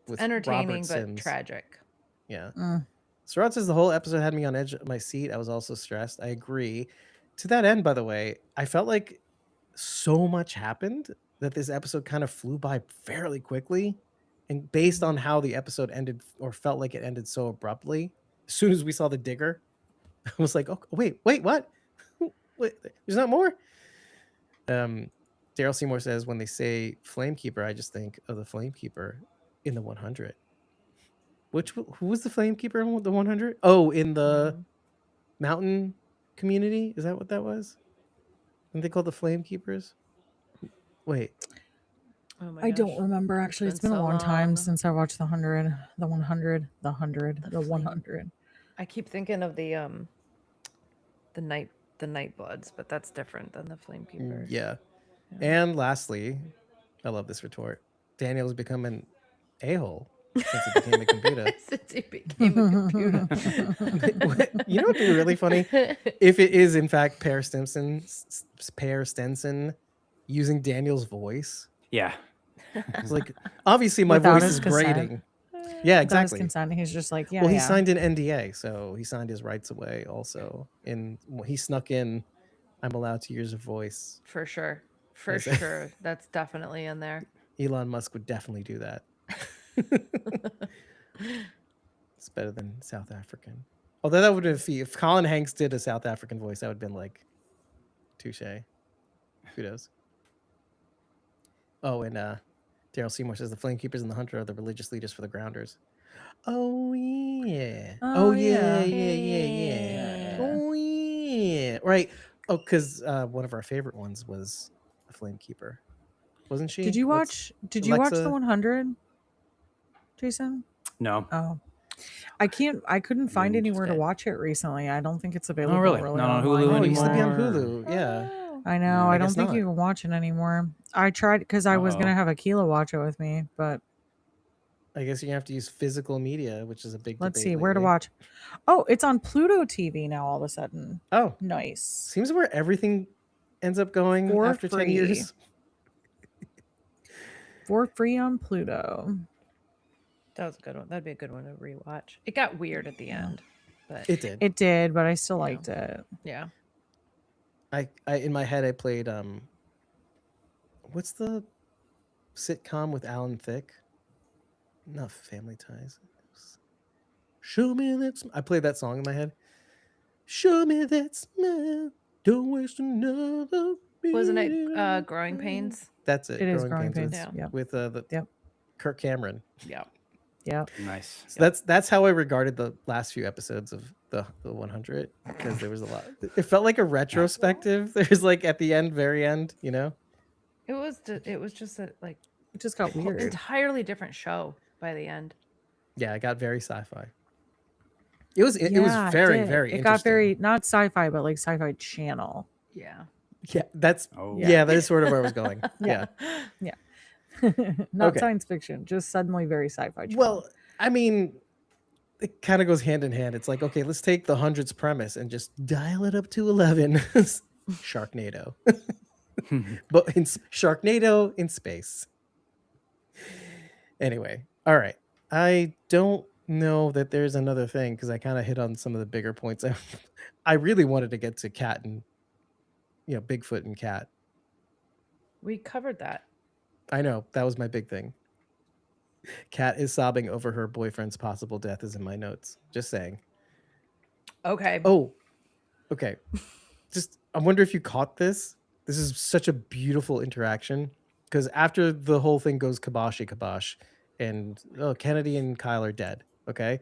with Entertaining Robert but Sims. tragic. Yeah. Mm. So Rod says the whole episode had me on edge of my seat. I was also stressed. I agree. To that end, by the way, I felt like so much happened that this episode kind of flew by fairly quickly. And based on how the episode ended, or felt like it ended so abruptly, as soon as we saw the digger, I was like, "Oh, wait, what? Wait, there's not more." Daryl Seymour says, "When they say Flamekeeper, I just think of the Flamekeeper in the 100." Who was the Flamekeeper in the 100? Oh, in the mountain community? Is that what that was? Didn't they call the Flamekeepers? Wait. Oh my I gosh. don't remember actually. It's been a so long time long. since I watched the 100, the 100, the 100, the 100. I keep thinking of the night bloods, but that's different than the Flamekeepers. Yeah. And lastly, I love this retort. Daniel's become an a-hole since it became a computer. Since he became a computer. You know what'd be really funny? If it is in fact Per Stenson using Daniel's voice. Yeah. It's like, obviously my Without voice his is consent. grating. Yeah, Without his exactly. consent, he's just like, yeah, Well, he yeah. signed an NDA, so he signed his rights away also. And he snuck in, I'm allowed to use a voice. For sure. For sure. That's definitely in there. Elon Musk would definitely do that. It's better than South African. Although that would have, if Colin Hanks did a South African voice, that would have been like, touche. Kudos. Oh, and Daryl Seymour says the Flamekeepers and the Hunter are the religious leaders for the Grounders. Oh, yeah. Oh, yeah. yeah. Oh, yeah. Right. Oh, because one of our favorite ones was the Flamekeeper. Wasn't she? Did you watch the Alexa? 100, Jason? No. Oh. I couldn't find anywhere to Okay. watch it recently. I don't think it's available. Oh, really? really Not on online Hulu Oh, it used to be on anymore? Hulu. Yeah. I know. I I don't guess think not. you can watch it anymore. I tried because I was gonna have Akila watch it with me, but I guess you have to use physical media, which is a big let's debate see where to lately. watch. Oh, it's on Pluto TV now. All of a sudden, Oh, nice. seems where everything ends up going For after 10 free. years. For free on Pluto. That was a good one. That'd be a good one to rewatch. It got weird at the end, but It did. It did, but I still liked it. yeah. I in my head I played what's the sitcom with Alan Thicke? Not Family Ties. Show me that I played that song in my head. Show me that smile. Don't waste another. Wasn't it Growing Pains? That's it. It is Growing Pains Pains. Yeah. Yep. with the Yep. Kirk Cameron. Yeah. Yep. Nice. So that's how I regarded the last few episodes of the 100, because there was a lot. It felt like a retrospective. There's like at the end, very end, you know. It was just a like It just got weird. entirely different show by the end. Yeah, it got very sci-fi. It was Yeah, very did. very. It got very interesting. not sci-fi, but like Sci-Fi Channel. Yeah. Yeah, that's Oh. yeah, that is sort of where I was going. Yeah. Not Okay. science fiction, just suddenly very Sci-Fi Channel. Well, I mean, it kind of goes hand in hand. It's like, okay, let's take the 100's premise and just dial it up to 11. Sharknado. But in Sharknado in space. Anyway, all right. I don't know that there's another thing because I kind of hit on some of the bigger points. I really wanted to get to Cat and Bigfoot and Cat. We covered that. I know, that was my big thing. Kat is sobbing over her boyfriend's possible death is in my notes. Just saying. Okay. Oh, okay. Just, I wonder if you caught this. This is such a beautiful interaction because after the whole thing goes kibosh, and Kennedy and Kyle are dead. Okay.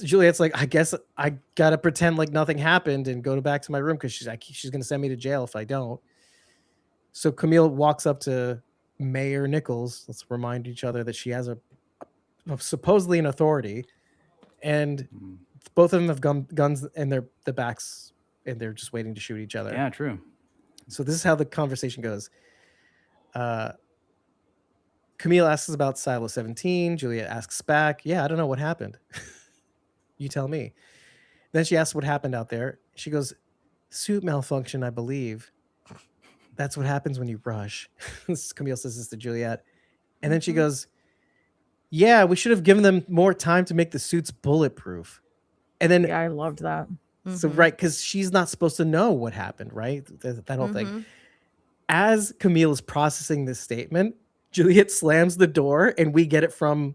Juliette's like, I guess I gotta pretend like nothing happened and go back to my room because she's gonna send me to jail if I don't. So Camille walks up to Mayor Nichols. Let's remind each other that she has a supposedly an authority, and both of them have guns in the backs, and they're just waiting to shoot each other. Yeah, true. So this is how the conversation goes. Camille asks about Silo 17. Juliette asks back, yeah, I don't know what happened. You tell me. Then she asks what happened out there. She goes, suit malfunction, I believe. That's what happens when you rush. Camille says this to Juliette. And then she goes, yeah, we should have given them more time to make the suits bulletproof. And then, Yeah, I loved that. so right, because she's not supposed to know what happened, right? That whole thing. As Camille is processing this statement, Juliette slams the door, and we get it from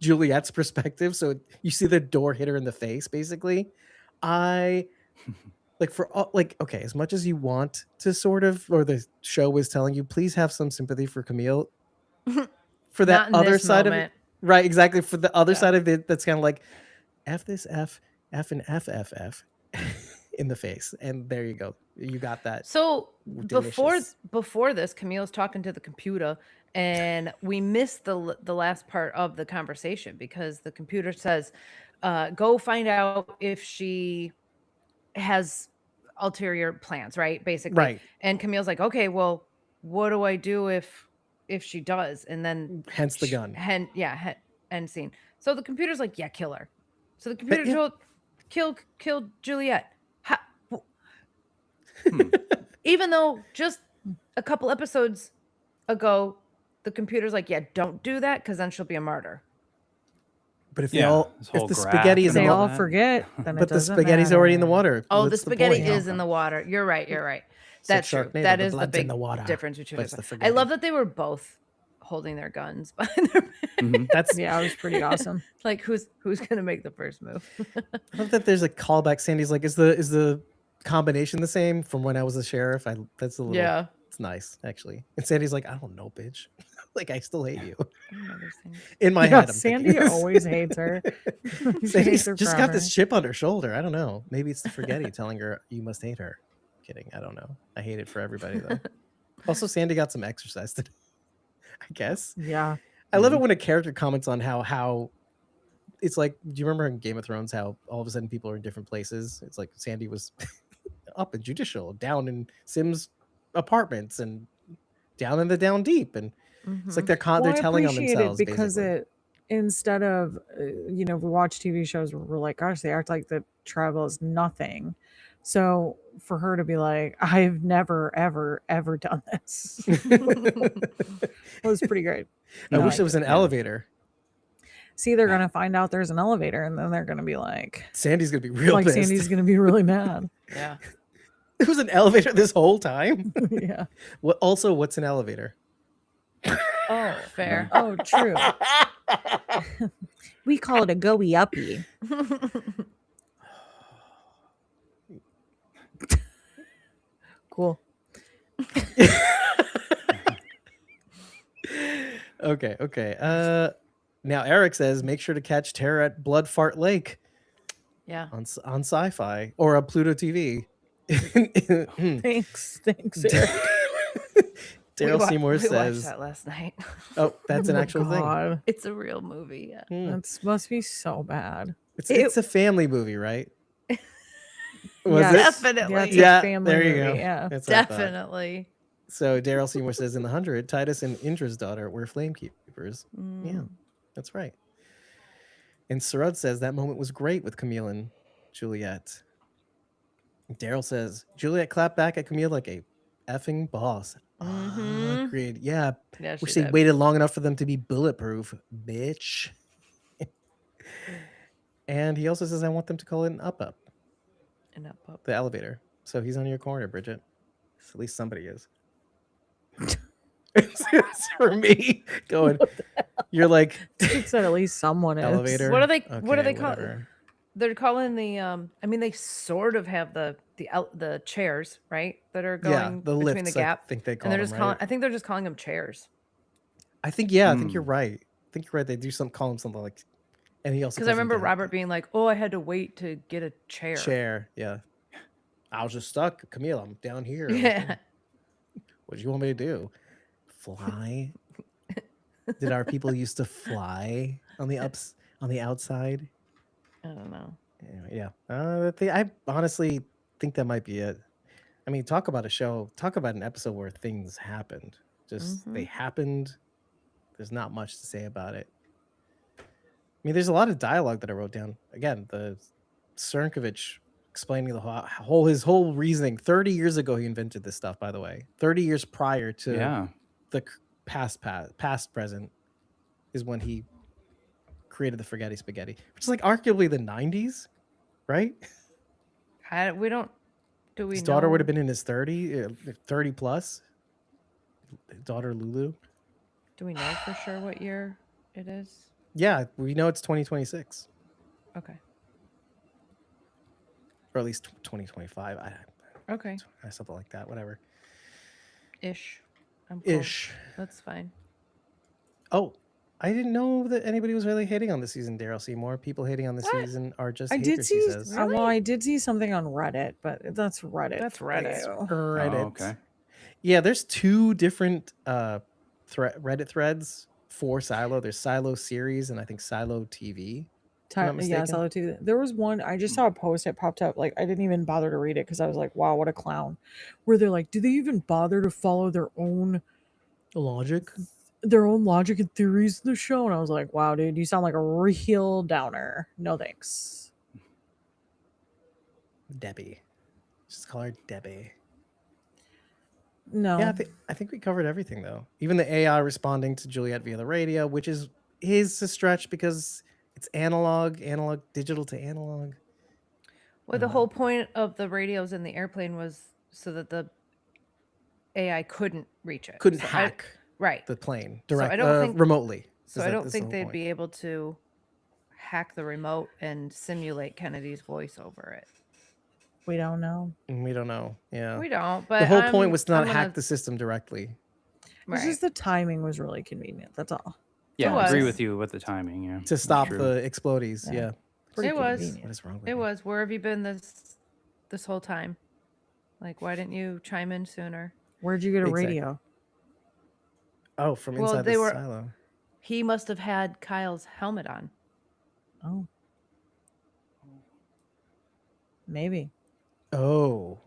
Juliette's perspective. So you see the door hit her in the face, basically. Okay, as much as you want to sort of, or the show was telling you, please have some sympathy for Camille. For that other side of it. Right, exactly. For the other side of it, that's kind of like, F this F and F in the face. And there you go. You got that. So delicious. before this, Camille's talking to the computer, and we missed the last part of the conversation because the computer says, go find out if she has ulterior plans, right? Basically. Right. And Camille's like, okay, well, what do I do if she does? And then hence the gun. End scene. So the computer's like, yeah, kill her. So the computer killed Juliette. Even though just a couple episodes ago, the computer's like, yeah, don't do that because then she'll be a martyr. But if the spaghetti is they all forget, then but the spaghetti's already in the water. Oh, the spaghetti is in the water. You're right. That's true. That is the big difference between the I love that they were both holding their guns behind their back. It was pretty awesome. Like who's gonna make the first move? I love that there's a callback. Sandy's like, is the combination the same from when I was a sheriff? That's a little it's nice actually. And Sandy's like, I don't know, bitch. Like I still hate you. In my head, Sandy always hates her. Sandy's just got this chip on her shoulder. I don't know. Maybe it's the Forghetti telling her you must hate her. Kidding. I don't know. I hate it for everybody though. Also, Sandy got some exercise today, I guess. Yeah. I love it when a character comments on how it's like, do you remember in Game of Thrones how all of a sudden people are in different places? It's like Sandy was up in Judicial, down in Sim's apartments, and down in the Down Deep, and it's like they're telling on themselves because basically. Instead of we watch TV shows where we're like, gosh, they act like the travel is nothing. So for her to be like, I've never ever done this, it was pretty great. I wish there was an elevator. See, they're gonna find out there's an elevator, and then they're gonna be like, Sandy's gonna be real pissed. Sandy's gonna be really mad. Yeah. There was an elevator this whole time. Yeah. What's an elevator? Oh, fair. Oh, true. We call it a goey uppy. Cool. Okay. Now Eric says, make sure to catch Tara at Blood Fart Lake. Yeah. On Sci-Fi or Pluto TV. Thanks, Eric. Daryl Seymour we says watched that last night. Oh, that's an actual thing. It's a real movie. Yeah. That must be so bad. It's a family movie, right? Definitely. Yeah, family there you movie, go. Yeah. That's definitely. So Daryl Seymour says in the 100, Titus and Indra's daughter were flame keepers. Yeah, that's right. And Sarad says that moment was great with Camille and Juliette. Daryl says Juliette clapped back at Camille like a effing boss. Agreed. Yeah. Wish they waited long enough for them to be bulletproof, bitch. And he also says, I want them to call it an up. An up. The elevator. So he's on your corner, Bridget. At least somebody is. It's for me going. You're like. It said at least someone elevator. is. What are they? Okay, what are they calling? They're calling the. I mean, they sort of have the chairs, right? That are going the between lifts, the gap. I think they call and they're them, just right? calling. I think they're just calling them chairs. I think I think you're right. They do call them something like. And he also because I remember Robert being like, "Oh, I had to wait to get a chair." Chair, yeah. I was just stuck, Camille. I'm down here. Yeah. What do you want me to do? Fly? Did our people used to fly on the outside? I don't know. Yeah. I honestly think that might be it. I mean, talk about an episode where things happened. Just they happened. There's not much to say about it. I mean, there's a lot of dialogue that I wrote down. Again, the Cernkovich explaining his whole reasoning. 30 years ago, he invented this stuff, by the way. 30 years prior to the past present is when he created the Forghetti Spaghetti, which is like arguably the 90s, right? His daughter would have been in his 30 plus. His daughter Lulu. Do we know for sure what year it is? Yeah, we know it's 2026. Okay. Or at least 2025. Okay. Something like that, whatever. Ish. Ish. That's fine. Oh, I didn't know that anybody was really hating on the season, Daryl Seymour. People hating on the season are just haters, he says. Really? Well, I did see something on Reddit, but that's Reddit. That's Reddit. Reddit. Oh, okay. Yeah, there's 2 different Reddit threads for Silo. There's Silo series and I think Silo TV. Yeah, Silo TV. There was one, I just saw a post that popped up. Like, I didn't even bother to read it because I was like, wow, what a clown. Where they're like, do they even bother to follow their own logic and theories in the show? And I was like, wow, dude, you sound like a real downer. No thanks. Debbie. Just call her Debbie. No. Yeah, I think we covered everything though. Even the AI responding to Juliette via the radio, which is a stretch because it's analog, digital to analog. Well, the whole point of the radios in the airplane was so that the AI couldn't reach it. Couldn't hack the plane remotely. So I don't think they'd be able to hack the remote and simulate Kennedy's voice over it. We don't know. We don't know. Yeah. We don't. But the whole point was to not hack the system directly. It's just the timing was really convenient. That's all. Yeah, I agree with you with the timing. Yeah. To stop the explodies. Yeah. It was. What is wrong with it was. Where have you been this whole time? Like, why didn't you chime in sooner? Where'd you get a radio? Oh, from inside the silo. He must have had Kyle's helmet on. Oh. Maybe. Oh,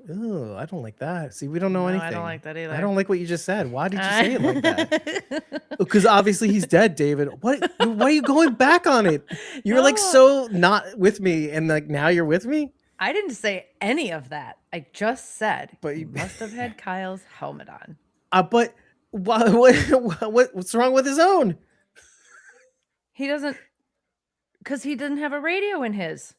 I don't like that. See, we don't know anything. I don't like that either. I don't like what you just said. Why did you say it like that? Because obviously he's dead, David. What? Why are you going back on it? You were like so not with me, and like now you're with me. I didn't say any of that. I just said, but you must have had Kyle's helmet on. But what's wrong with his own? He doesn't, because he didn't have a radio in his.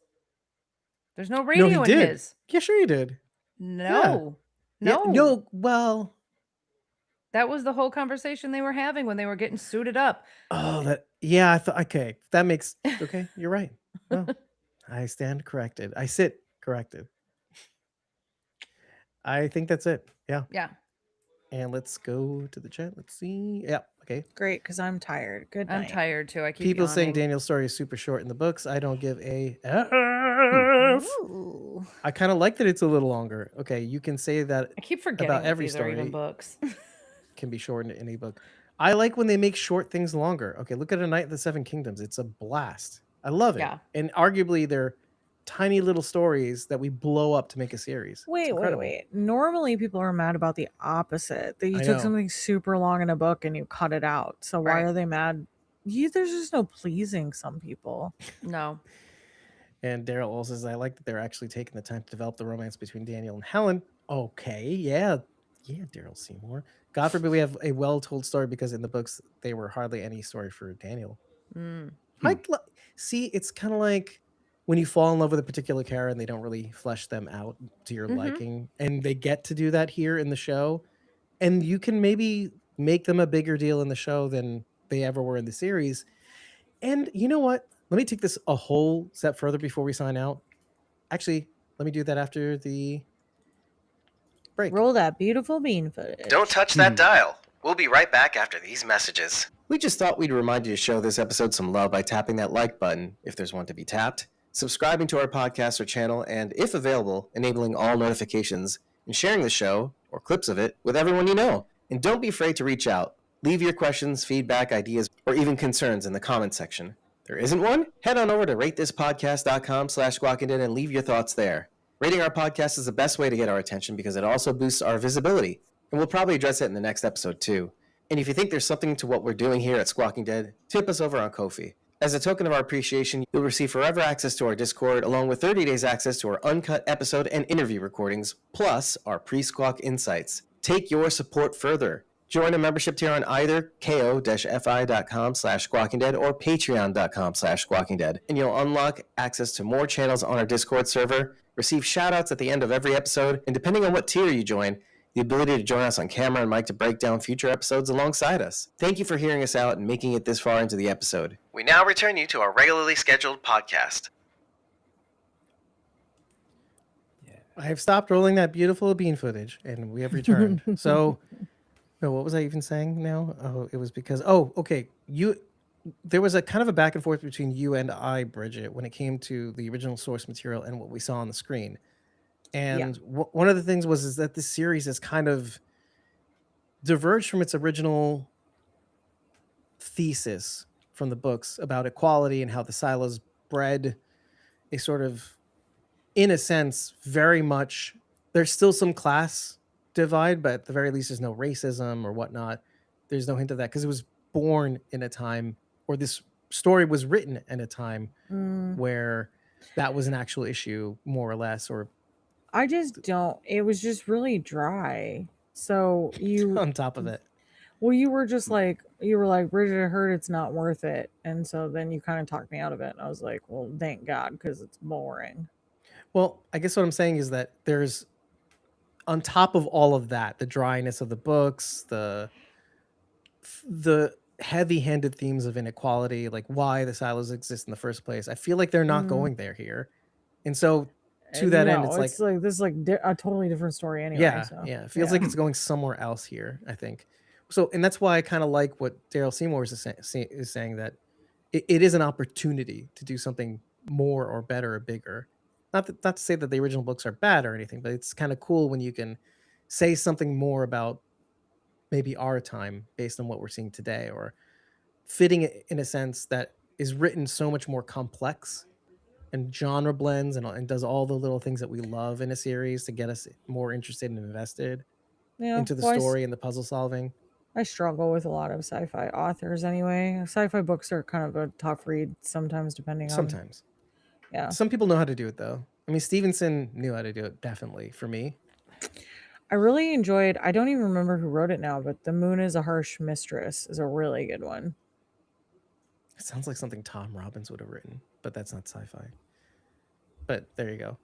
There's no radio in his. Yeah, sure he did. No. Yeah. No. Well, that was the whole conversation they were having when they were getting suited up. Oh, I thought, okay, that makes, okay, you're right. Well, I stand corrected. I sit corrected. I think that's it. Yeah. Yeah. And let's go to the chat. Let's see. Yeah. Okay. Great, because I'm tired. Good night. I'm tired too. I keep people yawning. saying Daniel's story is super short in the books. I don't give a F. I kind of like that it's a little longer. Okay, you can say that. I keep forgetting about every these story. Are even books can be shortened in a book. I like when they make short things longer. Okay, look at A Night of the Seven Kingdoms. It's a blast. I love it. Yeah. And arguably they're tiny little stories that we blow up to make a series. Wait. Normally people are mad about the opposite. That you took something super long in a book and you cut it out. So why are they mad? There's just no pleasing some people. No. And Daryl also says, I like that they're actually taking the time to develop the romance between Daniel and Helen. Okay, yeah, Daryl Seymour. God forbid we have a well-told story because in the books, they were hardly any story for Daniel. See, it's kind of like when you fall in love with a particular character and they don't really flesh them out to your liking, and they get to do that here in the show, and you can maybe make them a bigger deal in the show than they ever were in the series. And you know what? Let me take this a whole step further before we sign out. Actually, let me do that after the break. Roll that beautiful bean footage. Don't touch that dial. We'll be right back after these messages. We just thought we'd remind you to show this episode some love by tapping that like button, if there's one to be tapped, subscribing to our podcast or channel, and if available, enabling all notifications, and sharing the show, or clips of it, with everyone you know. And don't be afraid to reach out. Leave your questions, feedback, ideas, or even concerns in the comments section. There isn't one? Head on over to ratethispodcast.com/Guackendin and leave your thoughts there. Rating our podcast is the best way to get our attention because it also boosts our visibility. And we'll probably address it in the next episode too. And if you think there's something to what we're doing here at Squawking Dead, tip us over on Ko-fi. As a token of our appreciation, you'll receive forever access to our Discord, along with 30 days access to our uncut episode and interview recordings, plus our pre-squawk insights. Take your support further. Join a membership tier on either ko-fi.com/squawkingdead or patreon.com/squawkingdead, and you'll unlock access to more channels on our Discord server, receive shoutouts at the end of every episode, and depending on what tier you join, the ability to join us on camera and mic to break down future episodes alongside us. Thank you for hearing us out and making it this far into the episode. We now return you to our regularly scheduled podcast. I have stopped rolling that beautiful bean footage, and we have returned. So, no, what was I even saying now? Oh, it was because, okay. There was a kind of a back and forth between you and I, Bridget, when it came to the original source material and what we saw on the screen. And one of the things is that this series has kind of diverged from its original thesis from the books about equality and how the silos bred a sort of, in a sense, very much, there's still some class divide, but at the very least there's no racism or whatnot. There's no hint of that because it was born in a time, or this story was written in a time where that was an actual issue, more or less, or I just don't. It was just really dry. So you on top of it. Well, you were like, Bridget, I heard it's not worth it. And so then you kind of talked me out of it. And I was like, well, thank God, because it's boring. Well, I guess what I'm saying is that there's, on top of all of that, the dryness of the books, the heavy-handed themes of inequality, like why the silos exist in the first place. I feel like they're not going there here. And so to that end, it's like this is like a totally different story anyway. Yeah, so. yeah. It feels like it's going somewhere else here, I think. So, and that's why I kind of like what Daryl Seymour is saying, that it is an opportunity to do something more or better or bigger. Not to say that the original books are bad or anything, but it's kind of cool when you can say something more about maybe our time based on what we're seeing today, or fitting it in a sense that is written so much more complex and genre blends and does all the little things that we love in a series to get us more interested and invested into the story and the puzzle solving. I struggle with a lot of sci-fi authors anyway. Sci-fi books are kind of a tough read sometimes, depending on... Sometimes. Yeah. Some people know how to do it, though. I mean, Stevenson knew how to do it, definitely, for me. I really enjoyed... I don't even remember who wrote it now, but The Moon is a Harsh Mistress is a really good one. It sounds like something Tom Robbins would have written, but that's not sci-fi. But there you go.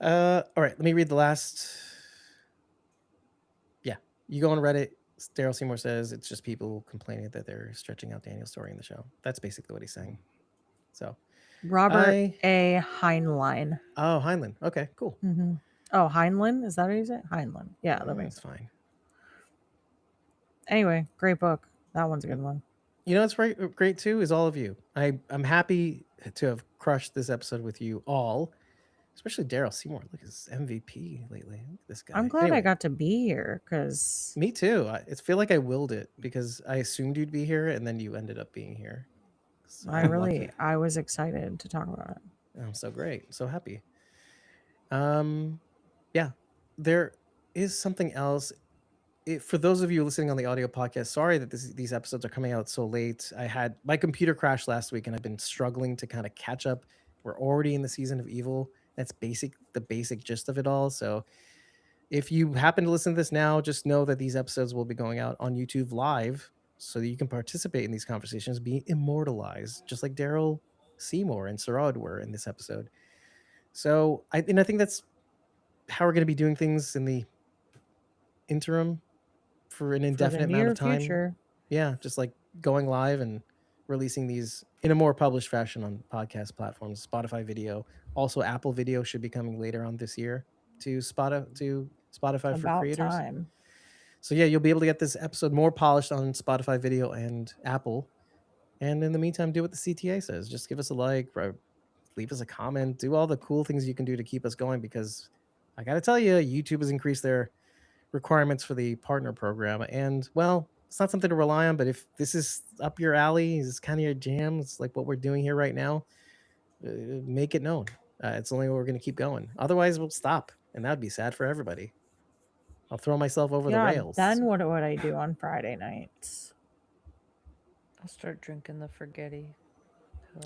All right, let me read the last... Yeah, you go on Reddit. Daryl Seymour says it's just people complaining that they're stretching out Daniel's story in the show. That's basically what he's saying. So, Robert A. Heinlein. Oh, Heinlein. Okay, cool. Mm-hmm. Oh, Heinlein? Is that how you say it? Heinlein. Yeah, that makes fine. Anyway, great book. That one's a good one. You know what's great too is all of you. I'm happy to have crushed this episode with you all, especially Daryl Seymour. Look at his MVP lately. Look at this guy. I'm glad I got to be here because... Me too. I feel like I willed it because I assumed you'd be here and then you ended up being here. So I was excited to talk about it. I'm so great. So happy. Yeah, there is something else. For those of you listening on the audio podcast, sorry that these episodes are coming out so late. I had my computer crashed last week and I've been struggling to kind of catch up. We're already in the season of Evil. That's the basic gist of it all. So if you happen to listen to this now, just know that these episodes will be going out on YouTube live so that you can participate in these conversations, be immortalized, just like Daryl Seymour and Sarad were in this episode. So I think that's how we're going to be doing things in the interim for an indefinite amount of time. Future. Yeah, just like going live and releasing these in a more published fashion on podcast platforms, Spotify video. Also, Apple Video should be coming later on this year to Spotify for creators. Time. So yeah, you'll be able to get this episode more polished on Spotify Video and Apple. And in the meantime, do what the CTA says. Just give us a like, leave us a comment, do all the cool things you can do to keep us going, because I got to tell you, YouTube has increased their requirements for the partner program. And well, it's not something to rely on, but if this is up your alley, it's kind of your jam, it's like what we're doing here right now, make it known. It's only way we're going to keep going. Otherwise, we'll stop. And that would be sad for everybody. I'll throw myself over the Yeah, rails. then what would I do on Friday nights? I'll start drinking the Forghetti.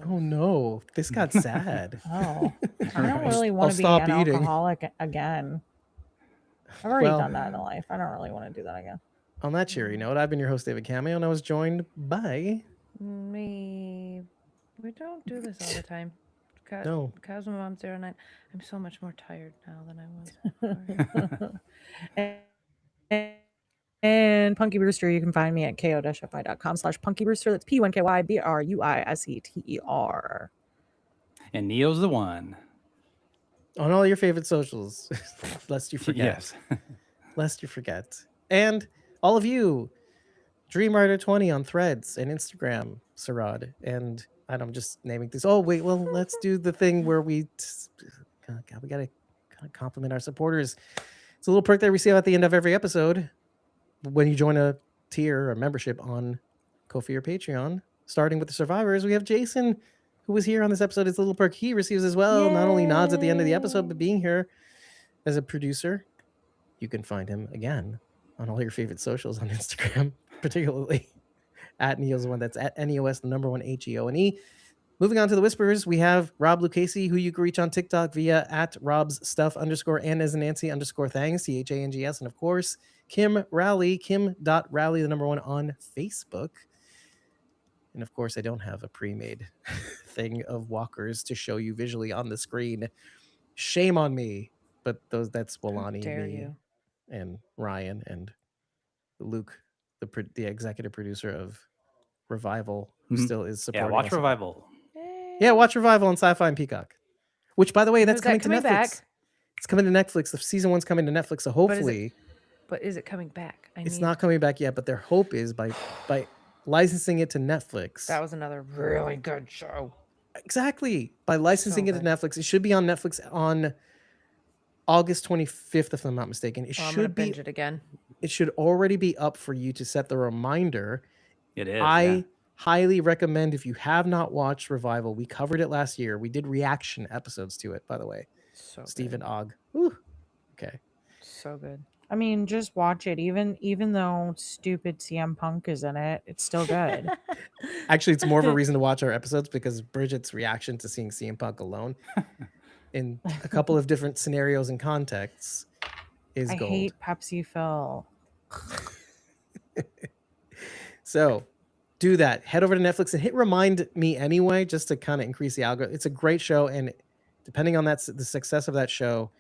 Oh no, this got sad. Oh, I don't Right. really want I'll to be stop an eating. alcoholic again. I've already Well, done that in life. I don't really want to do that again. on that cheery note, I've been your host, David Camille, and I was joined by... Me. We don't do this all the time. No. Cosmo Mom 09. I'm so much more tired now than I was before. And Punky Brewster, you can find me at ko-fi.com/Punky Brewster. That's PUNKYBRUISETER. And Neo's the one. On all your favorite socials, lest you forget. Yes. Lest you forget. And all of you, DreamWriter20 on Threads and Instagram, Sarad. And I'm just naming things. Oh, wait, well, let's do the thing where we got to compliment our supporters. It's a little perk that we receive at the end of every episode when you join a tier or membership on Ko-fi or Patreon. Starting with the survivors, we have Jason, who was here on this episode. His little perk he receives as well. Not only nods at the end of the episode, but being here as a producer. You can find him again on all your favorite socials on Instagram, particularly at Neo's the one. That's at NEOS, the number one HEONE. Moving on to the Whisperers, we have Rob Lucchese, who you can reach on TikTok via at Rob's_stuff_ and as Nancy _thangs, THANGS, and of course, Kim Rowley, Kim.Rowley, the number one on Facebook. And of course, I don't have a pre-made thing of walkers to show you visually on the screen. Shame on me. But that's Walani, dare me, you. and Ryan, and Luke, the executive producer of Revival, who still is Yeah, supporting watch us. Revival. Yeah, watch Revival on Sci-Fi and Peacock. Which, by the way, that's When's coming that to coming Netflix. back? It's coming to Netflix. The season 1's coming to Netflix, so hopefully But is it coming back? it's not coming back yet. But their hope is by licensing it to Netflix. That was another really good show. Exactly. By licensing So it to good. Netflix, it should be on Netflix on August 25th, if I'm not mistaken. It I'm gonna should be. binge it again. It should already be up for you to set the reminder. It is. I highly recommend, if you have not watched Revival, we covered it last year. We did reaction episodes to it, by the way. So Stephen good. Ogg. Whew. Okay. So good. I mean, just watch it. Even though stupid CM Punk is in it, it's still good. Actually, it's more of a reason to watch our episodes because Bridget's reaction to seeing CM Punk alone in a couple of different scenarios and contexts is I gold. hate Pepsi Phil. So do that. Head over to Netflix and hit remind me anyway, just to kind of increase the algorithm. It's a great show, and depending on the success of that show,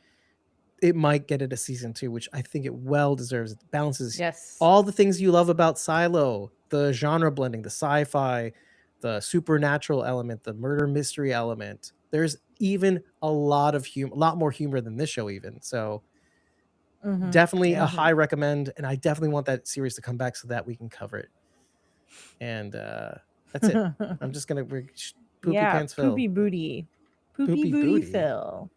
it might get it a season 2, which I think it well deserves. It balances all the things you love about Silo, the genre blending, the sci-fi, the supernatural element, the murder mystery element. There's even a lot more humor than this show even. So definitely a high recommend, and I definitely want that series to come back so that we can cover it. And that's it. I'm just gonna poopy pants Phil. Poopy booty. Poopy booty Phil.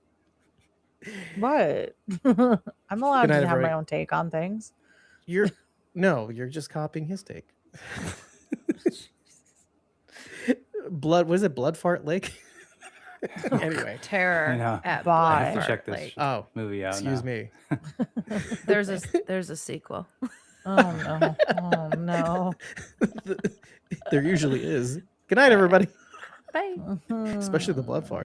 What? I'm allowed to have my own take on things. You're just copying his take. What is it? Blood Fart Lake? Anyway. Terror at I have to Blood check Fart this Lake. movie out. Excuse me. There's a sequel. Oh no. Oh no. There usually is. Good night, everybody. Bye. Especially the Blood Fart.